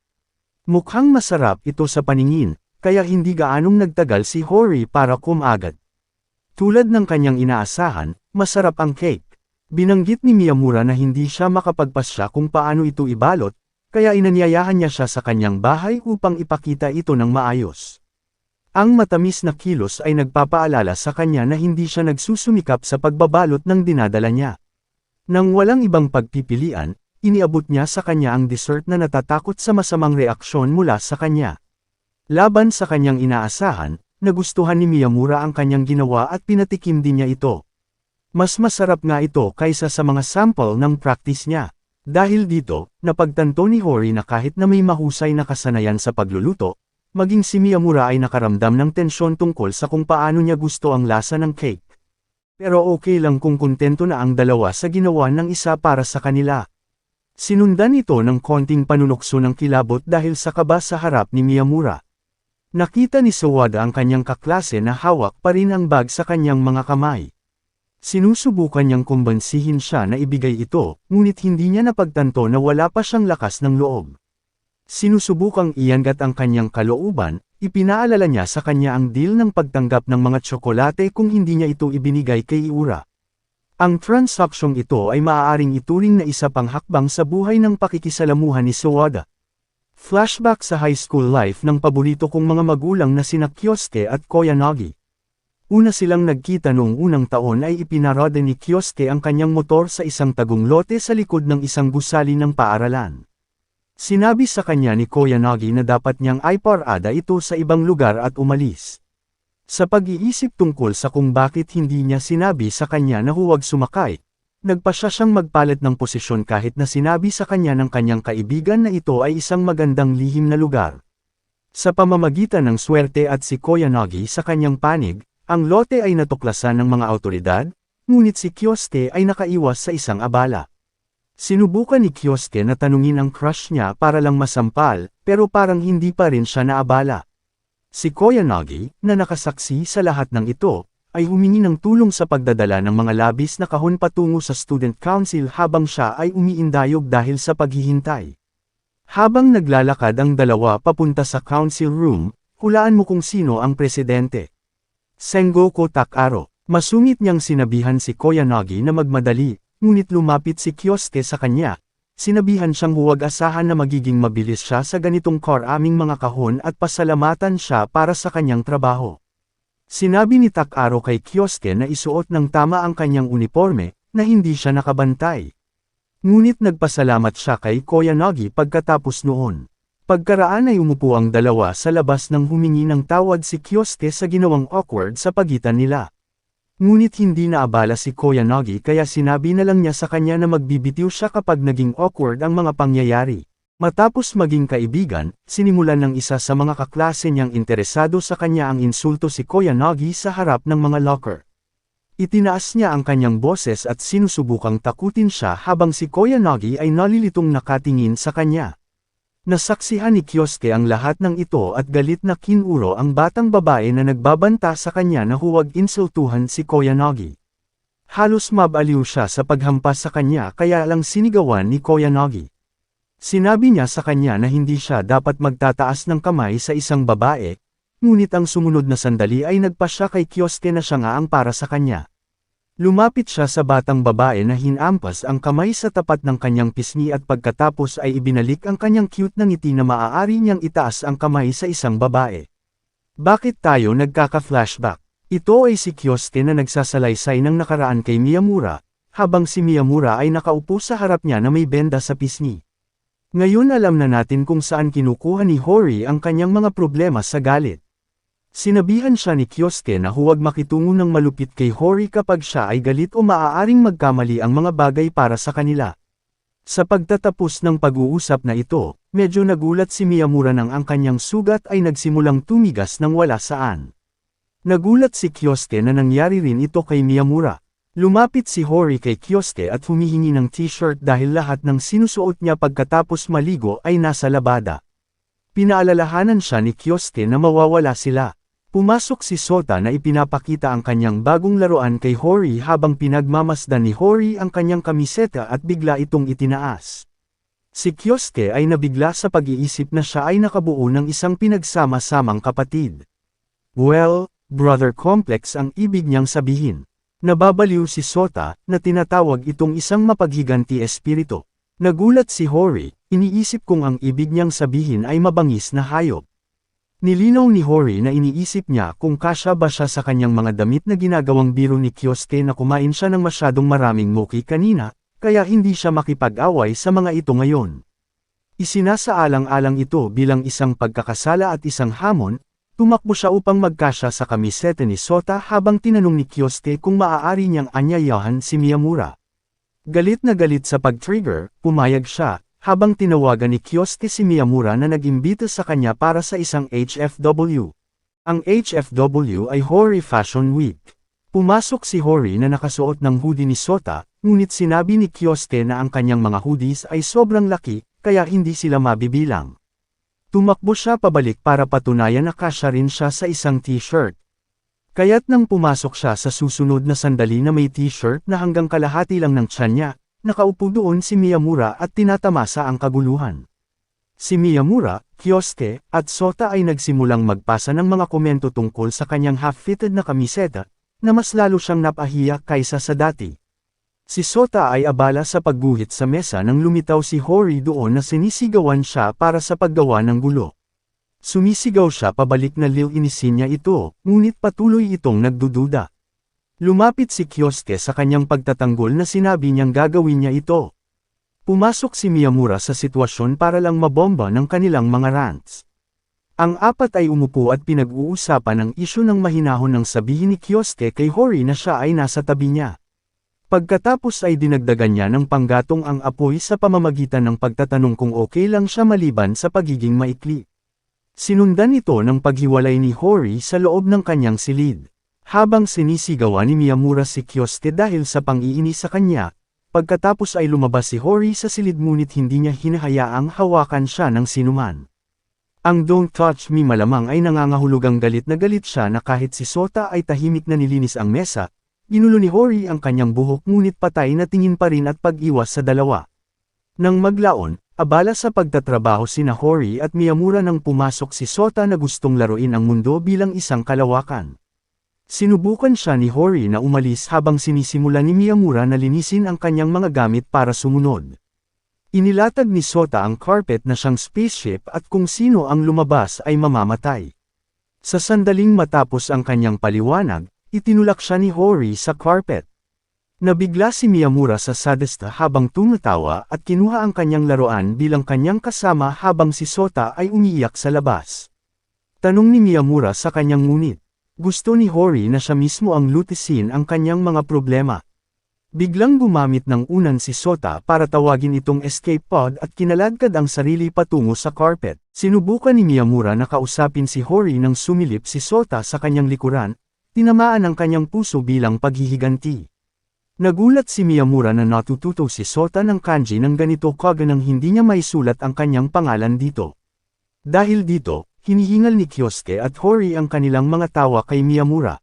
Mukhang masarap ito sa paningin, kaya hindi gaanong nagtagal si Hori para kumagad. Tulad ng kanyang inaasahan, masarap ang cake. Binanggit ni Miyamura na hindi siya makapagpasya kung paano ito ibalot, kaya inanyayahan niya siya sa kanyang bahay upang ipakita ito ng maayos. Ang matamis na kilos ay nagpapaalala sa kanya na hindi siya nagsusumikap sa pagbabalot ng dinadala niya. Nang walang ibang pagpipilian, iniabot niya sa kanya ang dessert na natatakot sa masamang reaksyon mula sa kanya. Laban sa kanyang inaasahan, nagustuhan ni Miyamura ang kanyang ginawa at pinatikim din niya ito. Mas masarap nga ito kaysa sa mga sample ng practice niya. Dahil dito, napagtanto ni Hori na kahit na may mahusay na kasanayan sa pagluluto, maging si Miyamura ay nakaramdam ng tensyon tungkol sa kung paano niya gusto ang lasa ng cake. Pero okay lang kung kontento na ang dalawa sa ginawa ng isa para sa kanila. Sinundan ito ng konting panunokso ng kilabot dahil sa kaba sa harap ni Miyamura. Nakita ni Sawada ang kanyang kaklase na hawak pa rin ang bag sa kanyang mga kamay. Sinusubukan niyang kumbansihin siya na ibigay ito, ngunit hindi niya napagtanto na wala pa siyang lakas ng loob. Sinusubukang iangat ang kanyang kalooban, ipinaalala niya sa kanya ang deal ng pagtanggap ng mga tsokolate kung hindi niya ito ibinigay kay Iura. Ang transaksyong ito ay maaaring ituring na isa pang hakbang sa buhay ng pakikisalamuhan ni Sawada. Flashback sa high school life ng paborito kong mga magulang na sina Kyosuke at Koyanagi. Una silang nagkita noong unang taon ay ipinarada ni Kyosuke ang kanyang motor sa isang tagong lote sa likod ng isang gusali ng paaralan. Sinabi sa kanya ni Koyanagi na dapat niyang iparada ito sa ibang lugar at umalis. Sa pag-iisip tungkol sa kung bakit hindi niya sinabi sa kanya na huwag sumakay, nagpasya siyang magpalit ng posisyon kahit na sinabi sa kanya ng kanyang kaibigan na ito ay isang magandang lihim na lugar. Sa pamamagitan ng swerte at si Koyanagi sa kanyang panig, ang lote ay natuklasan ng mga awtoridad, ngunit si Kyosuke ay nakaiwas sa isang abala. Sinubukan ni Kyosuke na tanungin ang crush niya para lang masampal, pero parang hindi pa rin siya naabala. Si Koyanagi, na nakasaksi sa lahat ng ito, ay humingi ng tulong sa pagdadala ng mga labis na kahon patungo sa student council habang siya ay umiindayog dahil sa paghihintay. Habang naglalakad ang dalawa papunta sa council room, hulaan mo kung sino ang presidente. Sengoku Takaro. Masungit niyang sinabihan si Koyanagi na magmadali. Ngunit lumapit si Kyosuke sa kanya, sinabihan siyang huwag asahan na magiging mabilis siya sa ganitong karaming mga kahon at pasalamatan siya para sa kanyang trabaho. Sinabi ni Takaro kay Kyosuke na isuot ng tama ang kanyang uniforme, na hindi siya nakabantay. Ngunit nagpasalamat siya kay Koyanagi pagkatapos noon. Pagkaraan ay umupo ang dalawa sa labas nang humingi ng tawad si Kyosuke sa ginawang awkward sa pagitan nila. Ngunit hindi naabala si Koyanagi kaya sinabi na lang niya sa kanya na magbibitiw siya kapag naging awkward ang mga pangyayari. Matapos maging kaibigan, sinimulan ng isa sa mga kaklase niyang interesado sa kanya ang insulto si Koyanagi sa harap ng mga locker. Itinaas niya ang kanyang boses at sinusubukang takutin siya habang si Koyanagi ay nalilitong nakatingin sa kanya. Nasaksihan ni Kyosuke ang lahat ng ito at galit na kinuro ang batang babae na nagbabanta sa kanya na huwag insultuhan si Koyanagi. Halos mabaliw siya sa paghampas sa kanya kaya lang sinigawan ni Koyanagi. Sinabi niya sa kanya na hindi siya dapat magtataas ng kamay sa isang babae, ngunit ang sumunod na sandali ay nagpasya kay Kyosuke na siya nga ang para sa kanya. Lumapit siya sa batang babae na hinampas ang kamay sa tapat ng kanyang pisngi at pagkatapos ay ibinalik ang kanyang cute na ngiti na maaari niyang itaas ang kamay sa isang babae. Bakit tayo nagkaka-flashback? Ito ay si Kyosuke na nagsasalaysay ng nakaraan kay Miyamura, habang si Miyamura ay nakaupo sa harap niya na may benda sa pisngi. Ngayon alam na natin kung saan kinukuha ni Hori ang kanyang mga problema sa galit. Sinabihan siya ni Kyosuke na huwag makitungo ng malupit kay Hori kapag siya ay galit o maaaring magkamali ang mga bagay para sa kanila. Sa pagtatapos ng pag-uusap na ito, medyo nagulat si Miyamura nang ang kanyang sugat ay nagsimulang tumigas ng wala saan. Nagulat si Kyosuke na nangyari rin ito kay Miyamura. Lumapit si Hori kay Kyosuke at humihingi ng t-shirt dahil lahat ng sinusuot niya pagkatapos maligo ay nasa labada. Pinaalalahanan siya ni Kyosuke na mawawala sila. Pumasok si Sota na ipinapakita ang kanyang bagong laruan kay Hori habang pinagmamasdan ni Hori ang kanyang kamiseta at bigla itong itinaas. Si Kyosuke ay nabigla sa pag-iisip na siya ay nakabuo ng isang pinagsama-samang kapatid. Well, brother complex ang ibig niyang sabihin. Nababaliw si Sota, na tinatawag itong isang mapaghiganti espiritu. Nagulat si Hori, iniisip kung ang ibig niyang sabihin ay mabangis na hayop. Nilinaw ni Hori na iniisip niya kung kasya ba siya sa kanyang mga damit na ginagawang biro ni Kyosuke na kumain siya ng masyadong maraming mochi kanina, kaya hindi siya makipag-away sa mga ito ngayon. Isinasaalang-alang ito bilang isang pagkakasala at isang hamon. Tumakbo siya upang magkasya sa kamiseta ni Sota habang tinanong ni Kyosuke kung maaari niyang anyayahan si Miyamura. Galit na galit sa pag-trigger, pumayag siya, habang tinawagan ni Kyosuke si Miyamura na nag-imbita sa kanya para sa isang HFW. Ang HFW ay Hori Fashion Week. Pumasok si Hori na nakasuot ng hoodie ni Sota, ngunit sinabi ni Kyosuke na ang kanyang mga hoodies ay sobrang laki, kaya hindi sila mabibilang. Tumakbo siya pabalik para patunayan na kasya rin siya sa isang t-shirt. Kaya't nang pumasok siya sa susunod na sandali na may t-shirt na hanggang kalahati lang ng tiyan niya, nakaupo doon si Miyamura at tinatamasa ang kaguluhan. Si Miyamura, Kyosuke, at Sota ay nagsimulang magpasa ng mga komento tungkol sa kanyang half-fitted na kamiseta, na mas lalo siyang napahiya kaysa sa dati. Si Sota ay abala sa pagguhit sa mesa nang lumitaw si Hori doon na sinisigawan siya para sa paggawa ng gulo. Sumisigaw siya pabalik na lilinisin niya ito, ngunit patuloy itong nagdududa. Lumapit si Kyosuke sa kanyang pagtatanggol na sinabi niyang gagawin niya ito. Pumasok si Miyamura sa sitwasyon para lang mabomba ng kanilang mga rants. Ang apat ay umupo at pinag-uusapan ang isyu ng mahinahon nang sabihin ni Kyosuke kay Hori na siya ay nasa tabi niya. Pagkatapos ay dinagdagan niya ng panggatong ang apoy sa pamamagitan ng pagtatanong kung okay lang siya maliban sa pagiging maikli. Sinundan ito ng paghiwalay ni Hori sa loob ng kanyang silid. Habang sinisigawan ni Miyamura si Kyosuke dahil sa pang-iinis sa kanya, pagkatapos ay lumabas si Hori sa silid ngunit hindi niya hinahayaang hawakan siya ng sinuman. Ang "Don't touch me" malamang ay nangangahulugang galit na galit siya na kahit si Sota ay tahimik na nilinis ang mesa. Ginulo ni Hori ang kanyang buhok ngunit patay na tingin pa rin at pag-iwas sa dalawa. Nang maglaon, abala sa pagtatrabaho sina Hori at Miyamura nang pumasok si Sota na gustong laruin ang mundo bilang isang kalawakan. Sinubukan siya ni Hori na umalis habang sinisimula ni Miyamura na linisin ang kanyang mga gamit para sumunod. Inilatag ni Sota ang carpet na siyang spaceship at kung sino ang lumabas ay mamamatay. Sa sandaling matapos ang kanyang paliwanag, itinulak siya ni Hori sa carpet. Nabigla si Miyamura sa sadista habang tumatawa at kinuha ang kanyang laruan bilang kanyang kasama habang si Sota ay umiiyak sa labas. Tanong ni Miyamura sa kanyang ngunit. Gusto ni Hori na siya mismo ang lutisin ang kanyang mga problema. Biglang gumamit ng unan si Sota para tawagin itong escape pod at kinaladkad ang sarili patungo sa carpet. Sinubukan ni Miyamura na kausapin si Hori nang sumilip si Sota sa kanyang likuran. Tinamaan ang kanyang puso bilang paghihiganti. Nagulat si Miyamura na natututo si Sota ng kanji ng ganito kaganang hindi niya maisulat ang kanyang pangalan dito. Dahil dito, hinihingal ni Kyosuke at Hori ang kanilang mga tawa kay Miyamura.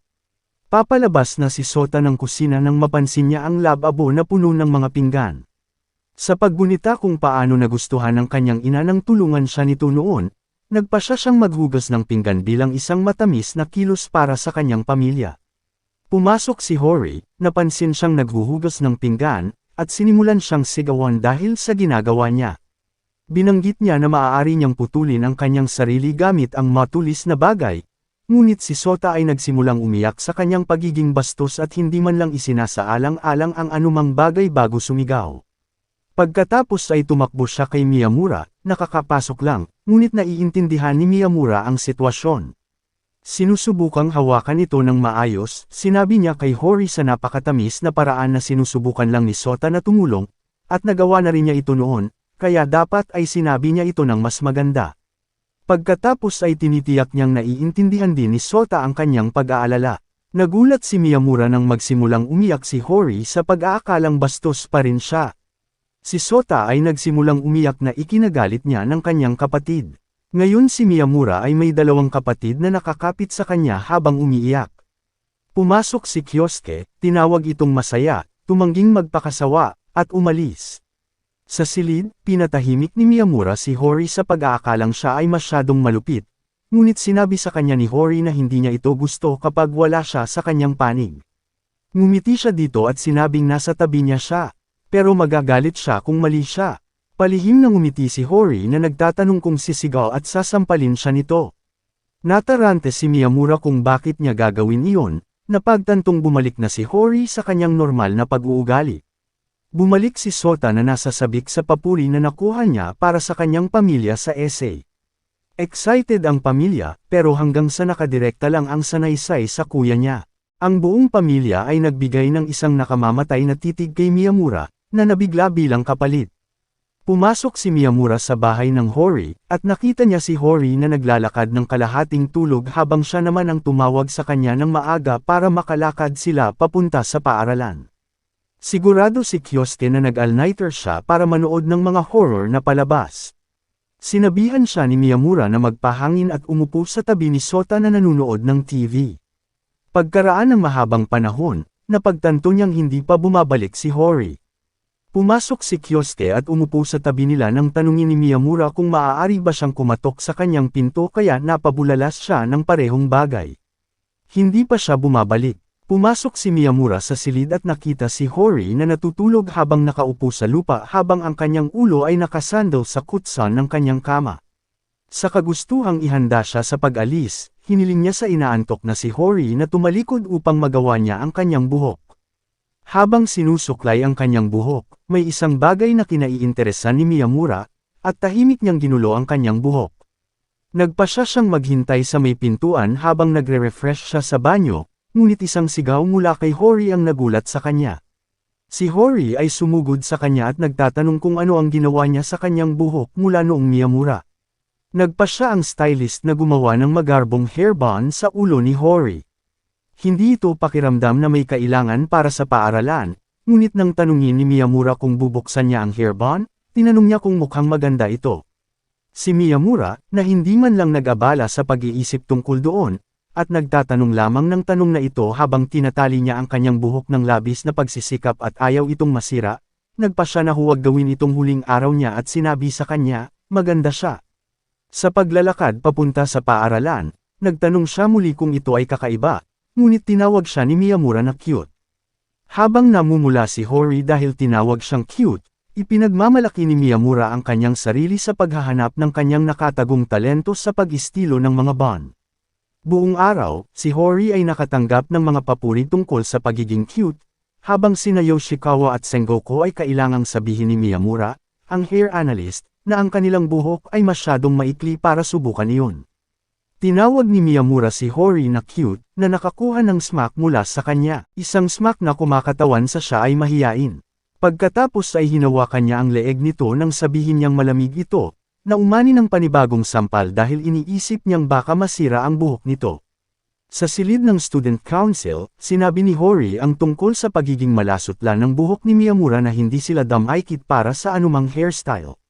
Papalabas na si Sota ng kusina nang mapansin niya ang lababo na puno ng mga pinggan. Sa paggunita kung paano nagustuhan ng kanyang ina nang tulungan siya nito noon, nagpasya siyang maghugas ng pinggan bilang isang matamis na kilos para sa kanyang pamilya. Pumasok si Hori, napansin siyang naghuhugas ng pinggan, at sinimulan siyang sigawan dahil sa ginagawa niya. Binanggit niya na maaari niyang putulin ang kanyang sarili gamit ang matulis na bagay, ngunit si Sota ay nagsimulang umiyak sa kanyang pagiging bastos at hindi man lang isinasaalang-alang ang anumang bagay bago sumigaw. Pagkatapos ay tumakbo siya kay Miyamura, nakakapasok lang, ngunit naiintindihan ni Miyamura ang sitwasyon. Sinusubukang hawakan ito ng maayos, sinabi niya kay Hori sa napakatamis na paraan na sinusubukan lang ni Sota na tumulong, at nagawa na rin niya ito noon, kaya dapat ay sinabi niya ito ng mas maganda. Pagkatapos ay tinitiyak niyang naiintindihan din ni Sota ang kanyang pag-aalala. Nagulat si Miyamura nang magsimulang umiyak si Hori sa pag-aakalang bastos pa rin siya. Si Sota ay nagsimulang umiyak na ikinagalit niya ng kanyang kapatid. Ngayon si Miyamura ay may dalawang kapatid na nakakapit sa kanya habang umiiyak. Pumasok si Kyosuke, tinawag itong masaya, tumangging magpakasawa, at umalis. Sa silid, pinatahimik ni Miyamura si Hori sa pag-aakalang siya ay masyadong malupit, ngunit sinabi sa kanya ni Hori na hindi niya ito gusto kapag wala siya sa kanyang panig. Ngumiti siya dito at sinabing nasa tabi niya siya, pero magagalit siya kung mali siya. Palihim na ngumiti si Hori na nagtatanong kung sisigaw at sasampalin siya nito. Natarante si Miyamura kung bakit niya gagawin iyon, napagtantong bumalik na si Hori sa kanyang normal na pag-uugali. Bumalik si Sota na nasa sabik sa papuri na nakuha niya para sa kanyang pamilya sa essay. Excited ang pamilya, pero hanggang sa nakadirekta lang ang sanaysay sa kuya niya. Ang buong pamilya ay nagbigay ng isang nakamamatay na titig kay Miyamura, na nabigla bilang kapalit. Pumasok si Miyamura sa bahay ng Hori, at nakita niya si Hori na naglalakad ng kalahating tulog habang siya naman ang tumawag sa kanya ng maaga para makalakad sila papunta sa paaralan. Sigurado si Kyosuke na nag-all-nighter siya para manood ng mga horror na palabas. Sinabihan siya ni Miyamura na magpahangin at umupo sa tabi ni Sota na nanunood ng TV. Pagkaraan ng mahabang panahon, napagtanto niyang hindi pa bumabalik si Hori. Pumasok si Kyosuke at umupo sa tabi nila nang tanungin ni Miyamura kung maaari ba siyang kumatok sa kanyang pinto kaya napabulalas siya ng parehong bagay. Hindi pa siya bumabalik. Pumasok si Miyamura sa silid at nakita si Hori na natutulog habang nakaupo sa lupa habang ang kanyang ulo ay nakasandal sa kutsan ng kanyang kama. Sa kagustuhang ihanda siya sa pag-alis, hiniling niya sa inaantok na si Hori na tumalikod upang magawa niya ang kanyang buhok. Habang sinusuklay ang kanyang buhok, may isang bagay na kinaiinteresan ni Miyamura, at tahimik niyang ginulo ang kanyang buhok. Nagpasya siyang maghintay sa may pintuan habang nagre-refresh siya sa banyo, ngunit isang sigaw mula kay Hori ang nagulat sa kanya. Si Hori ay sumugod sa kanya at nagtatanong kung ano ang ginawa niya sa kanyang buhok mula noong Miyamura. Nagpasya ang stylist na gumawa ng magarbong hairband sa ulo ni Hori. Hindi ito pakiramdam na may kailangan para sa paaralan, ngunit nang tanungin ni Miyamura kung bubuksan niya ang hairband, tinanong niya kung mukhang maganda ito. Si Miyamura, na hindi man lang nag-abala sa pag-iisip tungkol doon, at nagtatanong lamang ng tanong na ito habang tinatali niya ang kanyang buhok ng labis na pagsisikap at ayaw itong masira, nagpasya na huwag gawin itong huling araw niya at sinabi sa kanya, maganda siya. Sa paglalakad papunta sa paaralan, nagtanong siya muli kung ito ay kakaiba, ngunit tinawag siya ni Miyamura na cute. Habang namumula si Hori dahil tinawag siyang cute, ipinagmamalaki ni Miyamura ang kanyang sarili sa paghahanap ng kanyang nakatagong talento sa pag-istilo ng mga band. Buong araw, si Hori ay nakatanggap ng mga papuri tungkol sa pagiging cute, habang sina Yoshikawa at Sengoku ay kailangang sabihin ni Miyamura, ang hair analyst, na ang kanilang buhok ay masyadong maikli para subukan iyon. Tinawag ni Miyamura si Hori na cute, na nakakuha ng smack mula sa kanya. Isang smack na kumakatawan sa siya ay mahiyain. Pagkatapos ay hinawakan niya ang leeg nito nang sabihin niyang malamig ito, na umani ng panibagong sampal dahil iniisip niyang baka masira ang buhok nito. Sa silid ng Student Council, sinabi ni Hori ang tungkol sa pagiging malasutla ng buhok ni Miyamura na hindi sila damaykit para sa anumang hairstyle.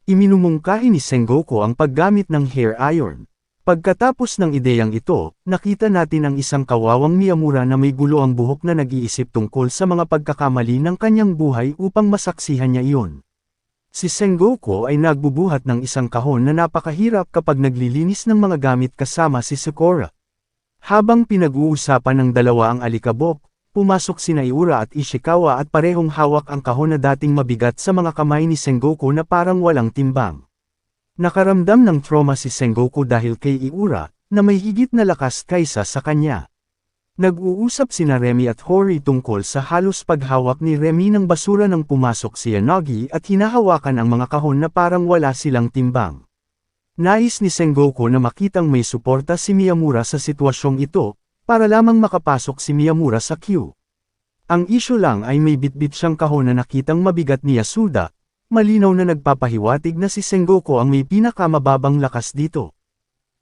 Iminumungkahi ni Sengoku ang paggamit ng hair iron. Pagkatapos ng ideyang ito, nakita natin ang isang kawawang Miyamura na may gulo ang buhok na nag-iisip tungkol sa mga pagkakamali ng kanyang buhay upang masaksihan niya iyon. Si Sengoku ay nagbubuhat ng isang kahon na napakahirap kapag naglilinis ng mga gamit kasama si Sakura. Habang pinag-uusapan ng dalawa ang alikabok, pumasok sina Iura at Ishikawa at parehong hawak ang kahon na dating mabigat sa mga kamay ni Sengoku na parang walang timbang. Nakaramdam ng trauma si Sengoku dahil kay Iura, na may higit na lakas kaysa sa kanya. Nag-uusap sina Remy at Hori tungkol sa halos paghawak ni Remy ng basura nang pumasok si Yanagi at hinahawakan ang mga kahon na parang wala silang timbang. Nais ni Sengoku na makitang may suporta si Miyamura sa sitwasyong ito, para lamang makapasok si Miyamura sa queue. Ang isyu lang ay may bitbit siyang kahon na nakitang mabigat ni Yasuda, malinaw na nagpapahiwatig na si Sengoku ang may pinakamababang lakas dito.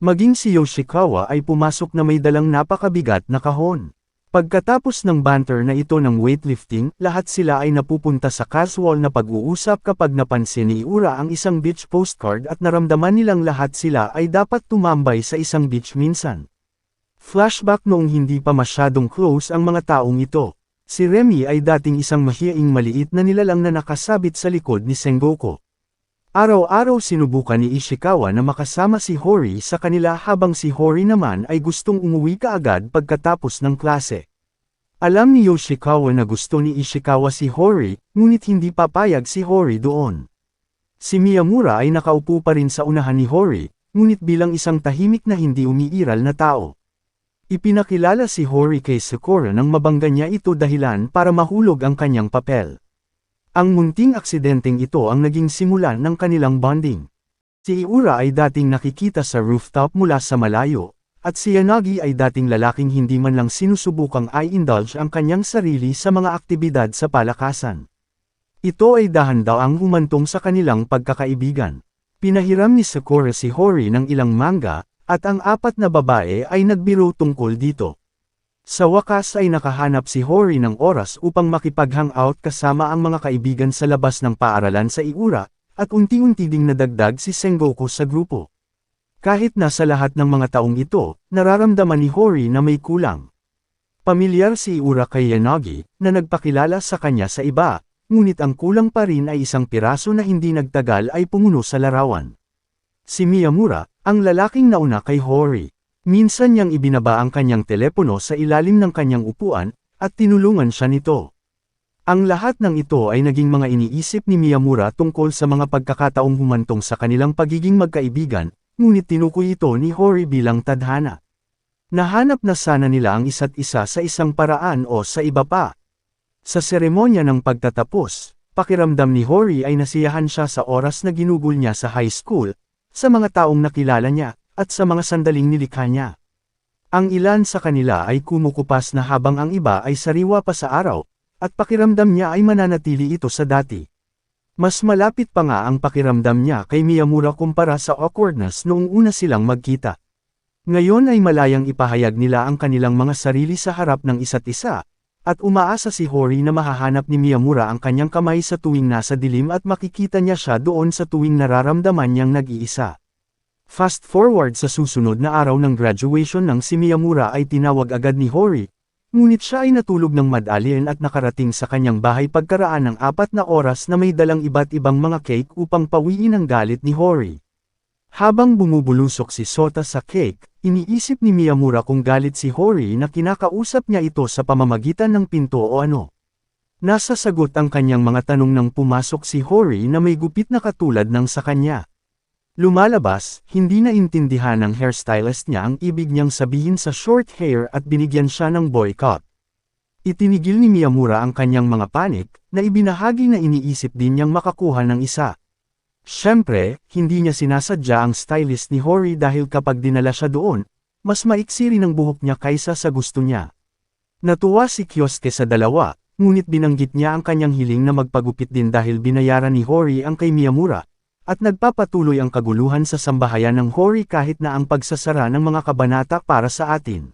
Maging si Yoshikawa ay pumasok na may dalang napakabigat na kahon. Pagkatapos ng banter na ito ng weightlifting, lahat sila ay napupunta sa casual na pag-uusap kapag napansin ni Iura ang isang beach postcard at naramdaman nilang lahat sila ay dapat tumambay sa isang beach minsan. Flashback noong hindi pa masyadong close ang mga taong ito. Si Remy ay dating isang mahiyaing maliit na nilalang na nakasabit sa likod ni Sengoku. Araw-araw sinubukan ni Ishikawa na makasama si Hori sa kanila habang si Hori naman ay gustong umuwi kaagad pagkatapos ng klase. Alam ni Yoshikawa na gusto ni Ishikawa si Hori, ngunit hindi papayag si Hori doon. Si Miyamura ay nakaupo pa rin sa unahan ni Hori, ngunit bilang isang tahimik na hindi umiiral na tao. Ipinakilala si Hori kay Sakura nang mabangga niya ito dahilan para mahulog ang kanyang papel. Ang munting aksidenteng ito ang naging simulan ng kanilang bonding. Si Iura ay dating nakikita sa rooftop mula sa malayo, at si Yanagi ay dating lalaking hindi man lang sinusubukang i-indulge ang kanyang sarili sa mga aktibidad sa palakasan. Ito ay dahan-daang humantong sa kanilang pagkakaibigan. Pinahiram ni Sakura si Hori ng ilang manga, at ang apat na babae ay nagbiro tungkol dito. Sa wakas ay nakahanap si Hori ng oras upang makipag-hangout kasama ang mga kaibigan sa labas ng paaralan sa Iura, at unti-unti ding nadagdag si Sengoku sa grupo. Kahit nasa lahat ng mga taong ito, nararamdaman ni Hori na may kulang. Pamilyar si Iura kay Yanagi, na nagpakilala sa kanya sa iba, ngunit ang kulang pa rin ay isang piraso na hindi nagtagal ay pumuno sa larawan. Si Miyamura, ang lalaking nauna kay Hori. Minsan niyang ibinaba ang kanyang telepono sa ilalim ng kanyang upuan, at tinulungan siya nito. Ang lahat ng ito ay naging mga iniisip ni Miyamura tungkol sa mga pagkakataong humantong sa kanilang pagiging magkaibigan, ngunit tinukoy ito ni Hori bilang tadhana. Nahanap na sana nila ang isa't isa sa isang paraan o sa iba pa. Sa seremonya ng pagtatapos, pakiramdam ni Hori ay nasiyahan siya sa oras na ginugol niya sa high school, sa mga taong nakilala niya, at sa mga sandaling nilikha niya. Ang ilan sa kanila ay kumukupas na habang ang iba ay sariwa pa sa araw, at pakiramdam niya ay mananatili ito sa dati. Mas malapit pa nga ang pakiramdam niya kay Miyamura kumpara sa awkwardness noong una silang magkita. Ngayon ay malayang ipahayag nila ang kanilang mga sarili sa harap ng isa't isa, at umaasa si Hori na mahahanap ni Miyamura ang kanyang kamay sa tuwing nasa dilim at makikita niya siya doon sa tuwing nararamdaman niyang nag-iisa. Fast forward sa susunod na araw ng graduation ng si Miyamura ay tinawag agad ni Hori, ngunit siya ay natulog ng madalian at nakarating sa kanyang bahay pagkaraan ng 4 na oras na may dalang iba't ibang mga cake upang pawiin ang galit ni Hori. Habang bumubulusok si Sota sa cake, iniisip ni Miyamura kung galit si Hori na kinakausap niya ito sa pamamagitan ng pinto o ano. Nasa sagot ang kanyang mga tanong nang pumasok si Hori na may gupit na katulad ng sa kanya. Lumalabas, hindi naintindihan ng hairstylist niya ang ibig niyang sabihin sa short hair at binigyan siya ng boycott. Itinigil ni Miyamura ang kanyang mga panik, na ibinahagi na iniisip din niyang makakuha ng isa. Siyempre, hindi niya sinasadya ang stylist ni Hori dahil kapag dinala siya doon, mas maiksi rin ang buhok niya kaysa sa gusto niya. Natuwa si Kyosuke sa dalawa, ngunit binanggit niya ang kanyang hiling na magpagupit din dahil binayaran ni Hori ang kay Miyamura. At nagpapatuloy ang kaguluhan sa sambahayan ng Hori kahit na ang pagsasara ng mga kabanata para sa atin.